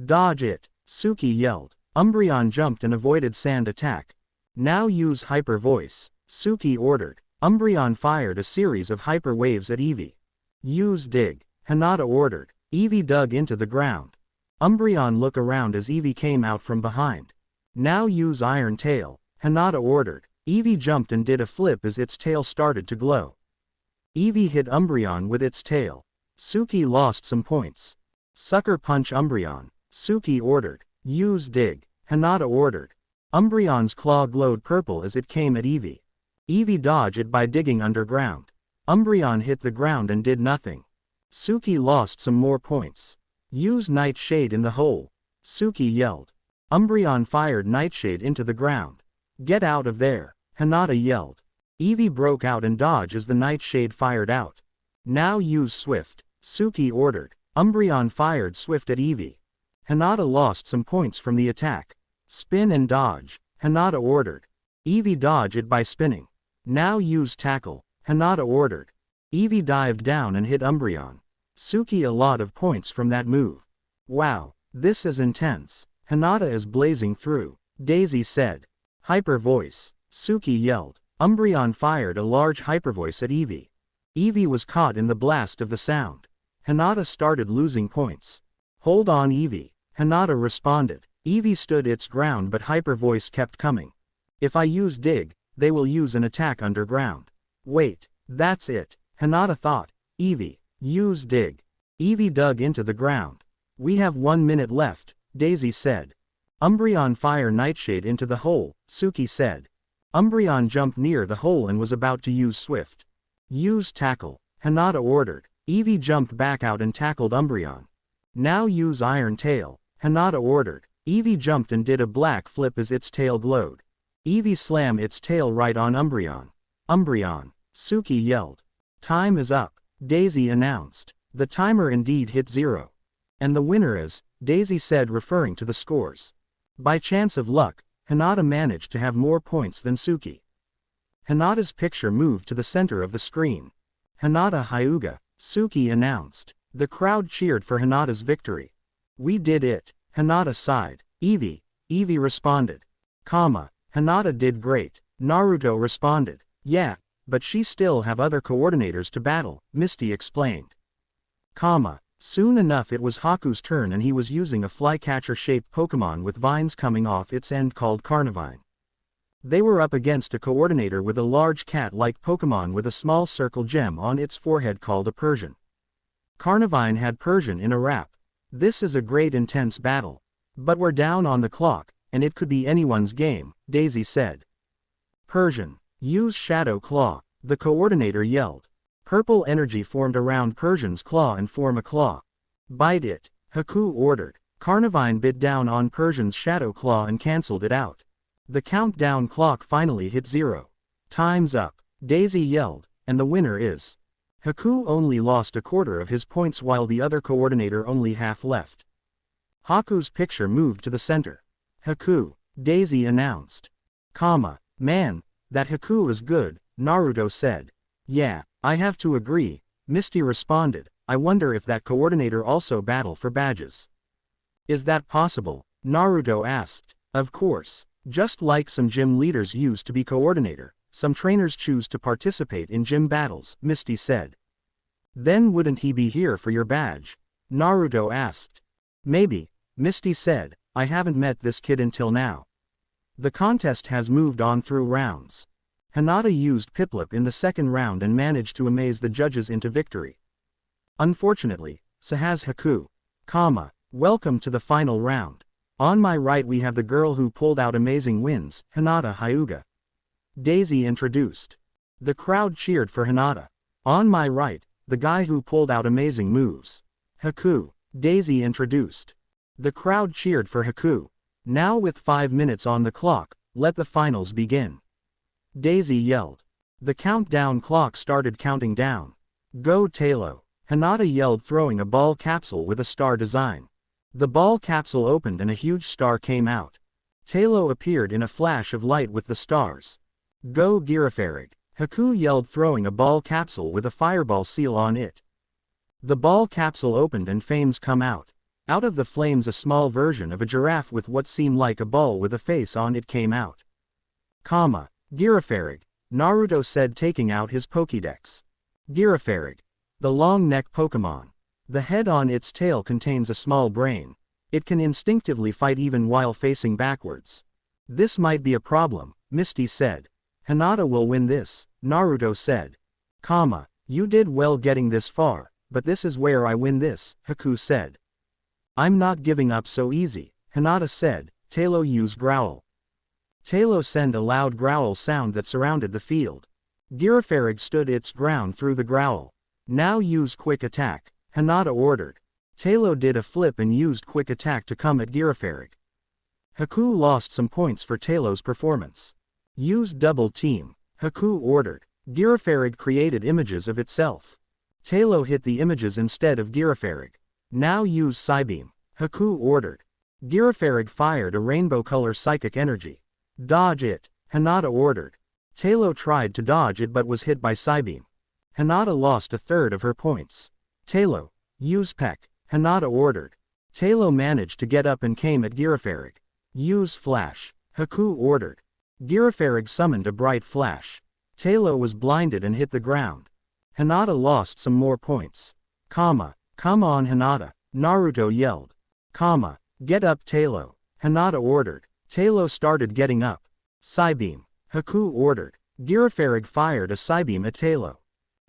Speaker 1: Dodge it, Suki yelled. Umbreon jumped and avoided sand attack. Now use hyper voice, Suki ordered. Umbreon fired a series of hyper waves at Eevee. Use dig, Hinata ordered. Eevee dug into the ground. Umbreon looked around as Eevee came out from behind. Now use iron tail, Hinata ordered. Eevee jumped and did a flip as its tail started to glow. Eevee hit Umbreon with its tail. Suki lost some points. Sucker punch Umbreon, Suki ordered. Use dig, Hinata ordered. Umbreon's claw glowed purple as it came at Eevee. Eevee dodged it by digging underground. Umbreon hit the ground and did nothing. Suki lost some more points. Use Nightshade in the hole, Suki yelled. Umbreon fired Nightshade into the ground. Get out of there, Hinata yelled. Eevee broke out and dodged as the Nightshade fired out. Now use Swift, Suki ordered. Umbreon fired Swift at Eevee. Hinata lost some points from the attack. Spin and dodge, Hinata ordered. Eevee dodged it by spinning. Now use Tackle, Hinata ordered. Eevee dived down and hit Umbreon. Suki a lot of points from that move. Wow, this is intense. Hinata is blazing through, Daisy said. Hyper voice, Suki yelled. Umbreon fired a large hyper voice at Eevee. Eevee was caught in the blast of the sound. Hinata started losing points. Hold on Eevee, Hinata responded. Eevee stood its ground but hyper voice kept coming. If I use dig, they will use an attack underground. Wait, that's it, Hinata thought. Eevee, use dig. Eevee dug into the ground. We have 1 minute left, Daisy said. Umbreon fire Nightshade into the hole, Suki said. Umbreon jumped near the hole and was about to use Swift. Use Tackle, Hinata ordered. Eevee jumped back out and tackled Umbreon. Now use Iron Tail, Hinata ordered. Eevee jumped and did a black flip as its tail glowed. Eevee slammed its tail right on Umbreon. Umbreon, Suki yelled. Time is up, Daisy announced. The timer indeed hit 0. And the winner is, Daisy said, referring to the scores. By chance of luck, Hinata managed to have more points than Suki. Hinata's picture moved to the center of the screen. Hinata Hyuga, Suki announced. The crowd cheered for Hinata's victory. We did it, Hinata sighed. Evie responded. Hinata did great, Naruto responded. Yeah, but she still have other coordinators to battle, Misty explained. Soon enough it was Haku's turn and he was using a flycatcher-shaped Pokemon with vines coming off its end called Carnivine. They were up against a coordinator with a large cat-like Pokemon with a small circle gem on its forehead called a Persian. Carnivine had Persian in a wrap. This is a great intense battle. But we're down on the clock, and it could be anyone's game, Daisy said. Persian, use Shadow Claw, the coordinator yelled. Purple energy formed around Persian's claw and form a claw. Bite it, Haku ordered. Carnivine bit down on Persian's Shadow Claw and cancelled it out. The countdown clock finally hit 0. Time's up, Daisy yelled, and the winner is. Haku only lost a quarter of his points while the other coordinator only half left. Haku's picture moved to the center. Haku, Daisy announced. Man, that Haku is good, Naruto said. Yeah, I have to agree, Misty responded. I wonder if that coordinator also battle for badges. Is that possible? Naruto asked. Of course. Just like some gym leaders used to be coordinator, some trainers choose to participate in gym battles, Misty said. Then wouldn't he be here for your badge? Naruto asked. Maybe, Misty said. I haven't met this kid until now. The contest has moved on through rounds. Hinata used Piplup in the second round and managed to amaze the judges into victory. Unfortunately, so has Haku. Welcome to the final round. On my right we have the girl who pulled out amazing wins, Hinata Hyuga. Daisy introduced. The crowd cheered for Hinata. On my right, the guy who pulled out amazing moves. Haku, Daisy introduced. The crowd cheered for Haku. Now with 5 minutes on the clock, let the finals begin. Daisy yelled. The countdown clock started counting down. Go Talo, Hinata yelled throwing a ball capsule with a star design. The ball capsule opened and a huge star came out. Talo appeared in a flash of light with the stars. Go Girafarig, Haku yelled throwing a ball capsule with a fireball seal on it. The ball capsule opened and flames come out. Out of the flames a small version of a giraffe with what seemed like a ball with a face on it came out. Girafarig, Naruto said taking out his Pokédex. Girafarig, the long-neck Pokemon. The head on its tail contains a small brain. It can instinctively fight even while facing backwards. This might be a problem, Misty said. Hinata will win this, Naruto said. You did well getting this far, but this is where I win this, Haku said. I'm not giving up so easy, Hinata said. Talo use Growl. Talo sent a loud growl sound that surrounded the field. Girafarig stood its ground through the growl. Now use Quick Attack, Hinata ordered. Talo did a flip and used Quick Attack to come at Girafarig. Haku lost some points for Talo's performance. Use Double Team, Haku ordered. Girafarig created images of itself. Talo hit the images instead of Girafarig. Now use Psybeam, Haku ordered. Girafarig fired a rainbow-color psychic energy. Dodge it, Hinata ordered. Talo tried to dodge it but was hit by Psybeam. Hinata lost a third of her points. Talo, use Peck, Hinata ordered. Talo managed to get up and came at Girafarig. Use Flash, Haku ordered. Girafarig summoned a bright flash. Talo was blinded and hit the ground. Hinata lost some more points. Come on Hinata, Naruto yelled. Get up Talo, Hinata ordered. Talo started getting up. Psybeam, Haku ordered. Girafarig fired a Psybeam at Talo.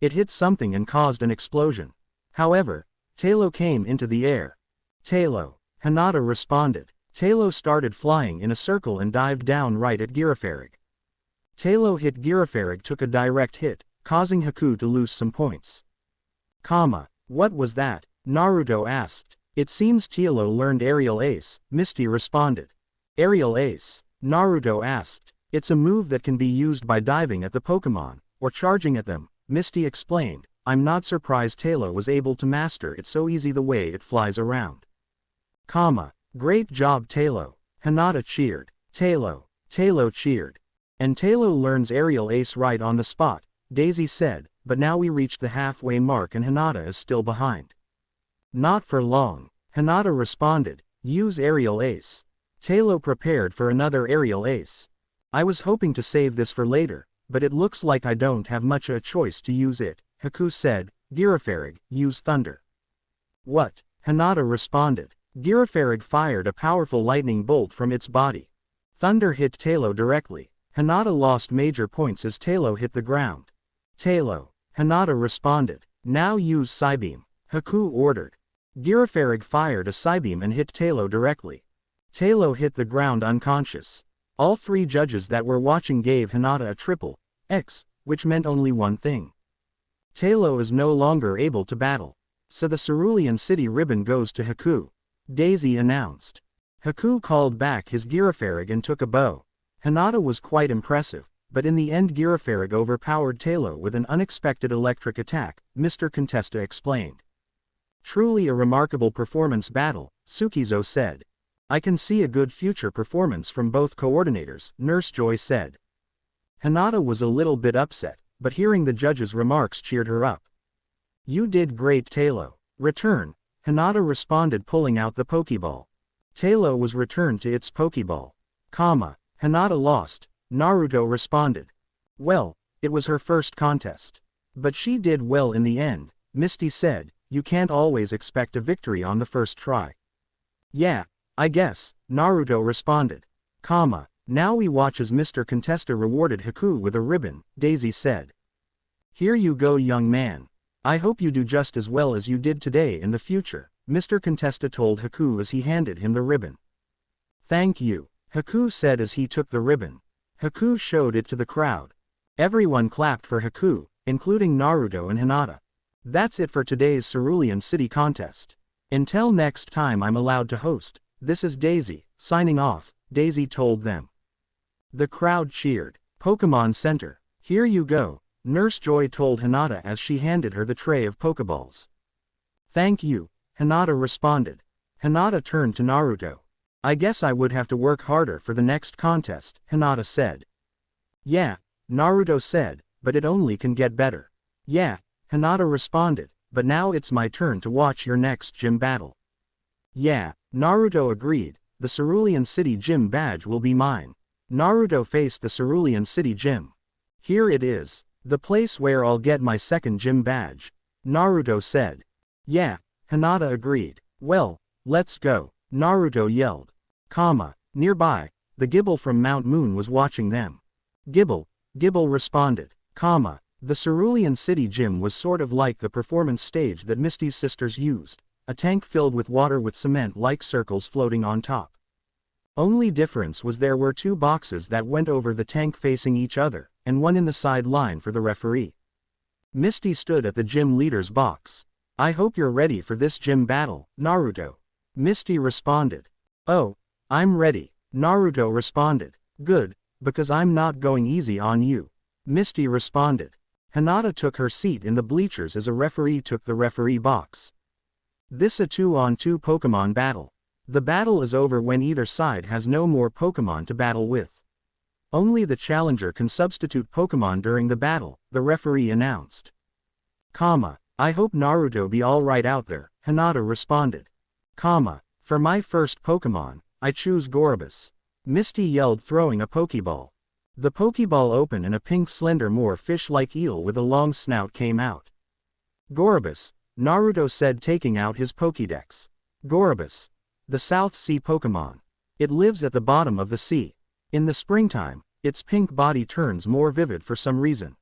Speaker 1: It hit something and caused an explosion. However, Talo came into the air. Talo, Hinata responded. Talo started flying in a circle and dived down right at Girafarig. Talo hit Girafarig took a direct hit, causing Haku to lose some points. What was that? Naruto asked. It seems Talo learned Aerial Ace, Misty responded. Aerial Ace, Naruto asked. It's a move that can be used by diving at the Pokemon, or charging at them, Misty explained. I'm not surprised Talo was able to master it so easy the way it flies around. Great job Talo, Hinata cheered. Talo cheered. And Talo learns Aerial Ace right on the spot, Daisy said. but now we reached the halfway mark and Hinata is still behind. Not for long. Hinata responded. Use aerial ace. Talo prepared for another aerial ace. I was hoping to save this for later, but it looks like I don't have much a choice to use it, Haku said. Girafarig, use thunder. What? Hinata responded. Girafarig fired a powerful lightning bolt from its body. Thunder hit Talo directly. Hinata lost major points as Talo hit the ground. Talo. Hinata responded. Now use Psybeam. Haku ordered. Girafarig fired a Psybeam and hit Talo directly. Talo hit the ground unconscious. All three judges that were watching gave Hinata a triple X, which meant only one thing. Talo is no longer able to battle. So the Cerulean City ribbon goes to Haku. Daisy announced. Haku called back his Girafarig and took a bow. Hinata was quite impressive, but in the end Girafarig overpowered Talo with an unexpected electric attack, Mr. Contesta explained. Truly a remarkable performance battle, Tsukizo said. I can see a good future performance from both coordinators, Nurse Joy said. Hinata was a little bit upset, but hearing the judge's remarks cheered her up. You did great, Talo. Return. Hinata responded, pulling out the Pokeball. Talo was returned to its Pokeball. Hinata lost, Naruto responded. Well, it was her first contest. But she did well in the end, Misty said. You can't always expect a victory on the first try. Yeah, I guess, Naruto responded. Now we watch as Mr. Contesta rewarded Haku with a ribbon, Daisy said. Here you go, young man. I hope you do just as well as you did today in the future, Mr. Contesta told Haku as he handed him the ribbon. Thank you, Haku said as he took the ribbon. Haku showed it to the crowd. Everyone clapped for Haku, including Naruto and Hinata. That's it for today's Cerulean City contest. Until next time I'm allowed to host, this is Daisy, signing off, Daisy told them. The crowd cheered. Pokemon Center. Here you go, Nurse Joy told Hinata as she handed her the tray of Pokeballs. Thank you, Hinata responded. Hinata turned to Naruto. I guess I would have to work harder for the next contest, Hinata said. Yeah, Naruto said, but it only can get better. Yeah, Hinata responded, but now it's my turn to watch your next gym battle. Yeah, Naruto agreed, the Cerulean City Gym badge will be mine. Naruto faced the Cerulean City Gym. Here it is, the place where I'll get my second gym badge, Naruto said. Yeah, Hinata agreed. Well, let's go, Naruto yelled. Nearby, the Gibble from Mount Moon was watching them. Gibble responded. The Cerulean City Gym was sort of like the performance stage that Misty's sisters used, a tank filled with water with cement-like circles floating on top. Only difference was there were two boxes that went over the tank facing each other, and one in the side line for the referee. Misty stood at the gym leader's box. I hope you're ready for this gym battle, Naruto. Misty responded. Oh, I'm ready, Naruto responded. Good, because I'm not going easy on you. Misty responded. Hinata took her seat in the bleachers as a referee took the referee box. This a 2-on-2 Pokemon battle. The battle is over when either side has no more Pokemon to battle with. Only the challenger can substitute Pokemon during the battle, the referee announced. I hope Naruto be alright out there, Hinata responded. For my first Pokemon, I choose Gorobus. Misty yelled, throwing a Pokeball. The Pokeball opened and a pink slender more fish-like eel with a long snout came out. Gorobus, Naruto said, taking out his Pokédex. Gorobus. The South Sea Pokemon. It lives at the bottom of the sea. In the springtime, its pink body turns more vivid for some reason.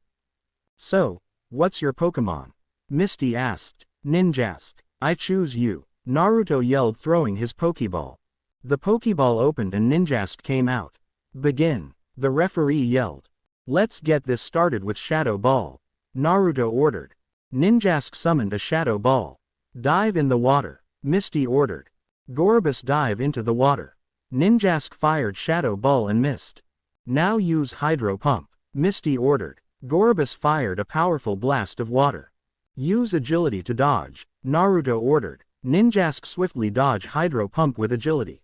Speaker 1: So, what's your Pokemon? Misty asked. Ninjask. I choose you, Naruto yelled, throwing his Pokeball. The Pokeball opened and Ninjask came out. Begin, the referee yelled. Let's get this started with Shadow Ball, Naruto ordered. Ninjask summoned a Shadow Ball. Dive in the water, Misty ordered. Gorobus dive into the water. Ninjask fired Shadow Ball and missed. Now use Hydro Pump, Misty ordered. Gorobus fired a powerful blast of water. Use Agility to dodge, Naruto ordered. Ninjask swiftly dodge Hydro Pump with Agility.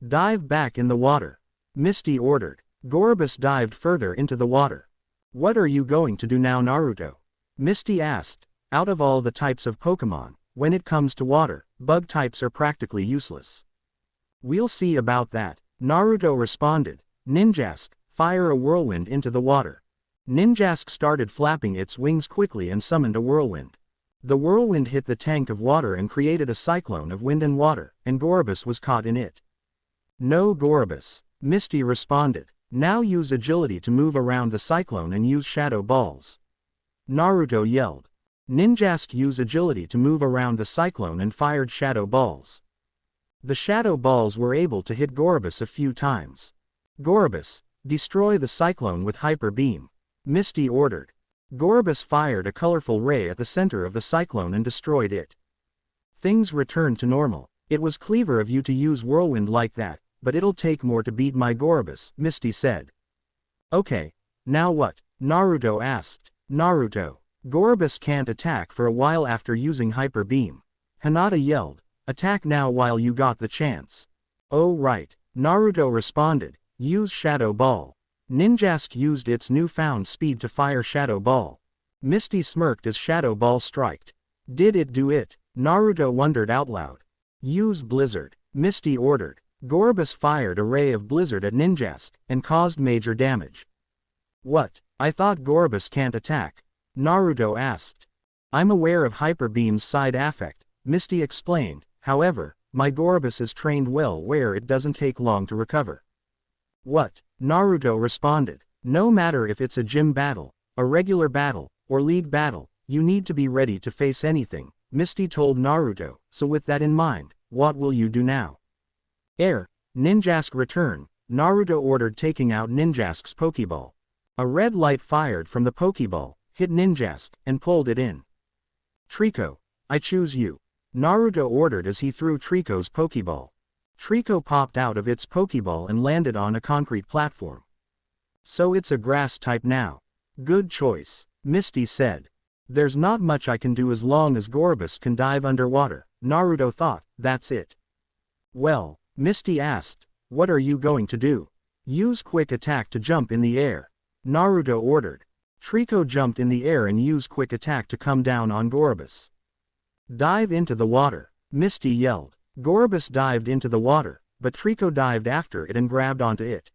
Speaker 1: Dive back in the water, Misty ordered. Gorobus dived further into the water. What are you going to do now, Naruto? Misty asked. Out of all the types of Pokemon, when it comes to water, bug types are practically useless. We'll see about that, Naruto responded. Ninjask, fire a whirlwind into the water. Ninjask started flapping its wings quickly and summoned a whirlwind. The whirlwind hit the tank of water and created a cyclone of wind and water, and Gorbus was caught in it. No Gorbus, Misty responded. Now use agility to move around the cyclone and use shadow balls. Naruto yelled. Ninjask used agility to move around the cyclone and fired shadow balls. The shadow balls were able to hit Gorbus a few times. Gorbus, destroy the cyclone with hyper beam, Misty ordered. Gorbus fired a colorful ray at the center of the cyclone and destroyed it. Things returned to normal. It was clever of you to use whirlwind like that, but it'll take more to beat my Gorbus, Misty said. Okay, now what? Naruto asked. Naruto, Gorbus can't attack for a while after using hyper beam. Hinata yelled, attack now while you got the chance. Oh right, Naruto responded, use shadow ball. Ninjask used its newfound speed to fire shadow ball. Misty smirked as shadow ball striked. Did it do it? Naruto wondered out loud. Use blizzard, Misty ordered. Gorbus fired a ray of blizzard at Ninjask, and caused major damage. What? I thought Gorbus can't attack. Naruto asked. I'm aware of Hyper Beam's side effect, Misty explained. However, my Gorbus is trained well where it doesn't take long to recover. What? Naruto responded. No matter if it's a gym battle, a regular battle, or league battle, you need to be ready to face anything, Misty told Naruto. So with that in mind, what will you do now? Ninjask return, Naruto ordered, taking out Ninjask's Pokeball. A red light fired from the Pokeball, hit Ninjask, and pulled it in. Trico, I choose you, Naruto ordered as he threw Trico's Pokeball. Trico popped out of its Pokeball and landed on a concrete platform. So it's a grass type now. Good choice, Misty said. There's not much I can do as long as Gorbus can dive underwater, Naruto thought. That's it. Well, Misty asked, what are you going to do? Use quick attack to jump in the air, Naruto ordered. Trico jumped in the air and used quick attack to come down on Gorbus. Dive into the water, Misty yelled. Gorbus dived into the water, but Trico dived after it and grabbed onto it.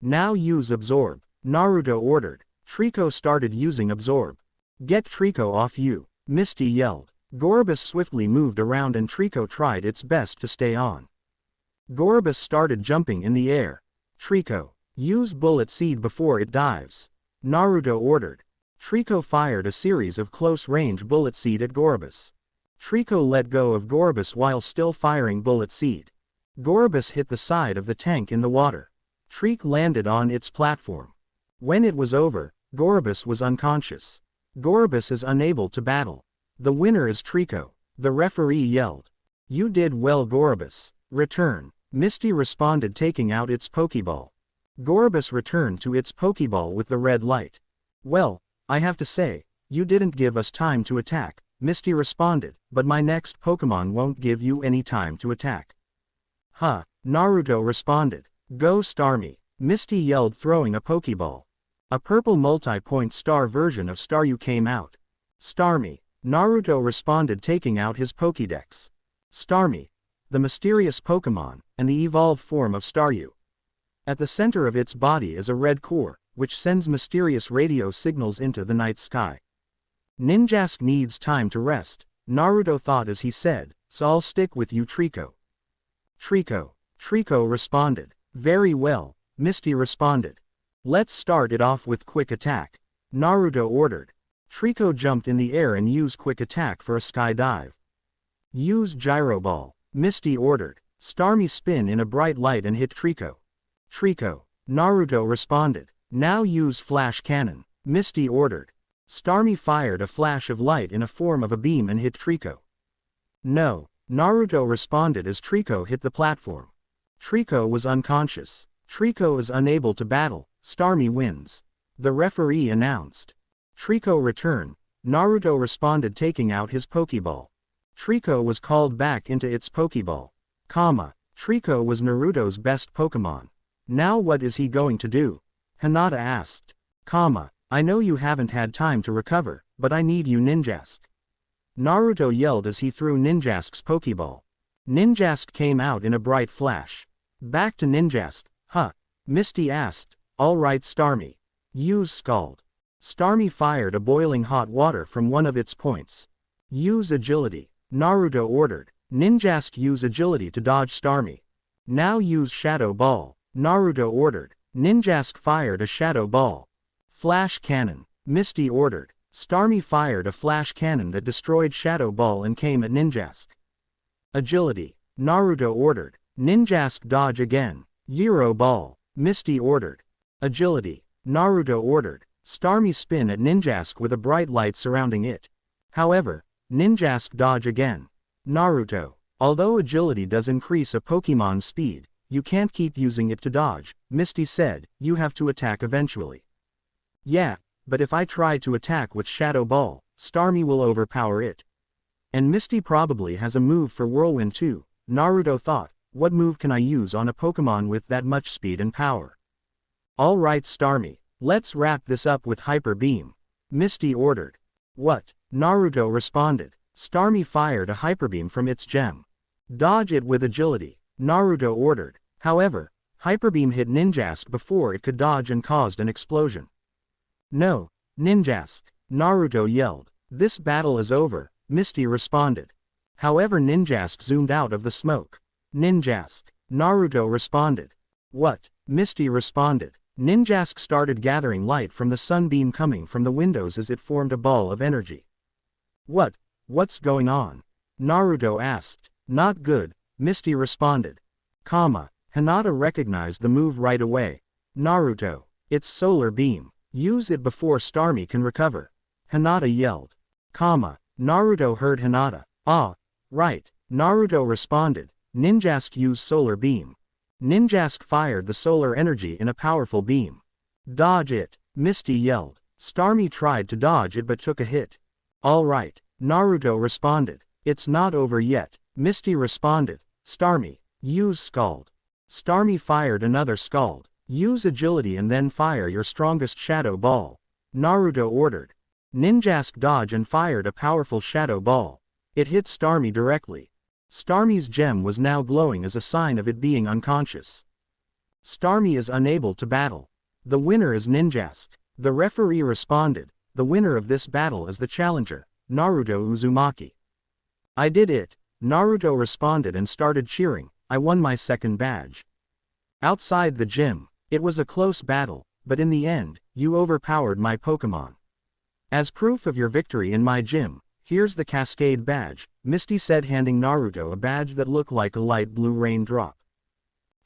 Speaker 1: Now use absorb, Naruto ordered. Trico started using absorb. Get Trico off you, Misty yelled. Gorbus swiftly moved around and Trico tried its best to stay on. Gorbus started jumping in the air. Trico, use bullet seed before it dives, Naruto ordered. Trico fired a series of close-range bullet seed at Gorbus. Trico let go of Gorbus while still firing bullet seed. Gorbus hit the side of the tank in the water. Trico landed on its platform. When it was over, Gorbus was unconscious. Gorbus is unable to battle. The winner is Trico, the referee yelled. You did well, Gorbus. Return, Misty responded, taking out its Pokeball. Gorbus returned to its Pokeball with the red light. Well, I have to say, you didn't give us time to attack, Misty responded, but my next Pokemon won't give you any time to attack. Huh, Naruto responded. Go Starmie, Misty yelled, throwing a Pokeball. A purple multi-point star version of Staryu came out. Starmie, Naruto responded, taking out his Pokédex. Starmie, the mysterious Pokemon, and the evolved form of Staryu. At the center of its body is a red core, which sends mysterious radio signals into the night sky. Ninjask needs time to rest, Naruto thought as he said, so I'll stick with you, Trico. Trico responded. Very well, Misty responded. Let's start it off with quick attack, Naruto ordered. Trico jumped in the air and used quick attack for a sky dive. Use gyro ball, Misty ordered. Starmie spin in a bright light and hit Trico. Naruto responded. Now use flash cannon, Misty ordered. Starmie fired a flash of light in a form of a beam and hit Trico. No, Naruto responded as Trico hit the platform. Trico was unconscious. Trico is unable to battle, Starmie wins, the referee announced. Trico return, Naruto responded, taking out his Pokeball. Trico was called back into its Pokeball. Trico was Naruto's best Pokemon. Now what is he going to do? Hinata asked. I know you haven't had time to recover, but I need you Ninjask. Naruto yelled as he threw Ninjask's Pokeball. Ninjask came out in a bright flash. Back to Ninjask, huh? Misty asked. Alright Starmie. Use Scald. Starmie fired a boiling hot water from one of its points. Use Agility. Naruto ordered. Ninjask use Agility to dodge Starmie. Now use Shadow Ball. Naruto ordered. Ninjask fired a Shadow Ball. Flash Cannon. Misty ordered. Starmie fired a Flash Cannon that destroyed Shadow Ball and came at Ninjask. Agility. Naruto ordered. Ninjask dodge again. Gyro Ball. Misty ordered. Agility. Naruto ordered. Starmie spin at Ninjask with a bright light surrounding it. However, Ninjask dodge again. Naruto. Although agility does increase a Pokemon's speed, you can't keep using it to dodge, Misty said, you have to attack eventually. Yeah, but if I try to attack with Shadow Ball, Starmie will overpower it. And Misty probably has a move for Whirlwind too, Naruto thought, what move can I use on a Pokemon with that much speed and power? Alright Starmie, let's wrap this up with Hyper Beam. Misty ordered. What? Naruto responded. Starmie fired a Hyper Beam from its gem. Dodge it with agility, Naruto ordered. However, Hyper Beam hit Ninjask before it could dodge and caused an explosion. No, Ninjask, Naruto yelled. This battle is over, Misty responded. However Ninjask zoomed out of the smoke. Ninjask, Naruto responded. What? Misty responded. Ninjask started gathering light from the sunbeam coming from the windows as it formed a ball of energy. What's going on? Naruto asked. Not good, Misty responded. Hinata recognized the move right away. Naruto, it's Solar Beam. Use it before Starmie can recover. Hinata yelled. Naruto heard Hinata. Ah, right, Naruto responded. Ninjask used Solar Beam. Ninjask fired the solar energy in a powerful beam. Dodge it, Misty yelled. Starmie tried to dodge it but took a hit. Alright, Naruto responded. It's not over yet, Misty responded. Starmie, use Scald. Starmie fired another Scald. Use agility and then fire your strongest Shadow Ball. Naruto ordered. Ninjask dodged and fired a powerful Shadow Ball. It hit Starmie directly. Starmie's gem was now glowing as a sign of it being unconscious. Starmie is unable to battle. The winner is Ninjask. The referee responded. The winner of this battle is the challenger, Naruto Uzumaki. I did it, Naruto responded and started cheering. I won my second badge. Outside the gym, it was a close battle, but in the end, you overpowered my Pokemon. As proof of your victory in my gym, here's the Cascade badge, Misty said handing Naruto a badge that looked like a light blue raindrop.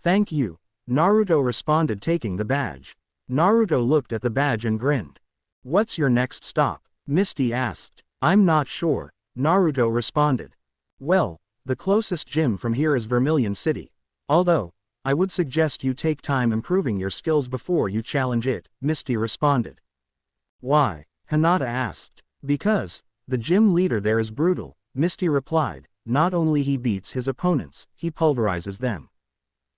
Speaker 1: Thank you, Naruto responded taking the badge. Naruto looked at the badge and grinned. What's your next stop? Misty asked. I'm not sure, Naruto responded. Well, the closest gym from here is Vermilion City. Although, I would suggest you take time improving your skills before you challenge it, Misty responded. Why? Hinata asked. Because, the gym leader there is brutal, Misty replied. Not only he beats his opponents, he pulverizes them.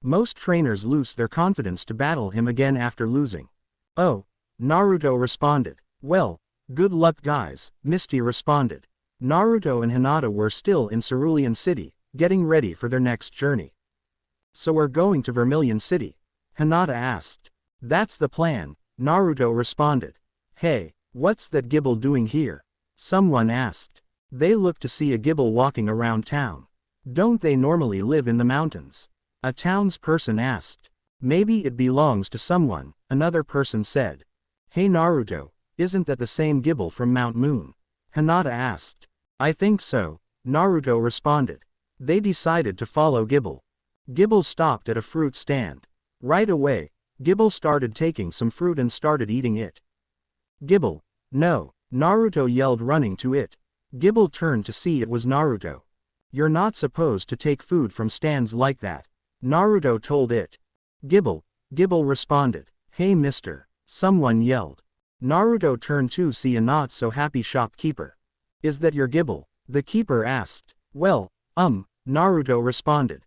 Speaker 1: Most trainers lose their confidence to battle him again after losing. Oh, Naruto responded. Well, good luck guys, Misty responded. Naruto and Hinata were still in Cerulean City, getting ready for their next journey. So we're going to Vermilion City? Hinata asked. That's the plan, Naruto responded. Hey, what's that Gibble doing here? Someone asked. They look to see a Gibble walking around town. Don't they normally live in the mountains? A townsperson asked. Maybe it belongs to someone, another person said. Hey Naruto, isn't that the same Gibble from Mount Moon? Hinata asked. I think so, Naruto responded. They decided to follow Gibble. Gibble stopped at a fruit stand. Right away, Gibble started taking some fruit and started eating it. Gibble, no, Naruto yelled running to it. Gibble turned to see it was Naruto. You're not supposed to take food from stands like that, Naruto told it. Gibble responded. Hey mister, someone yelled. Naruto turned to see a not so happy shopkeeper. Is that your Gibble? The keeper asked. Well, Naruto responded.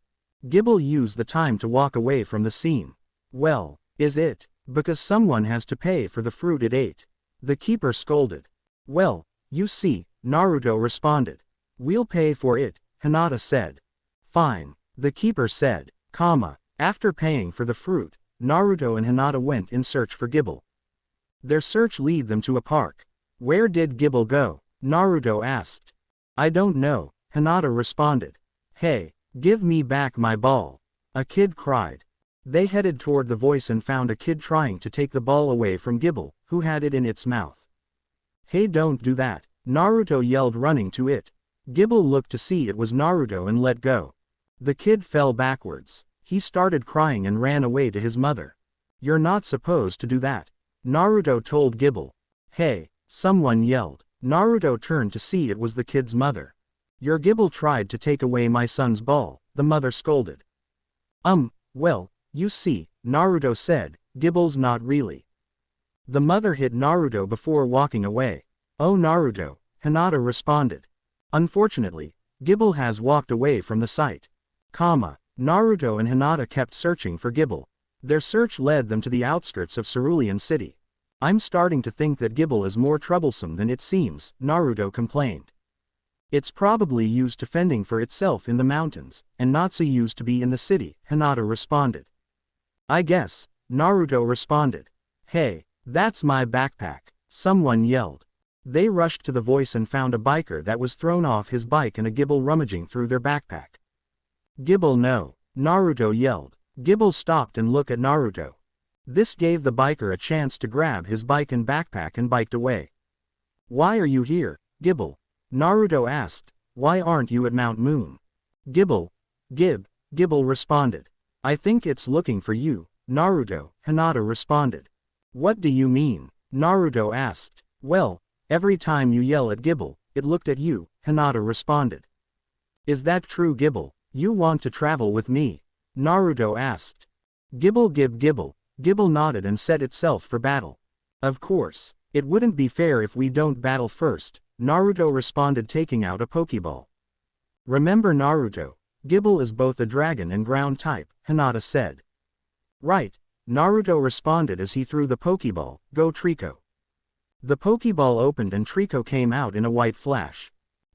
Speaker 1: Gibble used the time to walk away from the scene. Well, is it? Because someone has to pay for the fruit it ate. The keeper scolded. Well, you see, Naruto responded. We'll pay for it, Hinata said. Fine, the keeper said. After paying for the fruit, Naruto and Hinata went in search for Gibble. Their search led them to a park. Where did Gibble go? Naruto asked. I don't know, Hinata responded. Hey, give me back my ball. A kid cried. They headed toward the voice and found a kid trying to take the ball away from Gibble, who had it in its mouth. Hey, don't do that, Naruto yelled, running to it. Gibble looked to see it was Naruto and let go. The kid fell backwards. He started crying and ran away to his mother. You're not supposed to do that, Naruto told Gibble. Hey, someone yelled. Naruto turned to see it was the kid's mother. Your Gibble tried to take away my son's ball, the mother scolded. Well, you see, Naruto said, Gibble's not really. The mother hit Naruto before walking away. Oh Naruto, Hinata responded. Unfortunately, Gibble has walked away from the site. Naruto and Hinata kept searching for Gibble. Their search led them to the outskirts of Cerulean City. I'm starting to think that Gibble is more troublesome than it seems, Naruto complained. It's probably used to fending for itself in the mountains, and not so used to be in the city, Hinata responded. I guess, Naruto responded. Hey, that's my backpack, someone yelled. They rushed to the voice and found a biker that was thrown off his bike and a Gibble rummaging through their backpack. Gibble no, Naruto yelled. Gibble stopped and looked at Naruto. This gave the biker a chance to grab his bike and backpack and biked away. Why are you here, Gibble? Naruto asked. Why aren't you at Mount Moon? Gibble responded. I think it's looking for you, Naruto, Hinata responded. What do you mean? Naruto asked. Well, every time you yell at Gibble, it looked at you, Hinata responded. Is that true, Gibble? You want to travel with me? Naruto asked. Gibble nodded and set itself for battle. Of course, it wouldn't be fair if we don't battle first, Naruto responded, taking out a Pokeball. Remember Naruto, Gibble is both a dragon and ground type, Hinata said. Right, Naruto responded as he threw the Pokeball. Go Trico. The Pokeball opened and Trico came out in a white flash.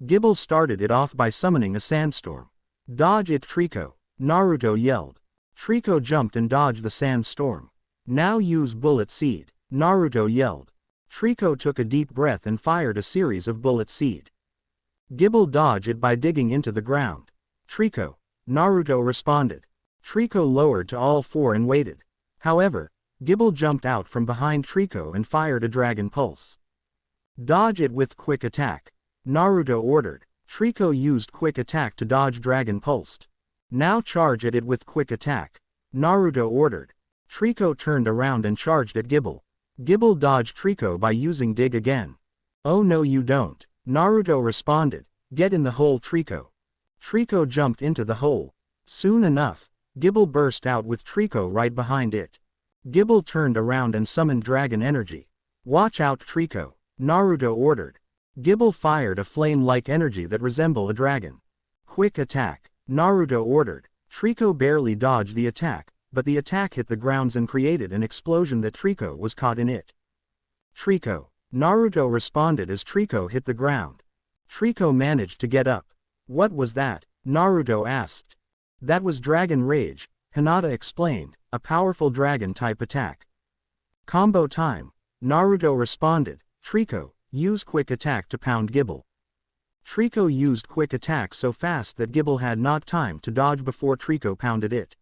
Speaker 1: Gibble started it off by summoning a sandstorm. Dodge it, Trico, Naruto yelled. Trico jumped and dodged the sandstorm. Now use Bullet Seed, Naruto yelled. Trico took a deep breath and fired a series of Bullet Seed. Gibble dodged it by digging into the ground. Trico, Naruto responded. Trico lowered to all four and waited. However, Gibble jumped out from behind Trico and fired a Dragon Pulse. Dodge it with Quick Attack, Naruto ordered. Trico used Quick Attack to dodge Dragon Pulsed. Now charge at it with Quick Attack, Naruto ordered. Trico turned around and charged at Gibble. Gibble dodged Trico by using Dig again. Oh no you don't, Naruto responded. Get in the hole, Trico. Trico jumped into the hole. Soon enough, Gibble burst out with Trico right behind it. Gibble turned around and summoned Dragon Energy. Watch out, Trico, Naruto ordered. Gibble fired a flame-like energy that resembled a dragon. Quick Attack, Naruto ordered. Trico barely dodged the attack, but the attack hit the ground and created an explosion that Trico was caught in it. Trico, Naruto responded as Trico hit the ground. Trico managed to get up. What was that? Naruto asked. That was Dragon Rage, Hinata explained, a powerful dragon-type attack. Combo time, Naruto responded. Trico, use Quick Attack to pound Gibble. Trico used Quick Attack so fast that Gibble had not time to dodge before Trico pounded it.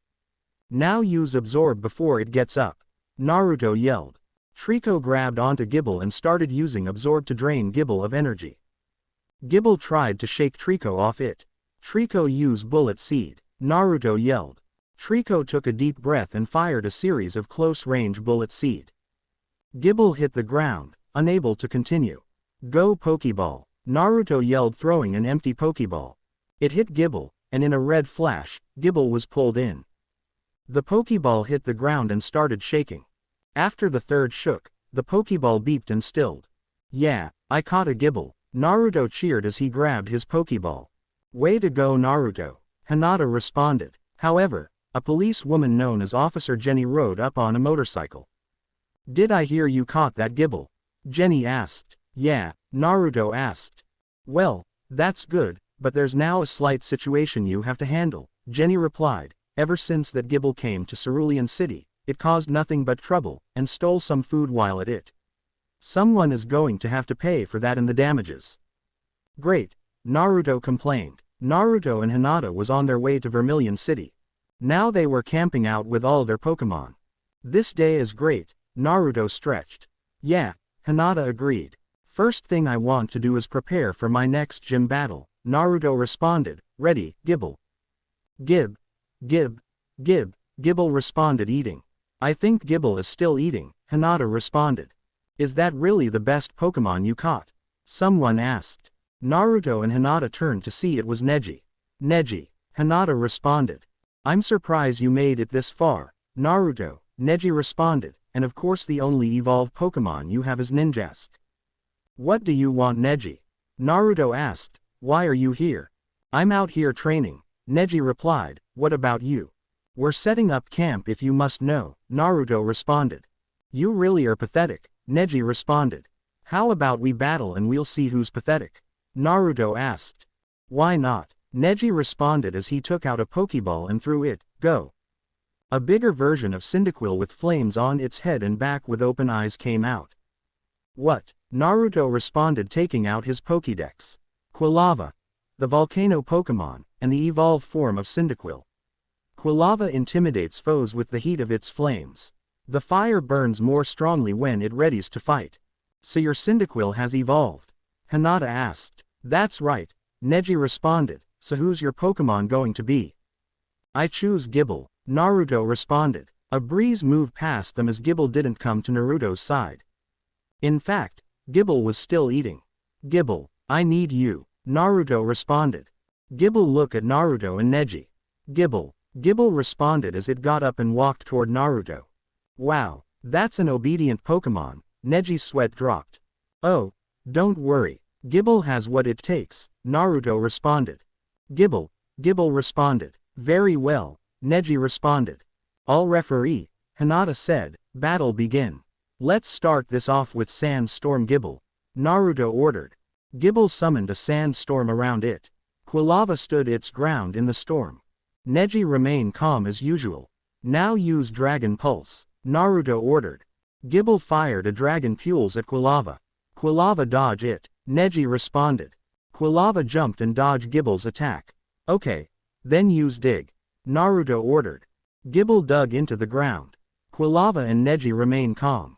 Speaker 1: Now use Absorb before it gets up, Naruto yelled. Trico grabbed onto Gibble and started using Absorb to drain Gibble of energy. Gibble tried to shake Trico off it. Trico used Bullet Seed, Naruto yelled. Trico took a deep breath and fired a series of close-range Bullet Seed. Gibble hit the ground, unable to continue. Go Pokeball, Naruto yelled, throwing an empty Pokeball. It hit Gibble, and in a red flash, Gibble was pulled in. The Pokeball hit the ground and started shaking. After the third shook, the Pokeball beeped and stilled. Yeah, I caught a Gibble, Naruto cheered as he grabbed his Pokeball. Way to go, Naruto, Hinata responded. However, a policewoman known as Officer Jenny rode up on a motorcycle. Did I hear you caught that Gibble? Jenny asked. Yeah, Naruto asked. Well, that's good, but there's now a slight situation you have to handle, Jenny replied. Ever since that Gibble came to Cerulean City, it caused nothing but trouble, and stole some food while at it. Someone is going to have to pay for that and the damages. Great, Naruto complained. Naruto and Hinata was on their way to Vermilion City. Now they were camping out with all their Pokemon. This day is great, Naruto stretched. Yeah, Hinata agreed. First thing I want to do is prepare for my next gym battle, Naruto responded. Ready, Gibble. Gib. Gibble responded eating. I think Gibble is still eating, Hinata responded. Is that really the best Pokemon you caught? Someone asked. Naruto and Hinata turned to see it was Neji. Neji, Hinata responded. I'm surprised you made it this far, Naruto, Neji responded, and of course the only evolved Pokemon you have is Ninjask. What do you want, Neji? Naruto asked. Why are you here? I'm out here training, Neji replied. What about you? We're setting up camp if you must know, Naruto responded. You really are pathetic, Neji responded. How about we battle and we'll see who's pathetic? Naruto asked. Why not? Neji responded as he took out a Pokeball and threw it. Go. A bigger version of Cyndaquil with flames on its head and back with open eyes came out. What? Naruto responded, taking out his Pokédex. Quilava, the volcano Pokemon, and the evolved form of Cyndaquil. Quilava intimidates foes with the heat of its flames. The fire burns more strongly when it readies to fight. So your Cyndaquil has evolved? Hinata asked. That's right, Neji responded. So who's your Pokemon going to be? I choose Gibble, Naruto responded. A breeze moved past them as Gibble didn't come to Naruto's side. In fact, Gibble was still eating. Gibble, I need you, Naruto responded. Gibble looked at Naruto and Neji. Gibble responded as it got up and walked toward Naruto. Wow, that's an obedient Pokemon, Neji's sweat dropped. Oh, don't worry, Gibble has what it takes, Naruto responded. Gibble responded. Very well, Neji responded. All referee, Hinata said, battle begin. Let's start this off with Sandstorm Gibble, Naruto ordered. Gibble summoned a sandstorm around it. Quilava stood its ground in the storm. Neji remained calm as usual. Now use Dragon Pulse, Naruto ordered. Gibble fired a Dragon Pulse at Quilava. Quilava dodged it, Neji responded. Quilava jumped and dodged Gibble's attack. Okay, then use Dig, Naruto ordered. Gibble dug into the ground. Quilava and Neji remained calm.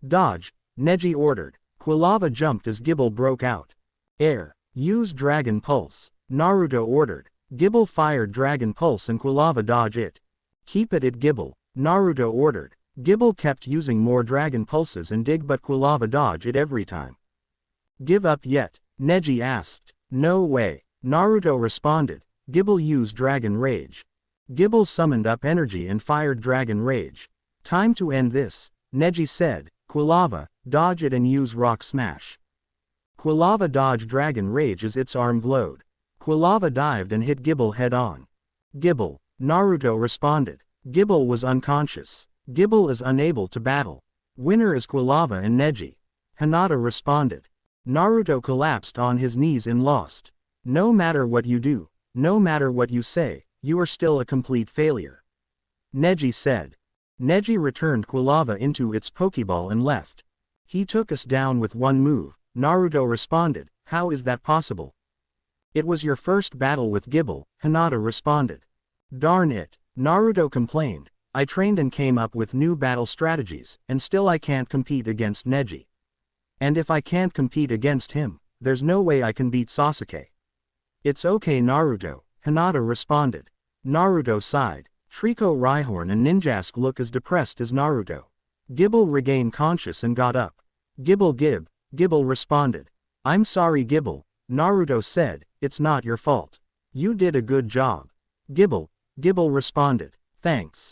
Speaker 1: Dodge, Neji ordered. Quilava jumped as Gibble broke out. Air, use Dragon Pulse, Naruto ordered. Gibble fired Dragon Pulse and Quilava dodged it. Keep it at Gibble, Naruto ordered. Gibble kept using more Dragon Pulses and Dig, but Quilava dodged it every time. Give up yet? Neji asked. No way, Naruto responded. Gibble used Dragon Rage. Gibble summoned up energy and fired Dragon Rage. Time to end this, Neji said. Quilava, dodge it and use Rock Smash. Quilava dodged Dragon Rage as its arm glowed. Quilava dived and hit Gibble head on. Gibble, Naruto responded. Gibble was unconscious. Gibble is unable to battle. Winner is Quilava and Neji. Hinata responded. Naruto collapsed on his knees and lost. No matter what you do, no matter what you say, you are still a complete failure. Neji said. Neji returned Quilava into its Pokeball and left. He took us down with one move, Naruto responded. How is that possible? It was your first battle with Gibble, Hinata responded. Darn it, Naruto complained. I trained and came up with new battle strategies, and still I can't compete against Neji. And if I can't compete against him, there's no way I can beat Sasuke. It's okay, Naruto, Hinata responded. Naruto sighed. Trico Rhyhorn and Ninjask look as depressed as Naruto. Gibble regained conscious and got up. Gibble responded. I'm sorry, Gibble, Naruto said. It's not your fault. You did a good job. Gibble responded. Thanks.